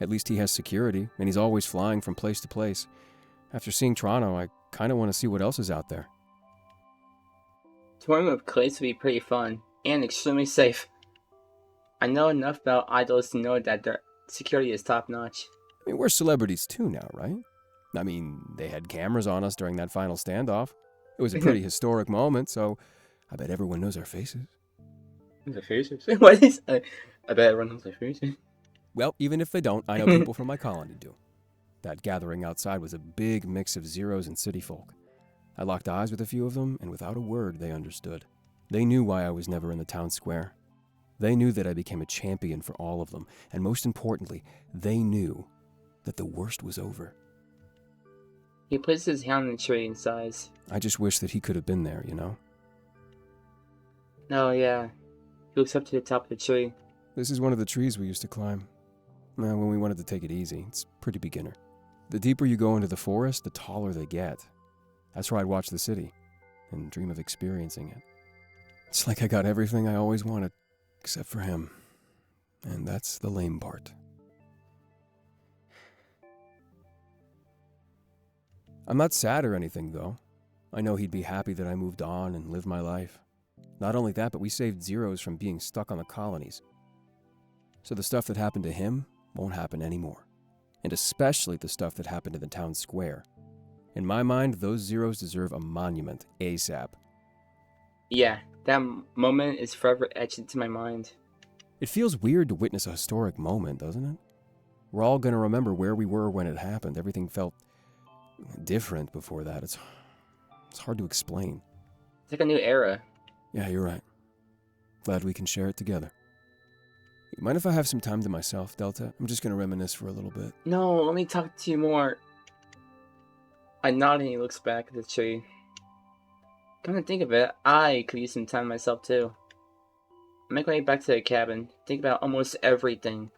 At least he has security, and he's always flying from place to place. After seeing Toronto, I kind of want to see what else is out there. Touring with Klace would be pretty fun, and extremely safe. I know enough about idols to know that their security is top-notch. I mean, we're celebrities too now, right? I mean, they had cameras on us during that final standoff. It was a pretty historic moment, so I bet everyone knows our faces. The faces? What is I bet everyone knows their faces. Well, even if they don't, I know people from my colony do. That gathering outside was a big mix of zeros and city folk. I locked eyes with a few of them, and without a word, they understood. They knew why I was never in the town square. They knew that I became a champion for all of them, and most importantly, they knew that the worst was over. He places his hand on the tree and sighs. I just wish that he could have been there, you know? Oh, yeah. He looks up to the top of the tree. This is one of the trees we used to climb. Well, when we wanted to take it easy. It's pretty beginner. The deeper you go into the forest, the taller they get. That's where I'd watch the city and dream of experiencing it. It's like I got everything I always wanted, except for him. And that's the lame part. I'm not sad or anything, though. I know he'd be happy that I moved on and lived my life. Not only that, but we saved zeros from being stuck on the colonies. So the stuff that happened to him won't happen anymore. And especially the stuff that happened in the town square. In my mind, those zeros deserve a monument ASAP. Yeah, that moment is forever etched into my mind. It feels weird to witness a historic moment, doesn't it? We're all going to remember where we were when it happened. Everything felt different before that. It's hard to explain. It's like a new era. Yeah, you're right. Glad we can share it together. You mind if I have some time to myself, Delta? I'm just going to reminisce for a little bit. No, let me talk to you more. I nod and he looks back at the tree. Come to think of it, I could use some time myself too. I make my way back to the cabin, think about almost everything.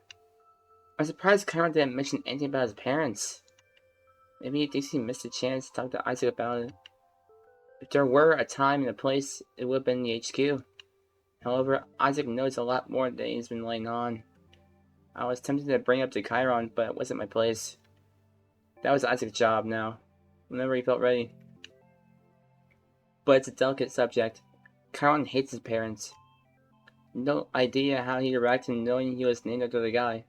I'm surprised Kyron didn't mention anything about his parents. Maybe he thinks he missed a chance to talk to Isaac about it. If there were a time and a place, it would have been the HQ. However, Isaac knows a lot more than he's been laying on. I was tempted to bring it up to Kyron, but it wasn't my place. That was Isaac's job now, whenever he felt ready. But it's a delicate subject. Kyron hates his parents. No idea how he'd react to knowing he was named after the guy.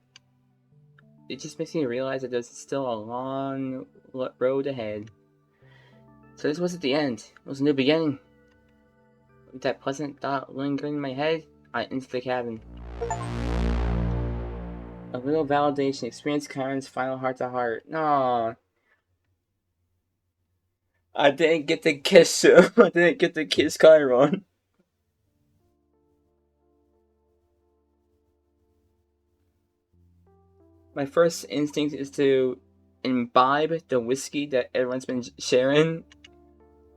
It just makes me realize that there's still a long road ahead. So this wasn't the end. It was a new beginning. With that pleasant thought lingering in my head, I entered the cabin. A little validation experienced Kyron's final heart-to-heart. Aww. I didn't get to kiss him. I didn't get to kiss Kyron. My first instinct is to imbibe the whiskey that everyone's been sharing,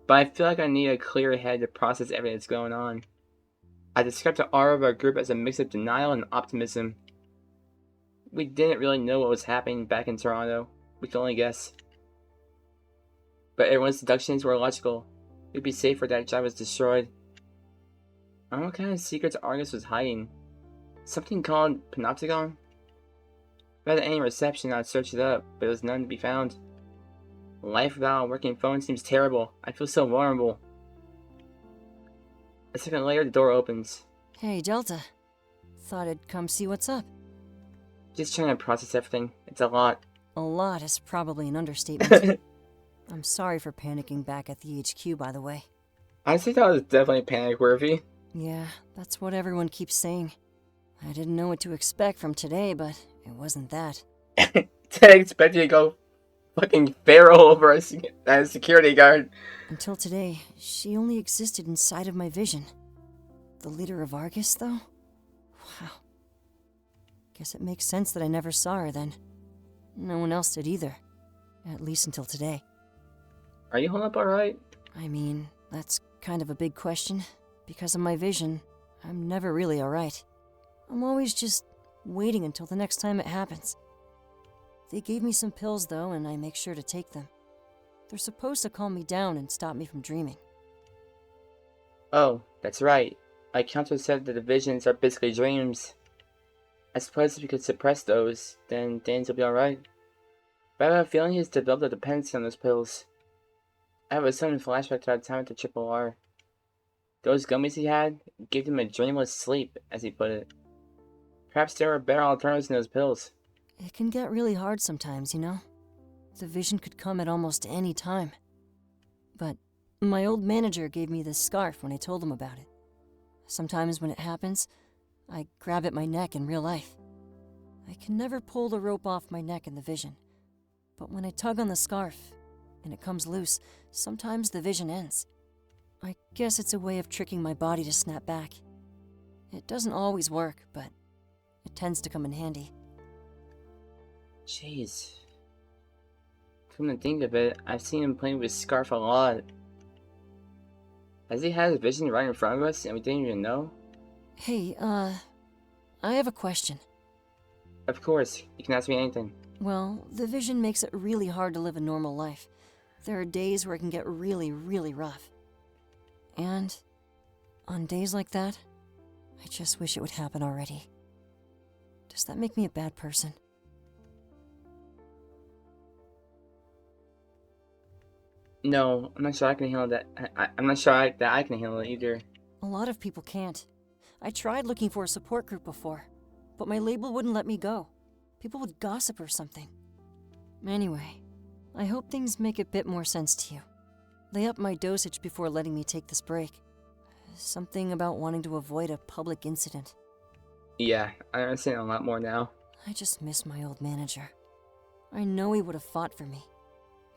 but I feel like I need a clear head to process everything that's going on. I described the aura of our group as a mix of denial and optimism. We didn't really know what was happening back in Toronto. We could only guess. But everyone's deductions were logical. We'd be safer if that job was destroyed. I don't know what kind of secrets Argus was hiding. Something called Panopticon? Without any reception, I'd search it up, but there was none to be found. Life without a working phone seems terrible. I feel so vulnerable. A second later, the door opens. Hey, Delta. Thought I'd come see what's up. Just trying to process everything. It's a lot. A lot is probably an understatement. I'm sorry for panicking back at the HQ, by the way. I think that was definitely panic-worthy. Yeah, that's what everyone keeps saying. I didn't know what to expect from today, but it wasn't that. I expected you to go fucking feral over a security guard. Until today, she only existed inside of my vision. The leader of Argus, though? Wow. Guess it makes sense that I never saw her then. No one else did either. At least until today. Are you holding up alright? I mean, that's kind of a big question. Because of my vision, I'm never really alright. I'm always just waiting until the next time it happens. They gave me some pills though, and I make sure to take them. They're supposed to calm me down and stop me from dreaming. Oh, that's right. My counselor said that the visions are basically dreams. I suppose if you could suppress those, then things will be alright. But I have a feeling he's developed a dependency on those pills. I have a sudden flashback to our time at the Triple R. Those gummies he had gave him a dreamless sleep, as he put it. Perhaps there were better alternatives than those pills. It can get really hard sometimes, you know? The vision could come at almost any time. But my old manager gave me this scarf when I told him about it. Sometimes when it happens, I grab at my neck in real life. I can never pull the rope off my neck in the vision. But when I tug on the scarf, and it comes loose, sometimes the vision ends. I guess it's a way of tricking my body to snap back. It doesn't always work, but it tends to come in handy. Jeez. Come to think of it, I've seen him playing with Scarf a lot. Has he had his vision right in front of us and we didn't even know? Hey, I have a question. Of course, you can ask me anything. Well, the vision makes it really hard to live a normal life. There are days where it can get really, really rough. And on days like that, I just wish it would happen already. Does that make me a bad person? No, I'm not sure I can handle that. I'm not sure that I can handle it either. A lot of people can't. I tried looking for a support group before, but my label wouldn't let me go. People would gossip or something. Anyway, I hope things make a bit more sense to you. They upped my dosage before letting me take this break. Something about wanting to avoid a public incident. Yeah, I understand a lot more now. I just miss my old manager. I know he would have fought for me,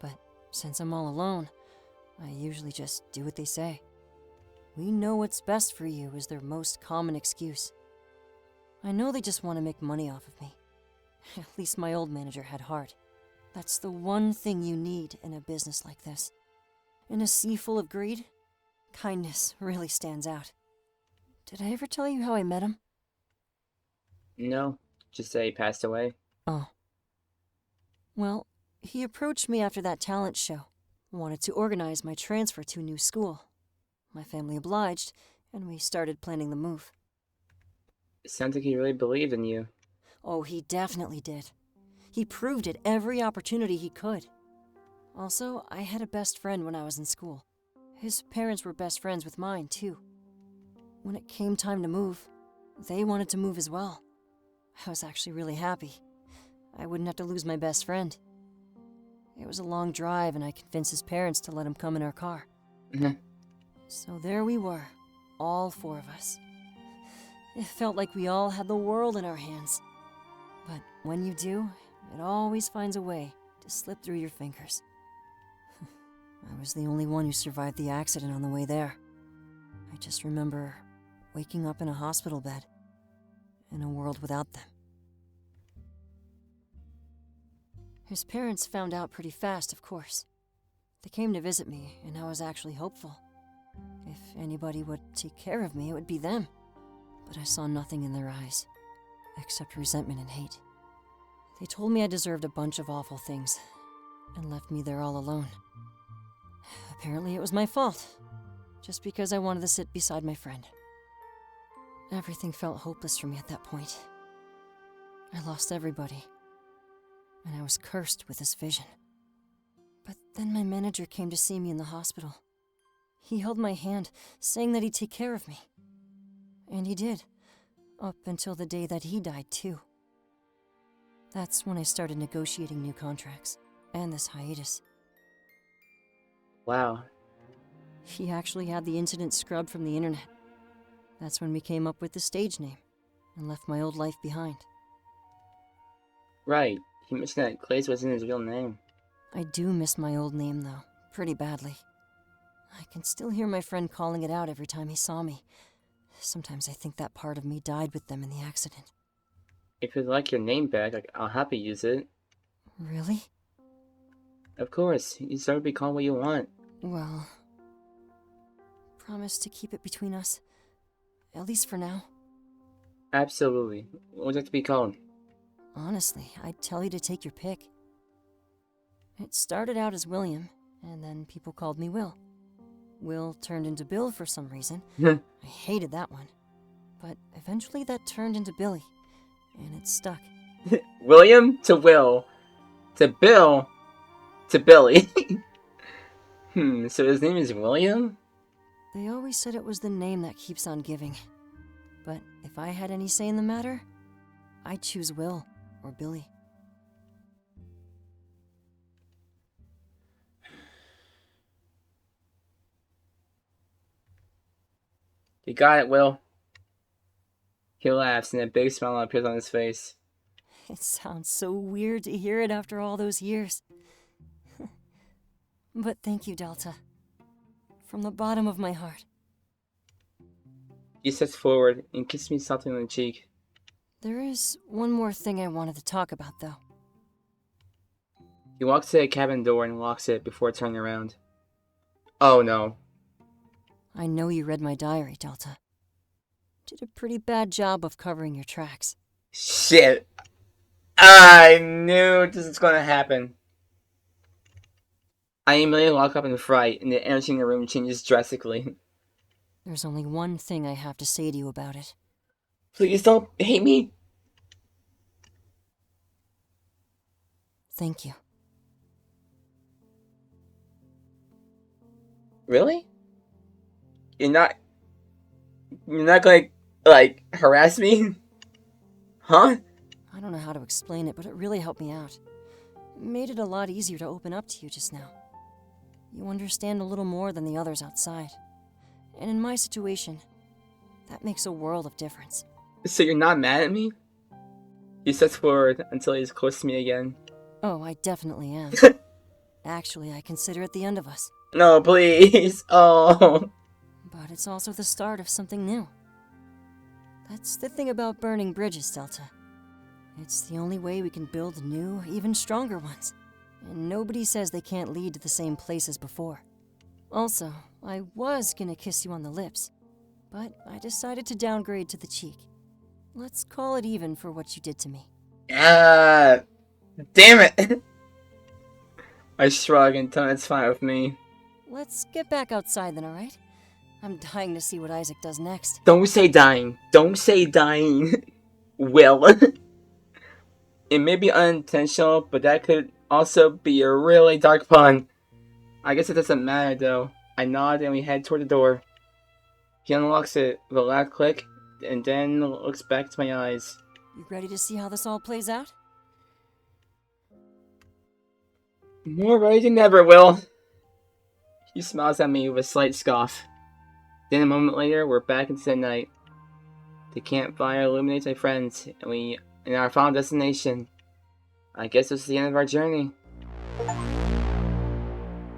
but since I'm all alone, I usually just do what they say. We know what's best for you is their most common excuse. I know they just want to make money off of me. At least my old manager had heart. That's the one thing you need in a business like this. In a sea full of greed, kindness really stands out. Did I ever tell you how I met him? No, just say he passed away. Oh. Well, he approached me after that talent show. Wanted to organize my transfer to a new school. My family obliged, and we started planning the move. It sounds like he really believed in you. Oh, he definitely did. He proved it every opportunity he could. Also, I had a best friend when I was in school. His parents were best friends with mine, too. When it came time to move, they wanted to move as well. I was actually really happy. I wouldn't have to lose my best friend. It was a long drive, and I convinced his parents to let him come in our car. So there we were, all four of us. It felt like we all had the world in our hands. But when you do, it always finds a way to slip through your fingers. I was the only one who survived the accident on the way there. I just remember waking up in a hospital bed, in a world without them. His parents found out pretty fast, of course. They came to visit me, and I was actually hopeful. If anybody would take care of me, it would be them. But I saw nothing in their eyes, except resentment and hate. They told me I deserved a bunch of awful things, and left me there all alone. Apparently it was my fault, just because I wanted to sit beside my friend. Everything felt hopeless for me at that point. I lost everybody, and I was cursed with this vision. But then my manager came to see me in the hospital. He held my hand, saying that he'd take care of me. And he did, up until the day that he died too. That's when I started negotiating new contracts, and this hiatus. Wow. He actually had the incident scrubbed from the internet. That's when we came up with the stage name, and left my old life behind. Right. He mentioned that Klace wasn't his real name. I do miss my old name, though, pretty badly. I can still hear my friend calling it out every time he saw me. Sometimes I think that part of me died with them in the accident. If you'd like your name back, I'll happy use it. Really? Of course. You deserve to be called what you want. Well, promise to keep it between us. At least for now. Absolutely. What would you like to be called? Honestly, I'd tell you to take your pick. It started out as William, and then people called me Will. Will turned into Bill for some reason. I hated that one. But eventually that turned into Billy, and it stuck. William to Will. To Bill. To Billy. So his name is William? They always said it was the name that keeps on giving. But if I had any say in the matter, I'd choose Will or Billy. You got it, Will. He laughs, and a big smile appears on his face. It sounds so weird to hear it after all those years. But thank you, Delta. From the bottom of my heart. He steps forward and kisses me softly on the cheek. There is one more thing I wanted to talk about, though. He walks to the cabin door and locks it before turning around. Oh no. I know you read my diary, Delta. Did a pretty bad job of covering your tracks. Shit. I knew this was gonna happen. I immediately lock up in fright, and the energy in the room changes drastically. There's only one thing I have to say to you about it. Please don't hate me. Thank you. Really? You're not gonna, harass me? Huh? I don't know how to explain it, but it really helped me out. It made it a lot easier to open up to you just now. You understand a little more than the others outside. And in my situation, that makes a world of difference. So you're not mad at me? He steps forward until he's close to me again. Oh, I definitely am. Actually, I consider it the end of us. No, please. Oh. But it's also the start of something new. That's the thing about burning bridges, Delta. It's the only way we can build new, even stronger ones. And nobody says they can't lead to the same place as before. Also, I was gonna kiss you on the lips. but I decided to downgrade to the cheek. Let's call it even for what you did to me. Ah, damn it! I shrug and tell him it's fine with me. Let's get back outside then, alright? I'm dying to see what Isaac does next. Don't say dying. Don't say dying. Will. It may be unintentional, but that could also be a really dark pun. I guess it doesn't matter though. I nod and we head toward the door. He unlocks it with a loud click and then looks back to my eyes. You ready to see how this all plays out? More ready than ever, Will. He smiles at me with a slight scoff. Then a moment later, we're back into the night. The campfire illuminates my friends, and we in our final destination. I guess this is the end of our journey.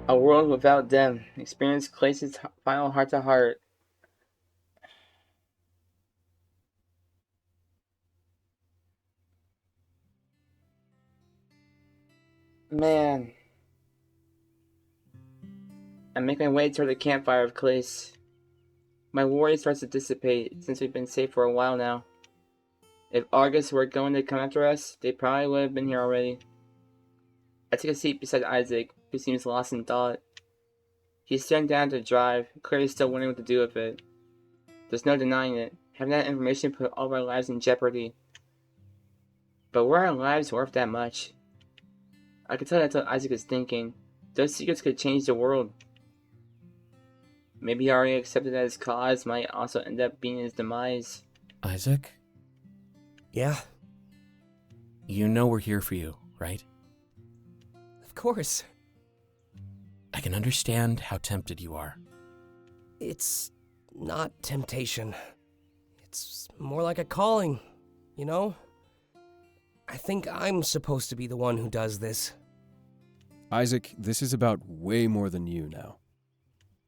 A world without them. Experience Klace's final heart-to-heart. Man. I make my way toward the campfire of Klace. My worry starts to dissipate since we've been safe for a while now. If Argus were going to come after us, they probably would have been here already. I take a seat beside Isaac, who seems lost in thought. He's staring down the drive, clearly still wondering what to do with it. There's no denying it. Having that information put all of our lives in jeopardy. But were our lives worth that much? I could tell that's what Isaac is thinking. Those secrets could change the world. Maybe he already accepted that his cause might also end up being his demise. Isaac? Yeah, You know we're here for you, right? of course. I can understand how tempted you are. It's not temptation. It's more like a calling, you know? I think I'm supposed to be the one who does this. Isaac, this is about way more than you now.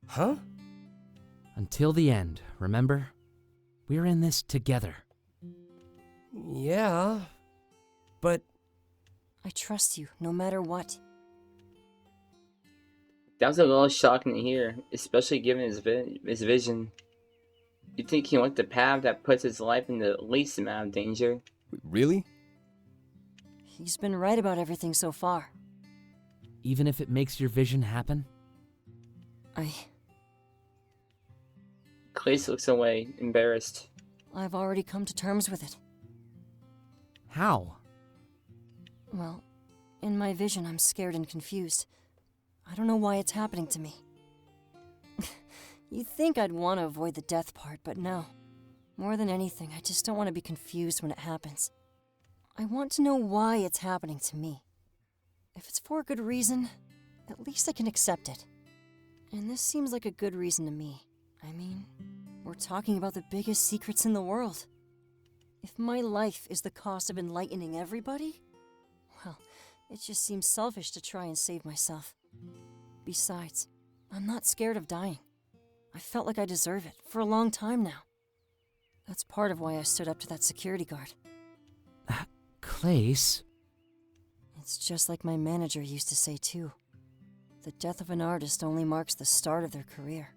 Huh? Until the end, remember? We're in this together. Yeah, but I trust you, no matter what. That was a little shocking to hear, especially given his vision. You'd think he went the path that puts his life in the least amount of danger. Really? He's been right about everything so far. Even if it makes your vision happen? Klace looks away, embarrassed. I've already come to terms with it. How? Well, in my vision, I'm scared and confused. I don't know why it's happening to me. You'd think I'd want to avoid the death part, but no. More than anything, I just don't want to be confused when it happens. I want to know why it's happening to me. If it's for a good reason, at least I can accept it. And this seems like a good reason to me. I mean, we're talking about the biggest secrets in the world. If my life is the cost of enlightening everybody, well, it just seems selfish to try and save myself. Besides, I'm not scared of dying. I felt like I deserve it for a long time now. That's part of why I stood up to that security guard. Klace? It's just like my manager used to say too. The death of an artist only marks the start of their career.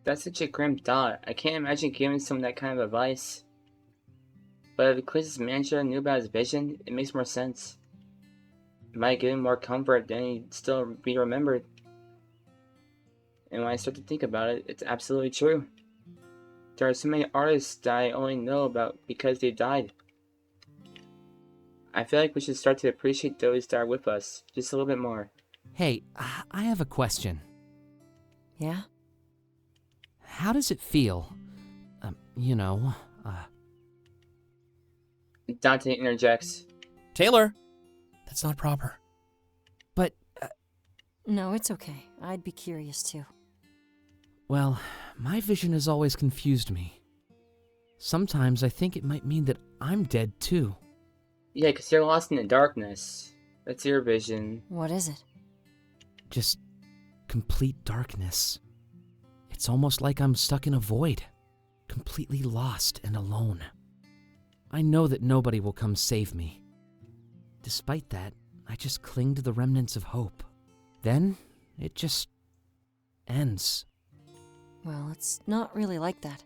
That's such a grim thought. I can't imagine giving someone that kind of advice. But if Klace's manager knew about his vision, it makes more sense. It might give him more comfort than he'd still be remembered. And when I start to think about it, it's absolutely true. There are so many artists that I only know about because they died. I feel like we should start to appreciate those that are with us just a little bit more. Hey, I have a question. Yeah? How does it feel? Dante interjects. Taylor, that's not proper. But, No, it's okay. I'd be curious too. well, my vision has always confused me. Sometimes I think it might mean that I'm dead too. Yeah, because you're lost in the darkness. That's your vision. What is it? Just complete darkness. It's almost like I'm stuck in a void, completely lost and alone. I know that nobody will come save me. Despite that, I just cling to the remnants of hope. Then, it just ends. Well, it's not really like that.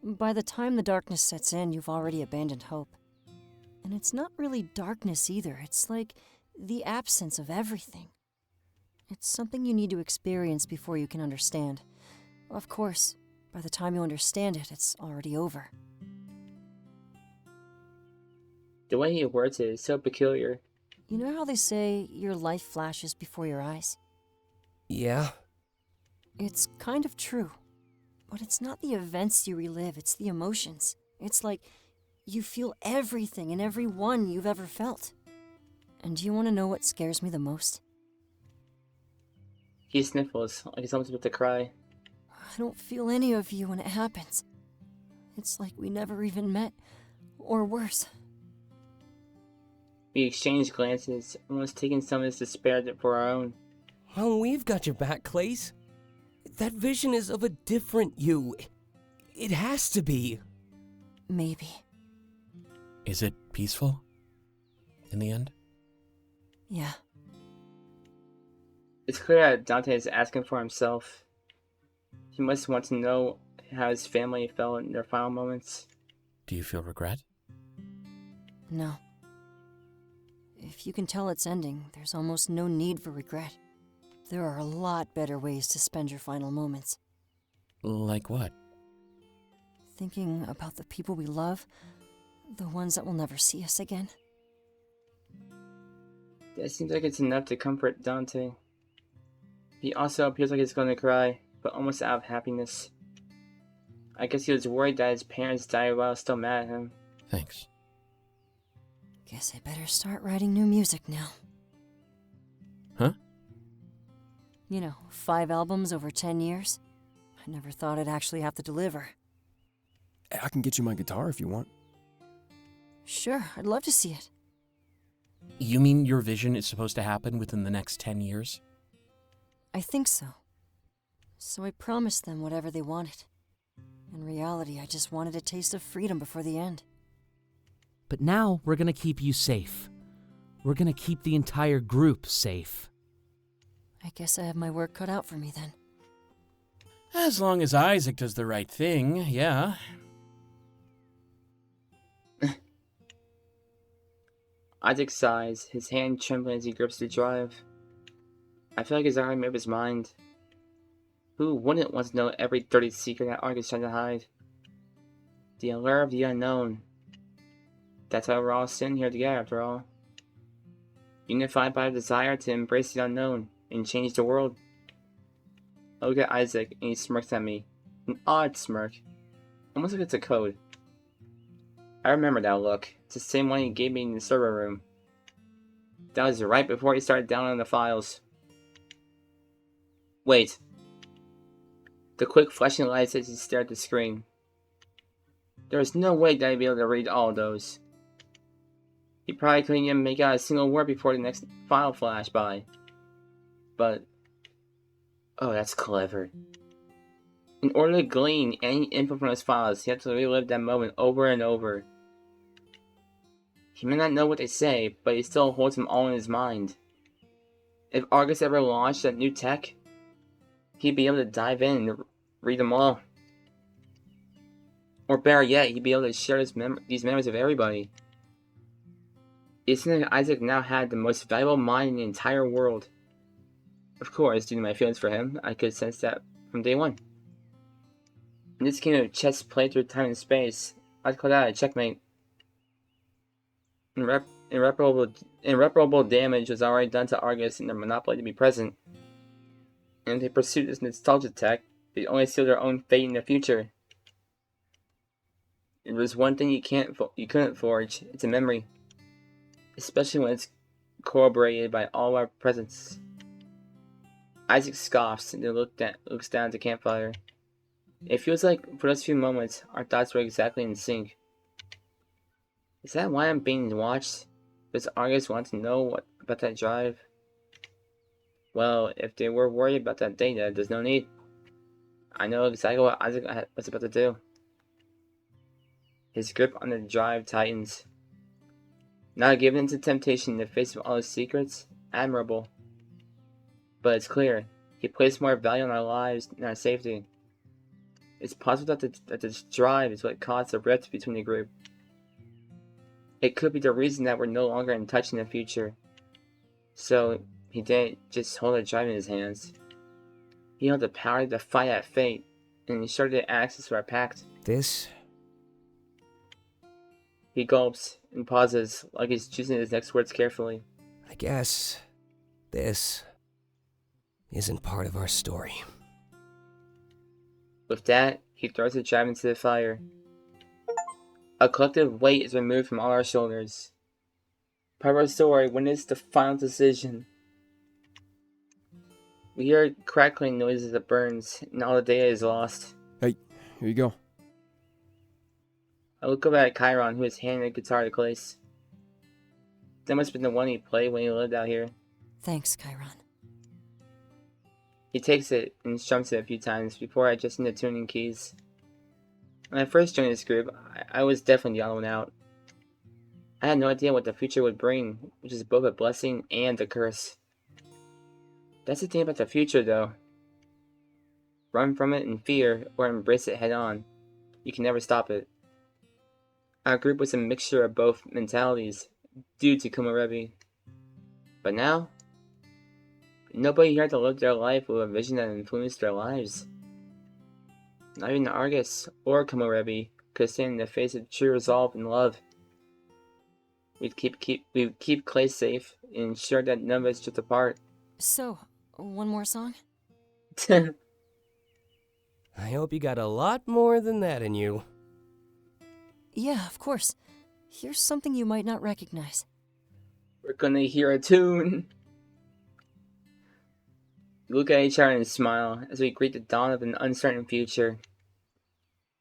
By the time the darkness sets in, you've already abandoned hope. And it's not really darkness either. It's like the absence of everything. It's something you need to experience before you can understand. Of course, by the time you understand it, it's already over. The way he words it is so peculiar. You know how they say your life flashes before your eyes? Yeah? It's kind of true. But it's not the events you relive, it's the emotions. It's like you feel everything and every one you've ever felt. And do you want to know what scares me the most? He sniffles, like he's almost about to cry. I don't feel any of you when it happens. It's like we never even met, or worse. We exchange glances, almost taking some of his despair for our own. Oh, we've got your back, Klace. That vision is of a different you. It has to be. Maybe. Is it peaceful? In the end? Yeah. It's clear that Dante is asking for himself. He must want to know how his family felt in their final moments. Do you feel regret? No. If you can tell it's ending, there's almost no need for regret. There are a lot better ways to spend your final moments. Like what? Thinking about the people we love, the ones that will never see us again. That seems like it's enough to comfort Dante. He also appears like he's going to cry, but almost out of happiness. I guess he was worried that his parents died while still mad at him. Thanks. Guess I better start writing new music now. Huh? You know, 5 albums over 10 years. I never thought I'd actually have to deliver. I can get you my guitar if you want. Sure, I'd love to see it. You mean your vision is supposed to happen within the next 10 years? I think so. So I promised them whatever they wanted. In reality, I just wanted a taste of freedom before the end. But now we're gonna keep you safe. We're gonna keep the entire group safe. I guess I have my work cut out for me then. As long as Isaac does the right thing, yeah. Isaac sighs, his hand trembling as he grips the drive. I feel like he's already made up his mind. Who wouldn't want to know every dirty secret that Argus trying to hide? The allure of the unknown. That's why we're all sitting here together, after all. Unified by a desire to embrace the unknown and change the world. I look at Isaac and he smirks at me. An odd smirk. Almost like it's a code. I remember that look. It's the same one he gave me in the server room. That was right before he started downloading the files. Wait. The quick flashing lights as he stared at the screen. There was no way that I'd be able to read all of those. He probably couldn't even make out a single word before the next file flashed by. But... oh, that's clever. In order to glean any info from those files, he had to relive that moment over and over. He may not know what they say, but he still holds them all in his mind. If Argus ever launched that new tech, he'd be able to dive in and read them all. Or better yet, he'd be able to share these memories with everybody. It seemed like Isaac now had the most valuable mind in the entire world. Of course, due to my feelings for him, I could sense that from day one. In this game of chess played through time and space, I'd call that a checkmate. Irreparable damage was already done to Argus in their monopoly to be present. And if they pursued this nostalgia tech, they'd only seal their own fate in the future. If there's one thing you couldn't forge, it's a memory. Especially when it's corroborated by all our presence. Isaac scoffs and then looks down at the campfire. It feels like, for those few moments, our thoughts were exactly in sync. Is that why I'm being watched? Does Argus want to know about that drive? Well, if they were worried about that data, there's no need. I know exactly what Isaac was about to do. His grip on the drive tightens. Not giving in to temptation in the face of all his secrets? Admirable. But it's clear, he placed more value on our lives than our safety. It's possible that this drive is what caused the rift between the group. It could be the reason that we're no longer in touch in the future. So, he didn't just hold a drive in his hands. He held the power to fight at fate, and he started access to our pact. This? He gulps and pauses, like he's choosing his next words carefully. I guess this isn't part of our story. With that, he throws the drive into the fire. A collective weight is removed from all our shoulders. Part of our story witnessed the final decision. We hear crackling noises as it burns, and all the data is lost. Hey, here you go. I look over at Kyron, who is handing a guitar to Klace. That must have been the one he played when he lived out here. Thanks, Kyron. He takes it and strums it a few times before adjusting the tuning keys. When I first joined this group, I was definitely the odd one out. I had no idea what the future would bring, which is both a blessing and a curse. That's the thing about the future, though. Run from it in fear or embrace it head on. You can never stop it. Our group was a mixture of both mentalities, due to Komorebi. But now, nobody here to live their life with a vision that influenced their lives. Not even Argus or Komorebi could stand in the face of true resolve and love. We'd keep Klace safe and ensure that none of us drift apart. So, one more song? I hope you got a lot more than that in you. Yeah, of course. Here's something you might not recognize. We're gonna hear a tune. We look at each other and smile as we greet the dawn of an uncertain future.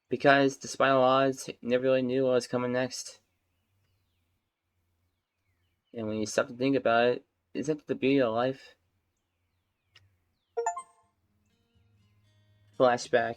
Because, despite all odds, we never really knew what was coming next. And when you stop to think about it, isn't that the beauty of life? Flashback.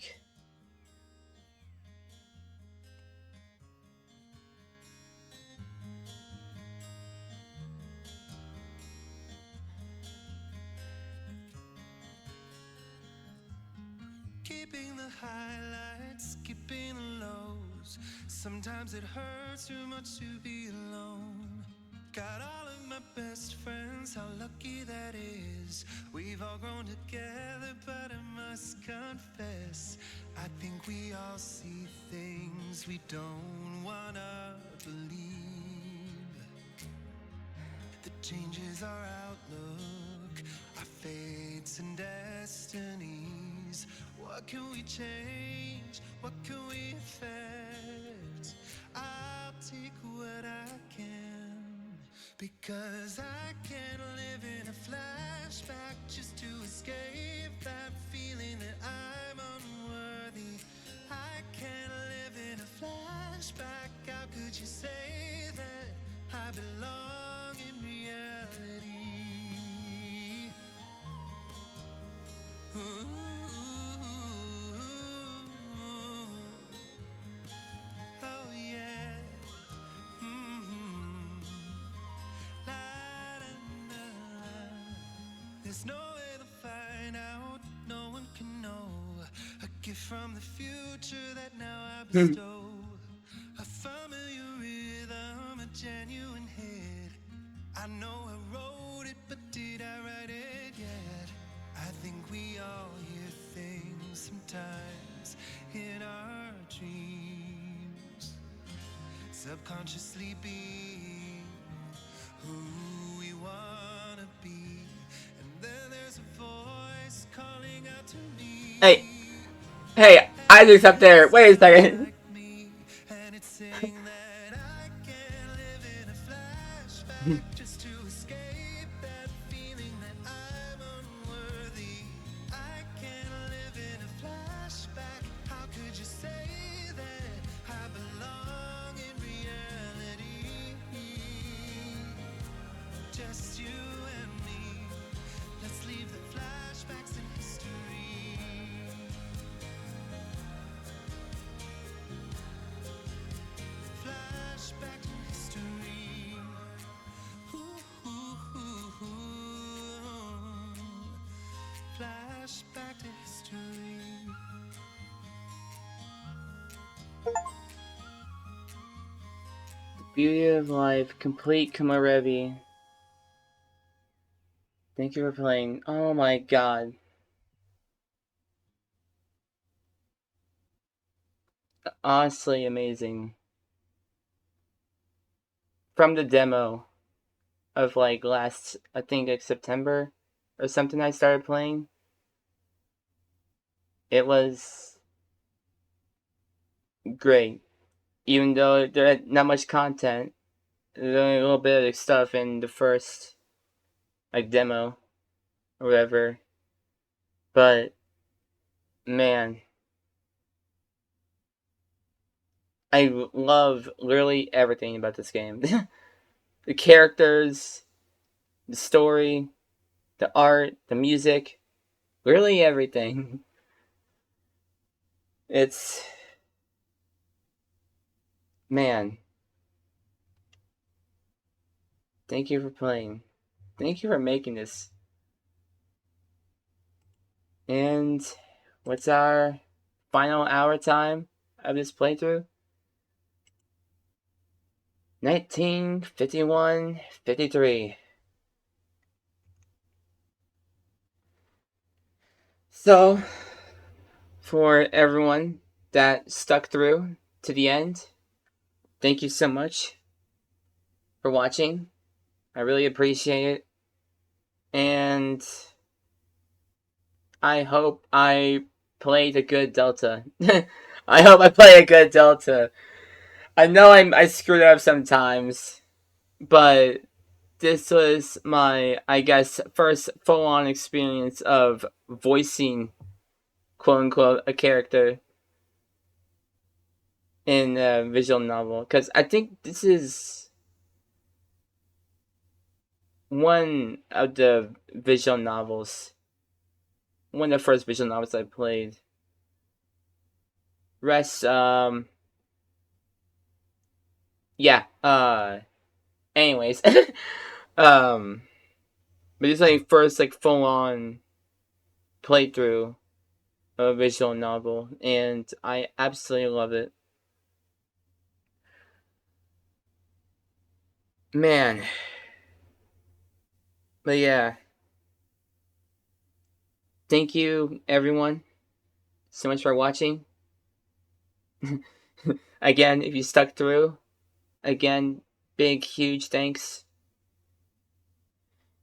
Keeping the highlights, skipping the lows. Sometimes it hurts too much to be alone. Got all of my best friends, how lucky that is. We've all grown together, but I must confess, I think we all see things we don't wanna believe. That changes our outlook, our fates and destinies. What can we change? What can we affect? I'll take what I can, because I can't live in a flashback just to escape that feeling that I'm unworthy. I can't live in a flashback. How could you say that I belong in reality? Ooh. There's no way to find out, no one can know. A gift from the future that now I bestow. A familiar rhythm, a genuine hit. I know I wrote it, but did I write it yet? I think we all hear things sometimes in our dreams, subconsciously being who we wanna be. Then there's a voice calling out to me. Hey, Isaac's up there. Wait a second. And it's saying that I can't live in a flashback just to escape that feeling that I'm unworthy. I can't live in a flashback. How could you say that I belong in reality? Just you and me. Let's leave the flashbacks in history. Flashback to history. Ooh, ooh, ooh, ooh. Flashback to history. The beauty of life, complete Komorebi. Thank you for playing. Oh my god. Honestly amazing. From the demo of like last, I think like September or something I started playing. It was great. Even though there had not much content, there's only a little bit of stuff in the first like demo or whatever. But man, I love literally everything about this game. The characters, the story, the art, the music, literally everything. It's man. Thank you for playing. Thank you for making this. And what's our final hour time of this playthrough? 19:51:53. So, for everyone that stuck through to the end, thank you so much for watching. I really appreciate it. And I hope I played a good Delta. I hope I played a good Delta. I know I screwed up sometimes, but this was my, I guess, first full-on experience of voicing, quote-unquote, a character in a visual novel. Because I think this is one of the visual novels, one of the first visual novels I played. Rest, yeah, anyways, but it's like first like full-on playthrough of a visual novel, and I absolutely love it. Man. But yeah. Thank you, everyone, so much for watching. Again, if you stuck through, again, big, huge thanks.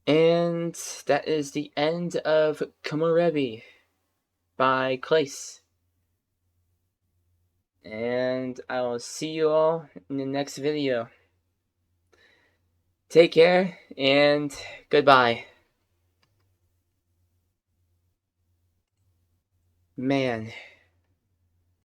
And that is the end of Komorebi by Klace. And I will see you all in the next video. Take care, and goodbye. Man.